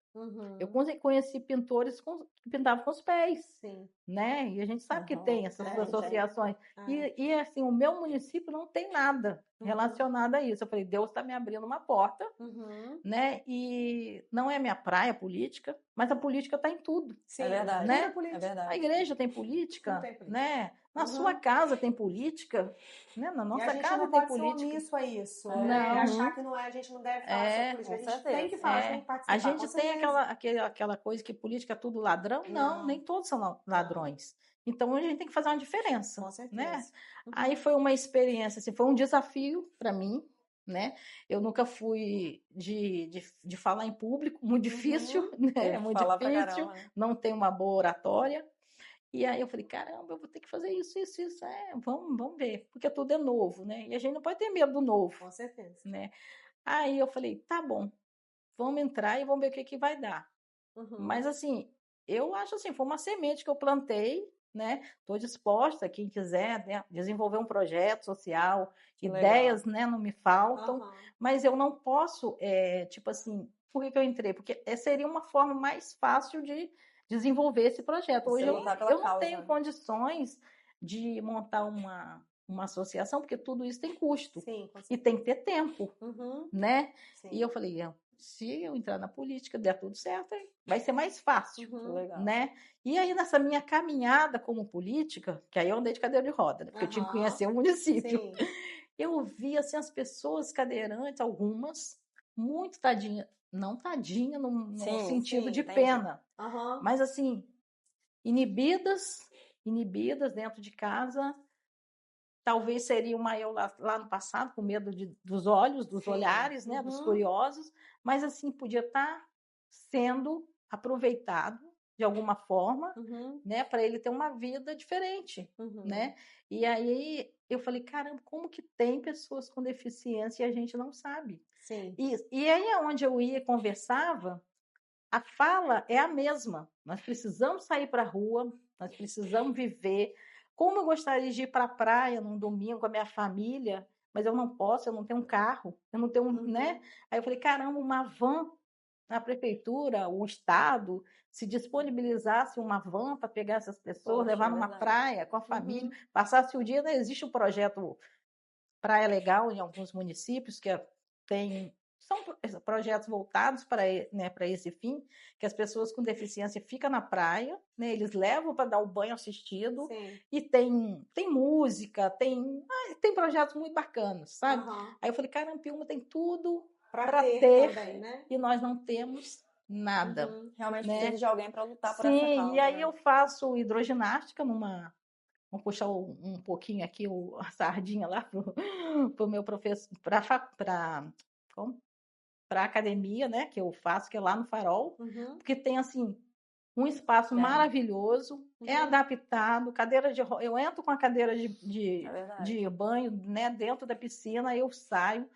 Speaker 3: Eu conheci pintores que pintavam com os pés, né? E a gente sabe que tem essas associações. E assim, o meu município não tem nada relacionado a isso. Eu falei, Deus está me abrindo uma porta, né? E não é minha praia política, mas a política está em tudo.
Speaker 2: É verdade.
Speaker 3: Né?
Speaker 2: É verdade.
Speaker 3: A igreja tem política, né? Na sua casa tem política, né? Na nossa casa tem política.
Speaker 1: E a gente não pode ser omisso a isso,
Speaker 3: Não.
Speaker 1: né? Achar que não é, a gente não deve falar sobre política. A gente tem que falar, tem que participar.
Speaker 3: A gente tem aquela coisa que política é tudo ladrão? Não, nem todos são ladrões. Então a gente tem que fazer uma diferença,
Speaker 1: com certeza,
Speaker 3: né? Aí foi uma experiência, assim, foi um desafio para mim, né? Eu nunca fui de falar em público, muito difícil, né? É muito difícil, não tenho uma boa oratória. E aí eu falei, caramba, eu vou ter que fazer isso. Vamos ver, porque tudo é novo, né? E a gente não pode ter medo do novo.
Speaker 1: Com certeza.
Speaker 3: Né? Aí eu falei, tá bom, vamos entrar e vamos ver o que vai dar. Mas assim, eu acho assim, foi uma semente que eu plantei, né? Estou disposta, quem quiser, né, desenvolver um projeto social, ideias, né, não me faltam, mas eu não posso, tipo assim, por que eu entrei? Porque seria uma forma mais fácil de desenvolver esse projeto. Hoje eu não tenho condições de montar uma associação, porque tudo isso tem custo. E tem que ter tempo, né? E eu falei, se eu entrar na política, der tudo certo, vai ser mais fácil, né? E aí, nessa minha caminhada como política, que aí eu andei de cadeira de roda, né? Porque eu tinha que conhecer o município. Eu vi, assim, as pessoas cadeirantes, algumas, muito tadinha, não tadinha no sentido de pena, mas assim, inibidas dentro de casa. Talvez seria uma eu lá no passado, com medo dos olhos, dos olhares, né, dos curiosos, mas assim, podia estar sendo aproveitado de alguma forma, né, para ele ter uma vida diferente, né? E aí eu falei, caramba, como que tem pessoas com deficiência e a gente não sabe? E aí onde eu ia e conversava, a fala é a mesma. Nós precisamos sair para a rua, nós precisamos viver. Como eu gostaria de ir para a praia num domingo com a minha família, mas eu não posso, eu não tenho um carro, eu não tenho, né? Aí eu falei, caramba, uma van na prefeitura, o estado, se disponibilizasse uma van para pegar essas pessoas, levar numa praia com a família, passasse o dia, né? Existe um projeto Praia Legal em alguns municípios que são projetos voltados para, né, para esse fim, que as pessoas com deficiência ficam na praia, né, eles levam para dar o banho assistido, e tem música, tem projetos muito bacanas, sabe? Aí eu falei, caramba, Piúma tem tudo para ter também, né? E nós não temos nada.
Speaker 2: Realmente,
Speaker 3: né?
Speaker 2: precisa de alguém para lutar por essa causa.
Speaker 3: E aí eu faço hidroginástica Vamos puxar um pouquinho aqui a sardinha lá pro meu professor, para a academia, né, que eu faço, que é lá no Farol, porque tem, assim, um espaço maravilhoso, é adaptado, eu entro com a cadeira de banho, né, dentro da piscina, eu saio,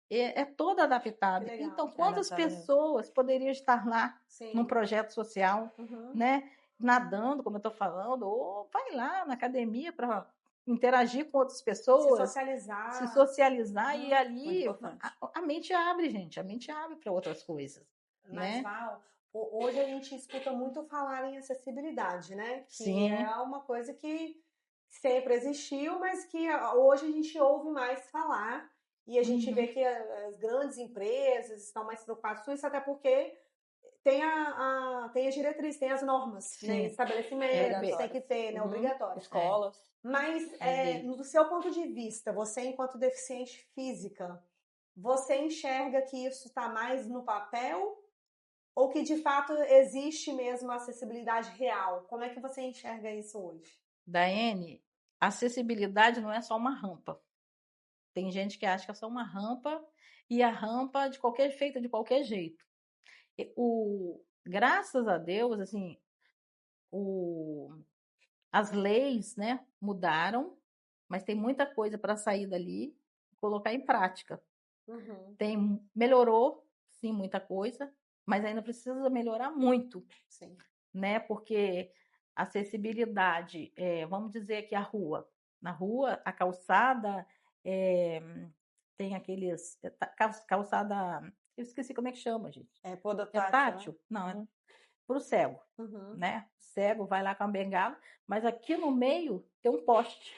Speaker 3: é toda adaptada. Então, quantas pessoas poderiam estar lá num projeto social, né, nadando, como eu estou falando, ou vai lá na academia para interagir com outras
Speaker 1: Se
Speaker 3: pessoas,
Speaker 1: socializar.
Speaker 3: se socializar e ali
Speaker 2: muito importante.
Speaker 3: a mente abre, gente, a mente abre para outras coisas,
Speaker 1: Mas,
Speaker 3: né?
Speaker 1: Val, hoje a gente escuta muito falar em acessibilidade, né? Que
Speaker 3: Sim.
Speaker 1: é uma coisa que sempre existiu, mas que hoje a gente ouve mais falar. E a gente vê que as grandes empresas estão mais preocupadas com isso, até porque tem tem as diretrizes, tem as normas,
Speaker 3: Sim.
Speaker 1: né? Estabelecimentos, tem que ter, né? Obrigatório.
Speaker 2: Escolas.
Speaker 1: Mas,
Speaker 3: Dever.
Speaker 1: do seu ponto de vista, você enquanto deficiente física, você enxerga que isso está mais no papel ou que de fato existe mesmo a acessibilidade real? Como é que você enxerga isso hoje?
Speaker 3: Daiane, acessibilidade não é só uma rampa. Tem gente que acha que é só uma rampa e a rampa feita de qualquer jeito. Graças a Deus, assim, as leis, né, mudaram, mas tem muita coisa para sair dali e colocar em prática. Melhorou, sim, muita coisa, mas ainda precisa melhorar muito,
Speaker 1: Sim.
Speaker 3: né? Porque acessibilidade, vamos dizer que na rua, a calçada tem aqueles calçada, eu esqueci como é que chama, gente.
Speaker 2: É
Speaker 3: É tátil?
Speaker 2: né?
Speaker 3: Não, é para o cego, né? O cego vai lá com a bengala, mas aqui no meio tem um poste.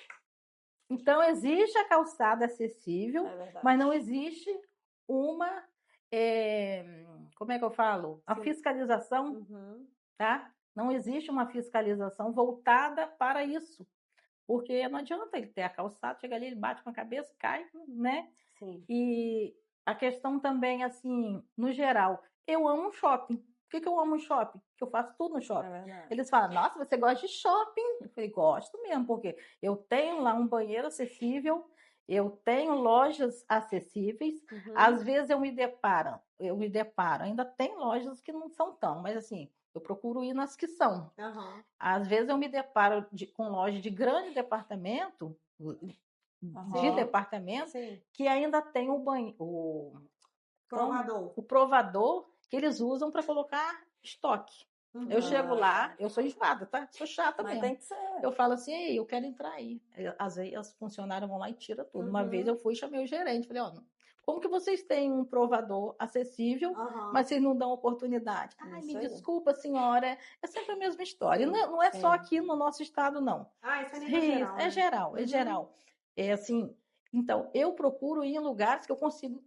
Speaker 3: Então, existe a calçada acessível, mas não existe uma, como é que eu falo? A fiscalização, tá? Não existe uma fiscalização voltada para isso. Porque não adianta ele ter a calçada, chega ali, ele bate com a cabeça, cai, né?
Speaker 1: Sim.
Speaker 3: E a questão também, assim, no geral, eu amo shopping. Por que eu amo shopping? Porque eu faço tudo no shopping. Eles falam, nossa, você gosta de shopping? Eu falei, gosto mesmo, porque eu tenho lá um banheiro acessível, eu tenho lojas acessíveis. Às vezes eu me deparo, ainda tem lojas que não são tão, mas assim, eu procuro ir nas que são. Às vezes eu me deparo com loja de grande departamento, que ainda tem o provador que eles usam para colocar estoque. Eu chego lá, eu sou enjoada, tá? Sou chata mesmo.
Speaker 2: Tem que ser.
Speaker 3: Eu falo assim, ei, eu quero entrar aí. Às vezes as funcionárias vão lá e tiram tudo. Uma vez eu fui e chamei o gerente, falei, ó, como que vocês têm um provador acessível, mas vocês não dão oportunidade? Ai, me desculpa, senhora, é sempre a mesma história. Não é só aqui no nosso estado, não.
Speaker 1: Isso é nível geral, né?
Speaker 3: É geral, é geral. É assim, então, eu procuro ir em lugares que eu consigo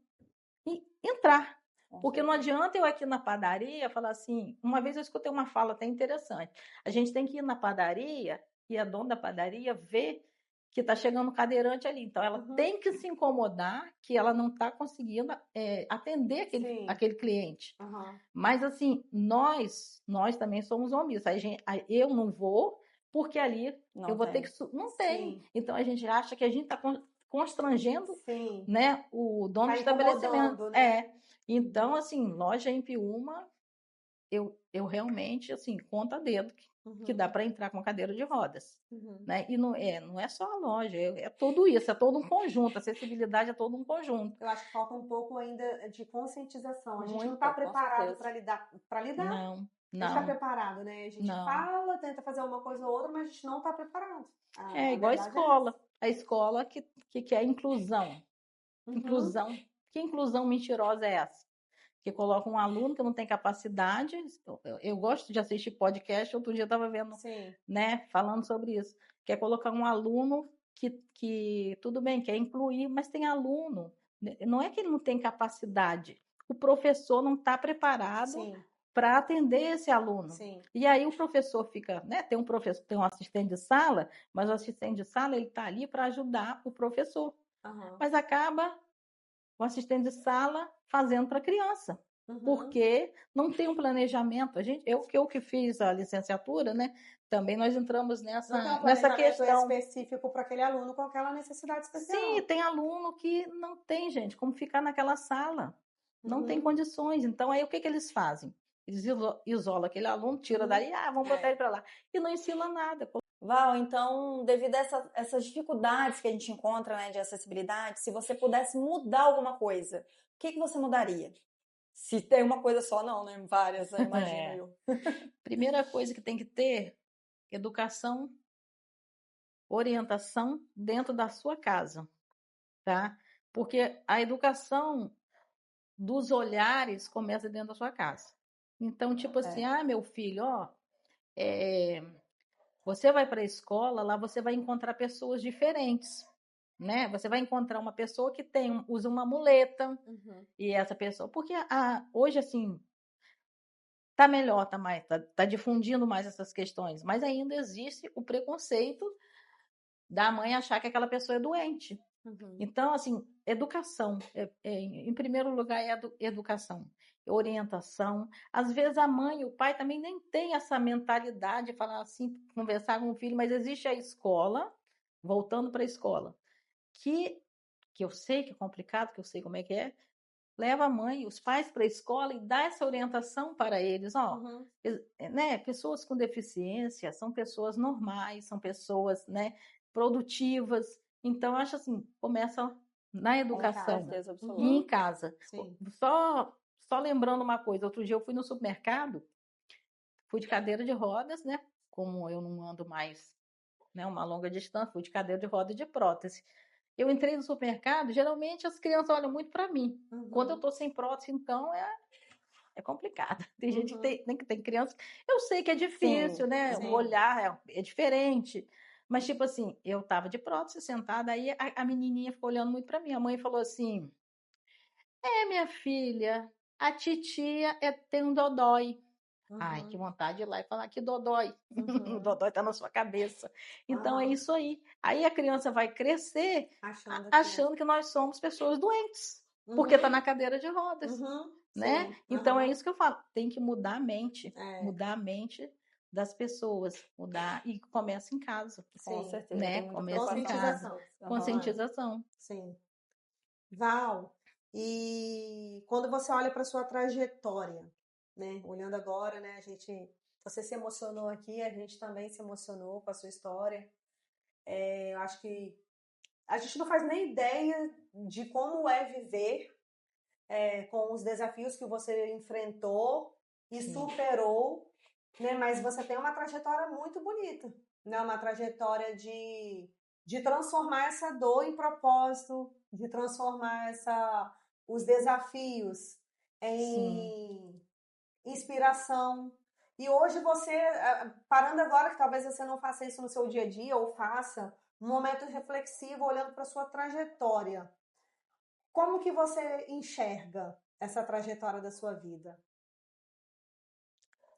Speaker 3: entrar. Porque não adianta eu aqui na padaria falar assim. Uma vez eu escutei uma fala até interessante. A gente tem que ir na padaria e a dona da padaria vê que está chegando cadeirante ali. Então, ela tem que se incomodar que ela não está conseguindo atender aquele cliente. Mas, assim, nós também somos omissos. Eu não vou, porque ali eu vou ter que... Não tem. Então, a gente acha que a gente está constrangendo, né, o dono do estabelecimento.
Speaker 1: Né?
Speaker 3: Então, assim, loja em Piúma, eu realmente, assim, conto a dedo que dá para entrar com a cadeira de rodas. Né? E não é só a loja, é tudo isso, é todo um conjunto. A acessibilidade é todo um conjunto.
Speaker 1: Eu acho que falta um pouco ainda de conscientização. A gente não está preparado para lidar.
Speaker 3: Não.
Speaker 1: A gente está preparado, né? A gente fala, tenta fazer uma coisa ou outra, mas a gente não está preparado.
Speaker 3: Igual a escola. A escola que quer inclusão. Inclusão. Que inclusão mentirosa é essa? Que coloca um aluno que não tem capacidade. Eu gosto de assistir podcast, outro dia eu estava vendo, né, falando sobre isso. Quer colocar um aluno que tudo bem, quer incluir, mas tem aluno. Não é que ele não tem capacidade. O professor não está preparado para atender esse aluno. E aí o professor fica, né? Tem um assistente de sala, mas o assistente de sala ele está ali para ajudar o professor. Mas acaba o assistente de sala fazendo para a criança, porque não tem um planejamento. Eu que fiz a licenciatura, né? Também nós entramos nessa questão
Speaker 1: específico para aquele aluno com aquela necessidade especial.
Speaker 3: Sim, tem aluno que não tem, gente, como ficar naquela sala. Não tem condições. Então, aí o que eles fazem? Eles isolam aquele aluno, tiram dali, vamos botar ele para lá. E não ensina nada.
Speaker 2: Val, então, devido a essas dificuldades que a gente encontra, né, de acessibilidade, se você pudesse mudar alguma coisa, o que você mudaria? Se tem uma coisa só, não, né? Várias, né? Imagino eu.
Speaker 3: Primeira coisa que tem que ter, educação orientação dentro da sua casa, tá? Porque a educação dos olhares começa dentro da sua casa. Então, tipo assim, meu filho, ó, você vai para a escola, lá você vai encontrar pessoas diferentes, né? Você vai encontrar uma pessoa que usa uma muleta, e essa pessoa, porque hoje, assim, tá melhor, tá difundindo mais essas questões, mas ainda existe o preconceito da mãe achar que aquela pessoa é doente. Então, assim, educação, em primeiro lugar, é educação, orientação. Às vezes a mãe e o pai também nem têm essa mentalidade de falar assim, conversar com o filho, mas existe a escola, voltando para a escola, que eu sei que é complicado, que eu sei como é que é, leva a mãe, os pais para a escola e dá essa orientação para eles, ó, né, pessoas com deficiência são pessoas normais, são pessoas, né, produtivas. Então, eu acho assim, começa na educação e em casa. Só lembrando uma coisa, outro dia eu fui no supermercado, fui de cadeira de rodas, né, como eu não ando mais, né, uma longa distância, fui de cadeira de roda e de prótese. Eu entrei no supermercado, geralmente as crianças olham muito para mim. Quando eu tô sem prótese, então é complicado. Tem gente que tem criança. Eu sei que é difícil, né? O olhar é diferente. Mas, tipo assim, eu tava de prótese sentada, aí a menininha ficou olhando muito para mim. A mãe falou assim: minha filha, a titia tem um dodói. Ai, que vontade de ir lá e falar que dodói. O dodói tá na sua cabeça. Então é isso aí. Aí a criança vai crescer achando que nós somos pessoas doentes, porque tá na cadeira de rodas, né? Então é isso que eu falo. Tem que mudar a mente das pessoas, mudar e começa em casa.
Speaker 2: Com certeza.
Speaker 3: Né? Começa em casa. Conscientização.
Speaker 1: Sim. Val, e quando você olha para sua trajetória, né? Olhando agora, né? Você se emocionou aqui, a gente também se emocionou com a sua história. Eu acho que a gente não faz nem ideia de como é viver com os desafios que você enfrentou e superou, né? Mas você tem uma trajetória muito bonita, né? Uma trajetória de transformar essa dor em propósito, de transformar os desafios em inspiração. E hoje você, parando agora, que talvez você não faça isso no seu dia a dia, ou faça um momento reflexivo, olhando para sua trajetória. Como que você enxerga essa trajetória da sua vida?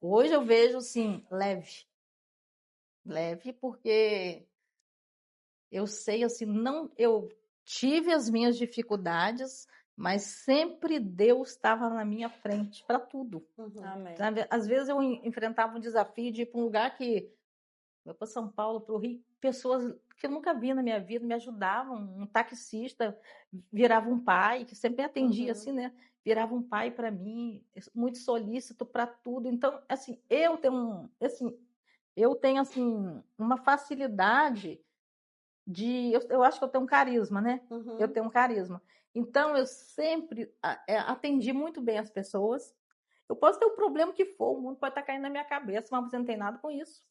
Speaker 3: Hoje eu vejo, assim, leve. Leve porque eu sei, assim, eu tive as minhas dificuldades, mas sempre Deus estava na minha frente para tudo.
Speaker 2: Amém.
Speaker 3: Sabe? Às vezes eu enfrentava um desafio de ir para um lugar para São Paulo, para o Rio, pessoas que eu nunca vi na minha vida me ajudavam. Um taxista virava um pai, que sempre me atendia assim, né? Virava um pai para mim, muito solícito para tudo. Então, assim, eu tenho assim uma facilidade eu acho que eu tenho um carisma, né? Eu tenho um carisma. Então, eu sempre atendi muito bem as pessoas. Eu posso ter o problema que for, o mundo pode estar caindo na minha cabeça, mas você não tem nada com isso.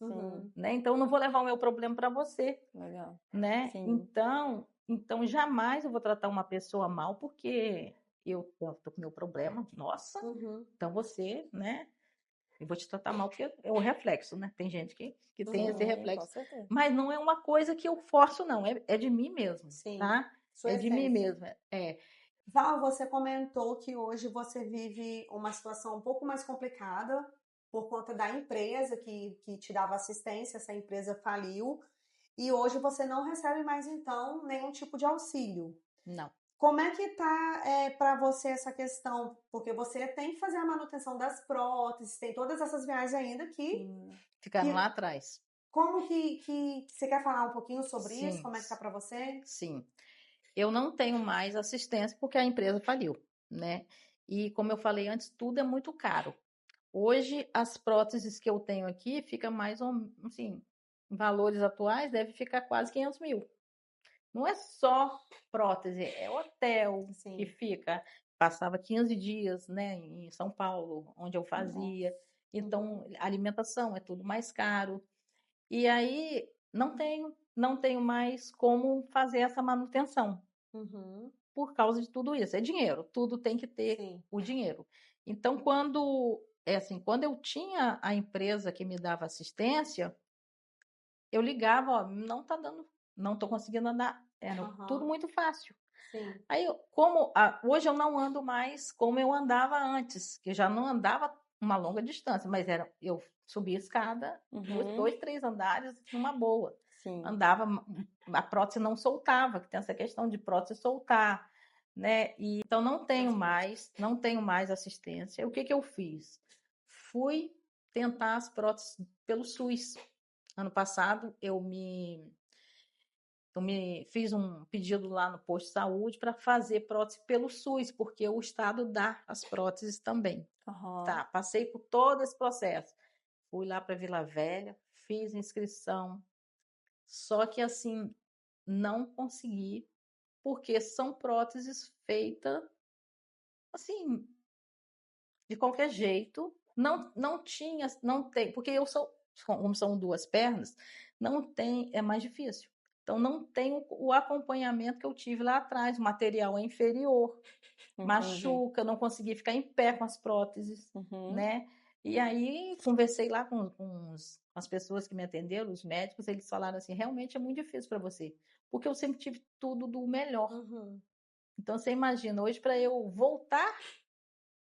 Speaker 3: Né? Então, eu não vou levar o meu problema para você.
Speaker 2: Legal.
Speaker 3: Né? Então, jamais eu vou tratar uma pessoa mal porque eu tô com meu problema. Nossa, então você, né? Eu vou te tratar mal porque é o reflexo, né? Tem gente que tem esse reflexo.
Speaker 2: Com certeza.
Speaker 3: Mas não é uma coisa que eu forço, não. É de mim mesmo, tá?
Speaker 1: Sua
Speaker 3: de mim
Speaker 1: essência.
Speaker 3: mesmo.
Speaker 1: Val, você comentou que hoje você vive uma situação um pouco mais complicada por conta da empresa que te dava assistência, essa empresa faliu, e hoje você não recebe mais, então, nenhum tipo de auxílio.
Speaker 3: Não.
Speaker 1: Como é que tá para você essa questão? Porque você tem que fazer a manutenção das próteses, tem todas essas viagens ainda que...
Speaker 3: Ficaram lá atrás.
Speaker 1: Como que você quer falar um pouquinho sobre isso? Como é que tá para você?
Speaker 3: Sim. Eu não tenho mais assistência porque a empresa faliu, né? E como eu falei antes, tudo é muito caro. Hoje, as próteses que eu tenho aqui fica mais ou menos, assim, em valores atuais, deve ficar quase 500 mil. Não é só prótese, é hotel que fica. Passava 15 dias, né, em São Paulo, onde eu fazia. Então, alimentação é tudo mais caro. E aí, não tenho mais como fazer essa manutenção
Speaker 1: Uhum.
Speaker 3: por causa de tudo isso. É dinheiro, tudo tem que ter
Speaker 1: Sim.
Speaker 3: o dinheiro. Então, quando eu tinha a empresa que me dava assistência, eu ligava, ó, não tá dando, não tô conseguindo andar. Era tudo
Speaker 1: Aham.
Speaker 3: muito fácil.
Speaker 1: Sim.
Speaker 3: Aí, hoje eu não ando mais como eu andava antes, que eu já não andava uma longa distância, mas eu subia escada,
Speaker 2: Uhum.
Speaker 3: 2, 3 andares numa boa.
Speaker 2: Sim.
Speaker 3: Andava, a prótese não soltava, que tem essa questão de prótese soltar, né? E então não tenho mais assistência. O que que eu fiz? Fui tentar as próteses pelo SUS. Ano passado eu me fiz um pedido lá no posto de saúde para fazer prótese pelo SUS, porque o estado dá as próteses também.
Speaker 2: Uhum.
Speaker 3: Tá, passei por todo esse processo. Fui lá para Vila Velha, fiz inscrição, só que assim, não consegui, porque são próteses feitas assim, de qualquer jeito. Não tem, porque como são duas pernas, não tem, é mais difícil. Então não tem o acompanhamento que eu tive lá atrás, o material é inferior,
Speaker 2: Entendi.
Speaker 3: machuca, não consegui ficar em pé com as próteses,
Speaker 2: Uhum.
Speaker 3: né? E aí conversei lá com as pessoas que me atenderam, os médicos, eles falaram assim, realmente é muito difícil para você, porque eu sempre tive tudo do melhor.
Speaker 1: Uhum.
Speaker 3: Então você imagina, hoje para eu voltar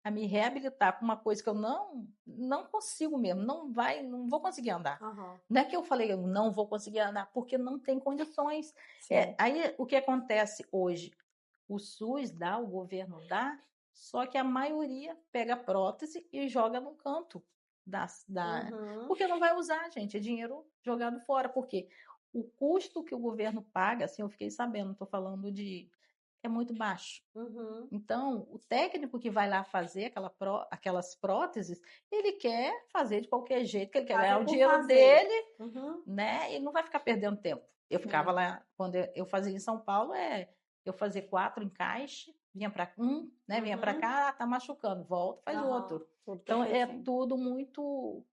Speaker 3: a me reabilitar com uma coisa que eu não consigo mesmo, não vou conseguir andar.
Speaker 1: Aham.
Speaker 3: Não é que eu falei, eu não vou conseguir andar, porque não tem condições.
Speaker 2: Sim.
Speaker 3: Aí o que acontece hoje? O SUS dá, o governo dá, só que a maioria pega a prótese e joga no canto
Speaker 1: Uhum.
Speaker 3: porque não vai usar, gente, é dinheiro jogado fora, porque o custo que o governo paga, assim, eu fiquei sabendo, não estou falando é muito baixo.
Speaker 1: Uhum.
Speaker 3: Então, o técnico que vai lá fazer aquelas próteses, ele quer fazer de qualquer jeito, que ele quer ganhar
Speaker 1: Fazer
Speaker 3: o
Speaker 1: por
Speaker 3: dinheiro
Speaker 1: fazer.
Speaker 3: dele,
Speaker 1: Uhum.
Speaker 3: né? E não vai ficar perdendo tempo. Eu ficava lá, quando eu fazia em São Paulo, eu fazia 4 encaixes, vinha para né? Vinha para
Speaker 1: Uhum.
Speaker 3: cá, tá machucando, volta, faz
Speaker 1: Aham.
Speaker 3: outro.
Speaker 2: Tudo
Speaker 3: Então, é
Speaker 2: perfeitinho.
Speaker 3: tudo muito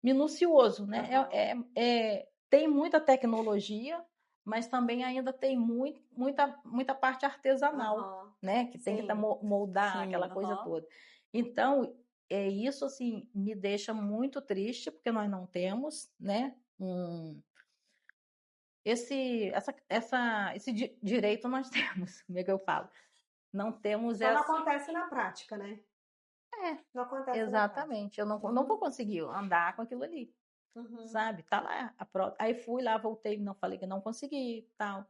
Speaker 3: minucioso, né?
Speaker 1: Aham.
Speaker 3: Tem muita tecnologia, mas também ainda tem muita parte artesanal,
Speaker 1: Aham.
Speaker 3: né? Que tem que
Speaker 1: Sim.
Speaker 3: moldar
Speaker 2: Sim.
Speaker 3: aquela coisa
Speaker 2: Aham.
Speaker 3: toda. Então, isso assim me deixa muito triste, porque nós não temos, né? Esse direito nós temos, como é que eu falo? Não temos
Speaker 1: Só não
Speaker 3: essa.
Speaker 1: acontece na prática, né?
Speaker 3: É,
Speaker 1: Não acontece na prática.
Speaker 3: exatamente. Eu não vou conseguir andar com aquilo ali.
Speaker 1: Uhum.
Speaker 3: Sabe? Tá lá a prova. Aí fui lá, voltei, não falei que não consegui, tal.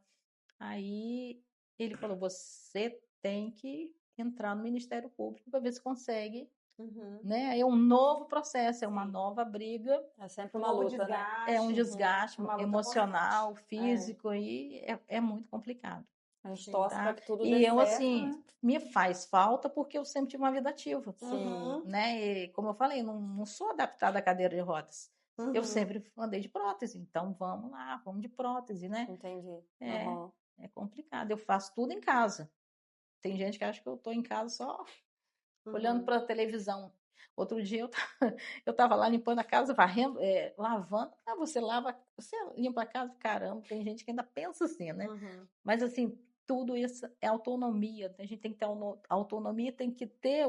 Speaker 3: Aí ele falou: você tem que entrar no Ministério Público para ver se consegue,
Speaker 1: Uhum.
Speaker 3: né? É um novo processo, é uma
Speaker 1: Sim.
Speaker 3: nova briga,
Speaker 2: É sempre
Speaker 1: Um
Speaker 2: uma
Speaker 1: novo
Speaker 2: luta, né?
Speaker 3: é um
Speaker 1: desgaste.
Speaker 3: desgaste
Speaker 1: É uma luta
Speaker 3: emocional,
Speaker 1: constante.
Speaker 3: físico, e é muito complicado,
Speaker 2: A gente
Speaker 1: Sim.
Speaker 2: torce para
Speaker 3: tá?
Speaker 2: que tudo dê
Speaker 3: E eu,
Speaker 2: certo,
Speaker 3: assim,
Speaker 2: né?
Speaker 3: me faz falta porque eu sempre tive uma vida ativa,
Speaker 2: Sim.
Speaker 1: Uhum.
Speaker 3: né? E, como eu falei, não sou adaptada à cadeira de rodas. Eu
Speaker 1: Uhum.
Speaker 3: sempre andei de prótese, então vamos lá, vamos de prótese, né?
Speaker 2: Entendi.
Speaker 3: É,
Speaker 2: Aham.
Speaker 3: é complicado. Eu faço tudo em casa. Tem gente que acha que eu tô em casa só olhando
Speaker 1: Uhum.
Speaker 3: para a televisão. Outro dia eu tava lá limpando a casa, varrendo, lavando. Ah, você limpa a casa? Caramba, tem gente que ainda pensa assim, né?
Speaker 1: Uhum.
Speaker 3: Mas assim, tudo isso é autonomia. A gente tem que ter autonomia, tem que ter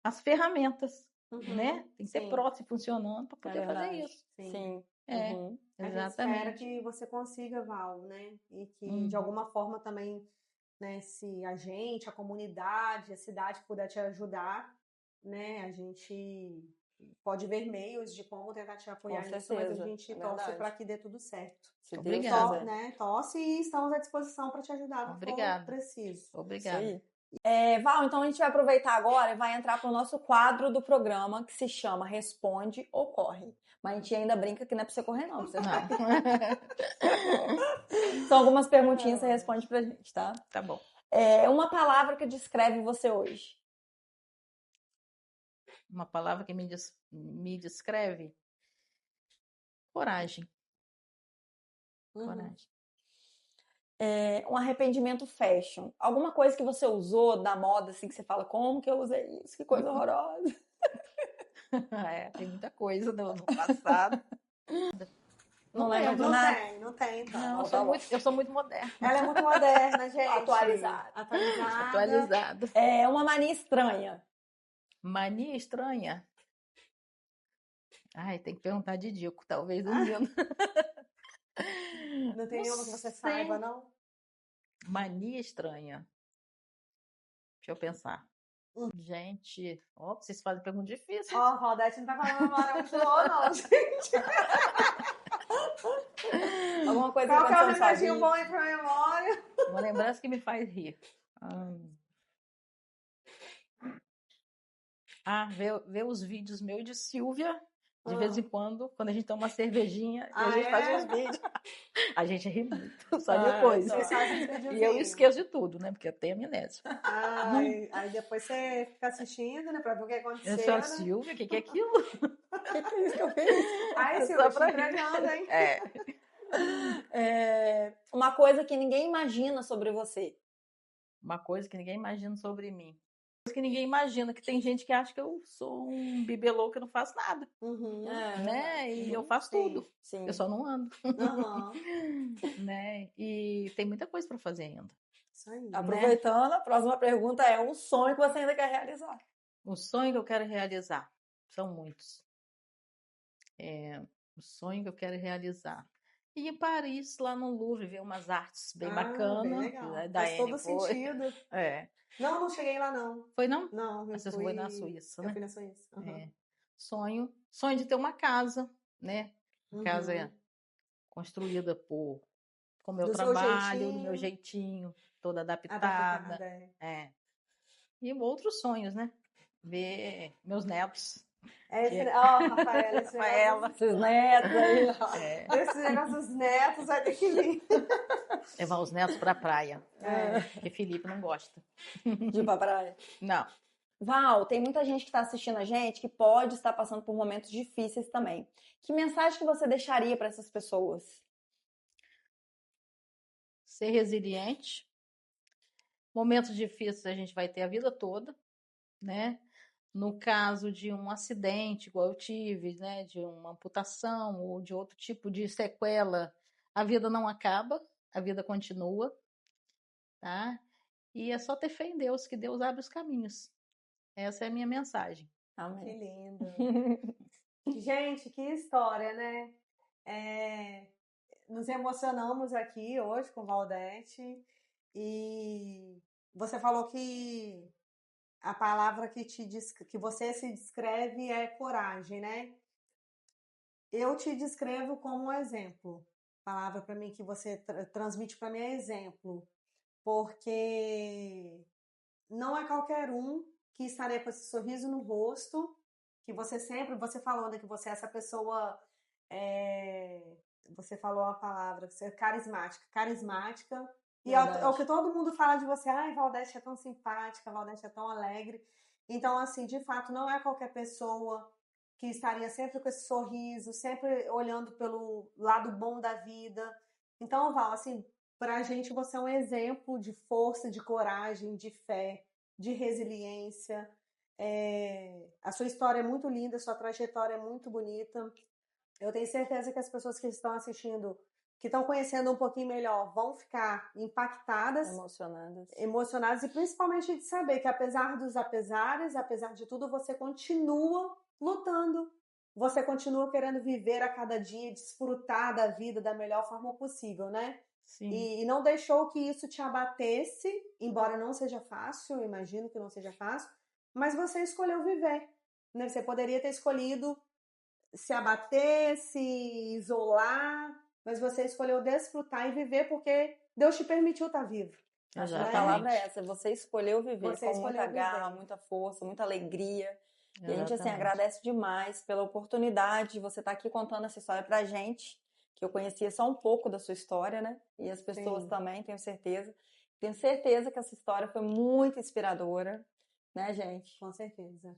Speaker 3: as ferramentas, né?
Speaker 1: Uhum.
Speaker 3: Tem que ter
Speaker 1: Sim.
Speaker 3: prótese funcionando para
Speaker 2: É
Speaker 3: poder fazer
Speaker 2: verdade.
Speaker 3: isso.
Speaker 1: Sim.
Speaker 2: Sim.
Speaker 3: É,
Speaker 2: Uhum.
Speaker 1: A gente espera
Speaker 3: exatamente.
Speaker 1: que você consiga, Val, né? E que de
Speaker 3: Uhum.
Speaker 1: alguma forma também, né, se a gente, a comunidade, a cidade puder te ajudar, né? A gente pode ver meios de como tentar te apoiar
Speaker 2: Com
Speaker 1: nisso, mas a
Speaker 2: certeza.
Speaker 1: gente
Speaker 2: É
Speaker 1: torce
Speaker 2: verdade.
Speaker 1: para que dê tudo certo.
Speaker 2: Se Deus
Speaker 3: Obrigada.
Speaker 2: quiser.
Speaker 1: Né? Torce e estamos à disposição para te ajudar no que for
Speaker 3: Obrigada.
Speaker 1: preciso.
Speaker 2: Isso
Speaker 3: Obrigada.
Speaker 2: aí. Val, então a gente vai aproveitar agora e vai entrar para o nosso quadro do programa que se chama Responde ou Corre. Mas a gente ainda brinca que não é para você correr, não. Pra você ficar aqui. São algumas perguntinhas que você responde pra gente, tá?
Speaker 3: Tá bom.
Speaker 2: Uma palavra que descreve você hoje.
Speaker 3: Uma palavra que me descreve? Coragem.
Speaker 1: Uhum.
Speaker 3: Coragem.
Speaker 2: Um arrependimento fashion. Alguma coisa que você usou da moda, assim, que você fala, como que eu usei isso? Que coisa horrorosa.
Speaker 3: Tem muita coisa no passado.
Speaker 2: Não lembro de
Speaker 1: Não
Speaker 2: nada.
Speaker 1: tem, não tem, então.
Speaker 3: Não,
Speaker 2: Tá
Speaker 3: eu sou muito moderna.
Speaker 1: Ela é muito moderna, gente.
Speaker 2: Atualizada.
Speaker 1: Atualizada.
Speaker 2: É uma mania estranha.
Speaker 3: Mania estranha? Ai, tem que perguntar de Dico, talvez dormindo.
Speaker 1: Não tem
Speaker 3: Não
Speaker 1: nenhuma que você
Speaker 3: sei.
Speaker 1: saiba, não?
Speaker 3: Mania estranha. Deixa eu pensar. Gente, ó, vocês fazem pergunta difícil.
Speaker 1: Ó, a Valdete não tá com a memória muito boa, não, gente.
Speaker 2: Alguma coisa
Speaker 1: Qual
Speaker 2: que
Speaker 1: que é o
Speaker 2: aconteceu na sua
Speaker 1: remedinho
Speaker 2: vida.
Speaker 1: bom aí pra memória?
Speaker 3: Uma lembrança que me faz rir. Ver os vídeos meus e de Silvia, de vez em quando a gente toma uma cervejinha e a gente faz uns vídeos. A gente ri muito, só depois.
Speaker 1: Vocês fazem os
Speaker 3: E eu
Speaker 1: videozinhos.
Speaker 3: esqueço de tudo, né? Porque eu tenho amnésia.
Speaker 1: Aí depois você fica assistindo, né? Pra ver o que
Speaker 3: Eu
Speaker 1: aconteceu,
Speaker 3: falo,
Speaker 1: né?
Speaker 3: Silvia, o que é aquilo?
Speaker 2: O que é isso que eu fiz?
Speaker 1: Ai,
Speaker 3: Só
Speaker 1: Silvia, te
Speaker 3: pra rir.
Speaker 1: entregando, hein?
Speaker 2: Uma coisa que ninguém imagina sobre você.
Speaker 3: Uma coisa que ninguém imagina sobre mim. Coisa que ninguém imagina, que tem gente que acha que eu sou um bibelô que eu não faço nada,
Speaker 1: Uhum.
Speaker 3: né? E eu faço
Speaker 1: Sim.
Speaker 3: tudo.
Speaker 2: Sim.
Speaker 3: Eu só não ando,
Speaker 1: Aham.
Speaker 3: né? E tem muita coisa para fazer ainda.
Speaker 1: Isso aí.
Speaker 2: Aproveitando, a próxima pergunta é um sonho que você ainda quer realizar.
Speaker 3: O sonho que eu quero realizar são muitos. O sonho que eu quero realizar. E em Paris, lá no Louvre, ver umas artes bem bacanas.
Speaker 1: Bem legal.
Speaker 3: Da
Speaker 1: Faz todo
Speaker 3: Anne foi.
Speaker 1: sentido.
Speaker 3: É.
Speaker 1: Não cheguei lá, não.
Speaker 3: Foi não?
Speaker 1: Não, eu
Speaker 3: Você
Speaker 1: fui...
Speaker 3: foi na Suíça,
Speaker 1: Eu
Speaker 3: né?
Speaker 1: fui na Suíça. Uhum.
Speaker 3: É. Sonho de ter uma casa, né? Casa construída com o meu
Speaker 1: Do seu
Speaker 3: trabalho, do meu
Speaker 1: jeitinho.
Speaker 3: jeitinho, toda adaptada.
Speaker 1: Adaptada.
Speaker 3: E outros sonhos, né? Ver meus netos.
Speaker 1: Rafaela, esse
Speaker 3: Rafaela.
Speaker 2: Esses netos aí, ó.
Speaker 1: Esse negócio dos netos vai ter que vir.
Speaker 3: Levar os netos pra praia. Porque Felipe não gosta.
Speaker 2: De ir pra praia.
Speaker 3: Não.
Speaker 2: Val, tem muita gente que está assistindo a gente que pode estar passando por momentos difíceis também. Que mensagem que você deixaria para essas pessoas?
Speaker 3: Ser resiliente. Momentos difíceis a gente vai ter a vida toda, né? No caso de um acidente, igual eu tive, né? De uma amputação ou de outro tipo de sequela, a vida não acaba, a vida continua, tá? E é só ter fé em Deus, que Deus abre os caminhos. Essa é a minha mensagem.
Speaker 2: Amém.
Speaker 1: Que lindo. Gente, que história, né? Nos emocionamos aqui hoje com Valdete e você falou que a palavra que você se descreve é coragem, né? Eu te descrevo como um exemplo. A palavra para mim que você transmite para mim é exemplo, porque não é qualquer um que estaria com esse sorriso no rosto, que você falou, né, que você é essa pessoa, você falou a palavra, você é carismática, e é o que todo mundo fala de você, ai, Valdete é tão simpática, Valdete é tão alegre, então, assim, de fato, não é qualquer pessoa que estaria sempre com esse sorriso, sempre olhando pelo lado bom da vida, então, Val, assim, pra gente você é um exemplo de força, de coragem, de fé, de resiliência. A sua história é muito linda, a sua trajetória é muito bonita. Eu tenho certeza que as pessoas que estão assistindo, que estão conhecendo um pouquinho melhor, vão ficar impactadas, emocionadas e principalmente de saber que apesar dos apesares, apesar de tudo, você continua lutando. Você continua querendo viver a cada dia, desfrutar da vida da melhor forma possível, né?
Speaker 3: Sim.
Speaker 1: E não deixou que isso te abatesse, embora não seja fácil, eu imagino que não seja fácil, mas você escolheu viver, né? Você poderia ter escolhido se abater, se isolar, mas você escolheu desfrutar e viver porque Deus te permitiu estar vivo.
Speaker 2: Acho que a palavra é essa, você escolheu viver com muita garra,
Speaker 1: viver.
Speaker 2: muita força, muita alegria.
Speaker 3: Exatamente.
Speaker 2: E a gente, assim, agradece demais pela oportunidade de você estar aqui contando essa história pra gente, que eu conhecia só um pouco da sua história, né? E as pessoas também, tenho certeza. Tenho certeza que essa história foi muito inspiradora, né, gente?
Speaker 1: Com certeza.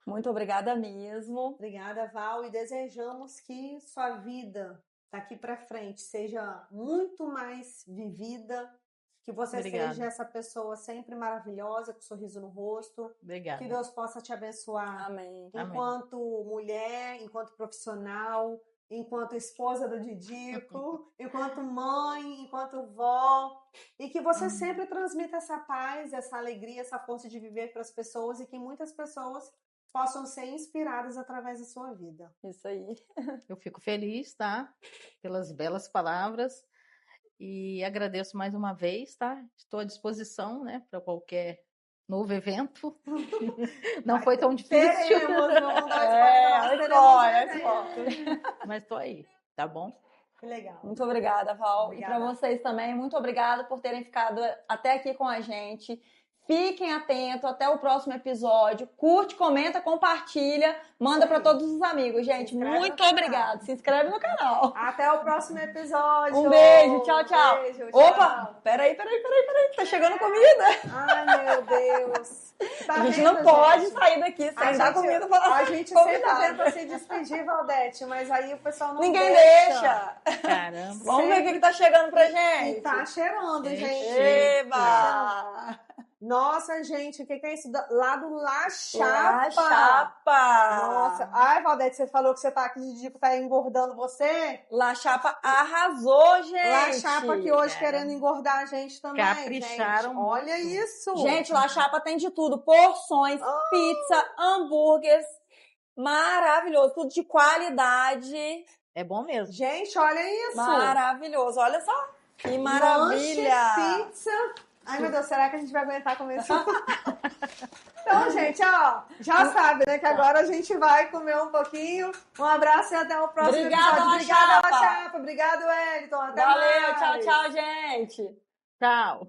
Speaker 2: Muito obrigada mesmo.
Speaker 1: Obrigada, Val, e desejamos que sua vida daqui para frente seja muito mais vivida, que você seja essa pessoa sempre maravilhosa, com um sorriso no rosto.
Speaker 3: Obrigada.
Speaker 1: Que Deus possa te abençoar.
Speaker 2: Amém.
Speaker 1: Enquanto mulher, enquanto profissional, enquanto esposa do Didico, enquanto mãe, enquanto vó, e que você sempre transmita essa paz, essa alegria, essa força de viver para as pessoas e que muitas pessoas possam ser inspiradas através da sua vida.
Speaker 2: Isso aí.
Speaker 3: Eu fico feliz, tá? Pelas belas palavras e agradeço mais uma vez, tá? Estou à disposição, né, para qualquer novo evento. Não foi tão difícil.
Speaker 1: Teremos, vamos dar
Speaker 3: Mas tô aí, tá bom?
Speaker 1: Que legal.
Speaker 2: Muito obrigada, Val.
Speaker 1: Obrigada.
Speaker 2: E para vocês também, muito obrigada por terem ficado até aqui com a gente. Fiquem atentos até o próximo episódio. Curte, comenta, compartilha, manda para todos os amigos, gente. Muito obrigada. Se inscreve no canal.
Speaker 1: Até o próximo episódio.
Speaker 2: Um beijo, tchau, tchau.
Speaker 1: Beijo,
Speaker 2: Opa, peraí. Tá chegando comida.
Speaker 1: Ai, meu Deus. Tá
Speaker 2: A gente
Speaker 1: vendo,
Speaker 2: não pode
Speaker 1: gente?
Speaker 2: sair daqui sem dar comida para
Speaker 1: A gente sempre tenta se despedir, Valdete, mas aí o pessoal não
Speaker 2: Ninguém deixa.
Speaker 3: Caramba.
Speaker 2: Vamos ver o que tá chegando pra gente.
Speaker 1: E tá cheirando, gente.
Speaker 2: Eba!
Speaker 1: Nossa, gente, o que é isso? Lá do La Chapa.
Speaker 2: La Chapa.
Speaker 1: Nossa. Ai, Valdete, você falou que você tá aqui de Didico, tá engordando você?
Speaker 2: La Chapa arrasou, gente.
Speaker 1: La Chapa que hoje querendo engordar a gente também,
Speaker 3: Capricharam
Speaker 1: gente.
Speaker 3: muito.
Speaker 1: Olha isso.
Speaker 2: Gente, La Chapa tem de tudo. Porções, pizza, hambúrgueres. Maravilhoso. Tudo de qualidade.
Speaker 3: É bom mesmo.
Speaker 1: Gente, olha isso.
Speaker 2: Maravilhoso. Olha só. Que maravilha.
Speaker 1: Lanche, pizza. Ai, meu Deus, será que a gente vai aguentar comer isso? Então, gente, ó, já sabe, né, que agora a gente vai comer um pouquinho. Um abraço e até o próximo episódio. Obrigada, La Chapa. Obrigado, Wellington. Até mais.
Speaker 2: Valeu, tchau, gente.
Speaker 3: Tchau.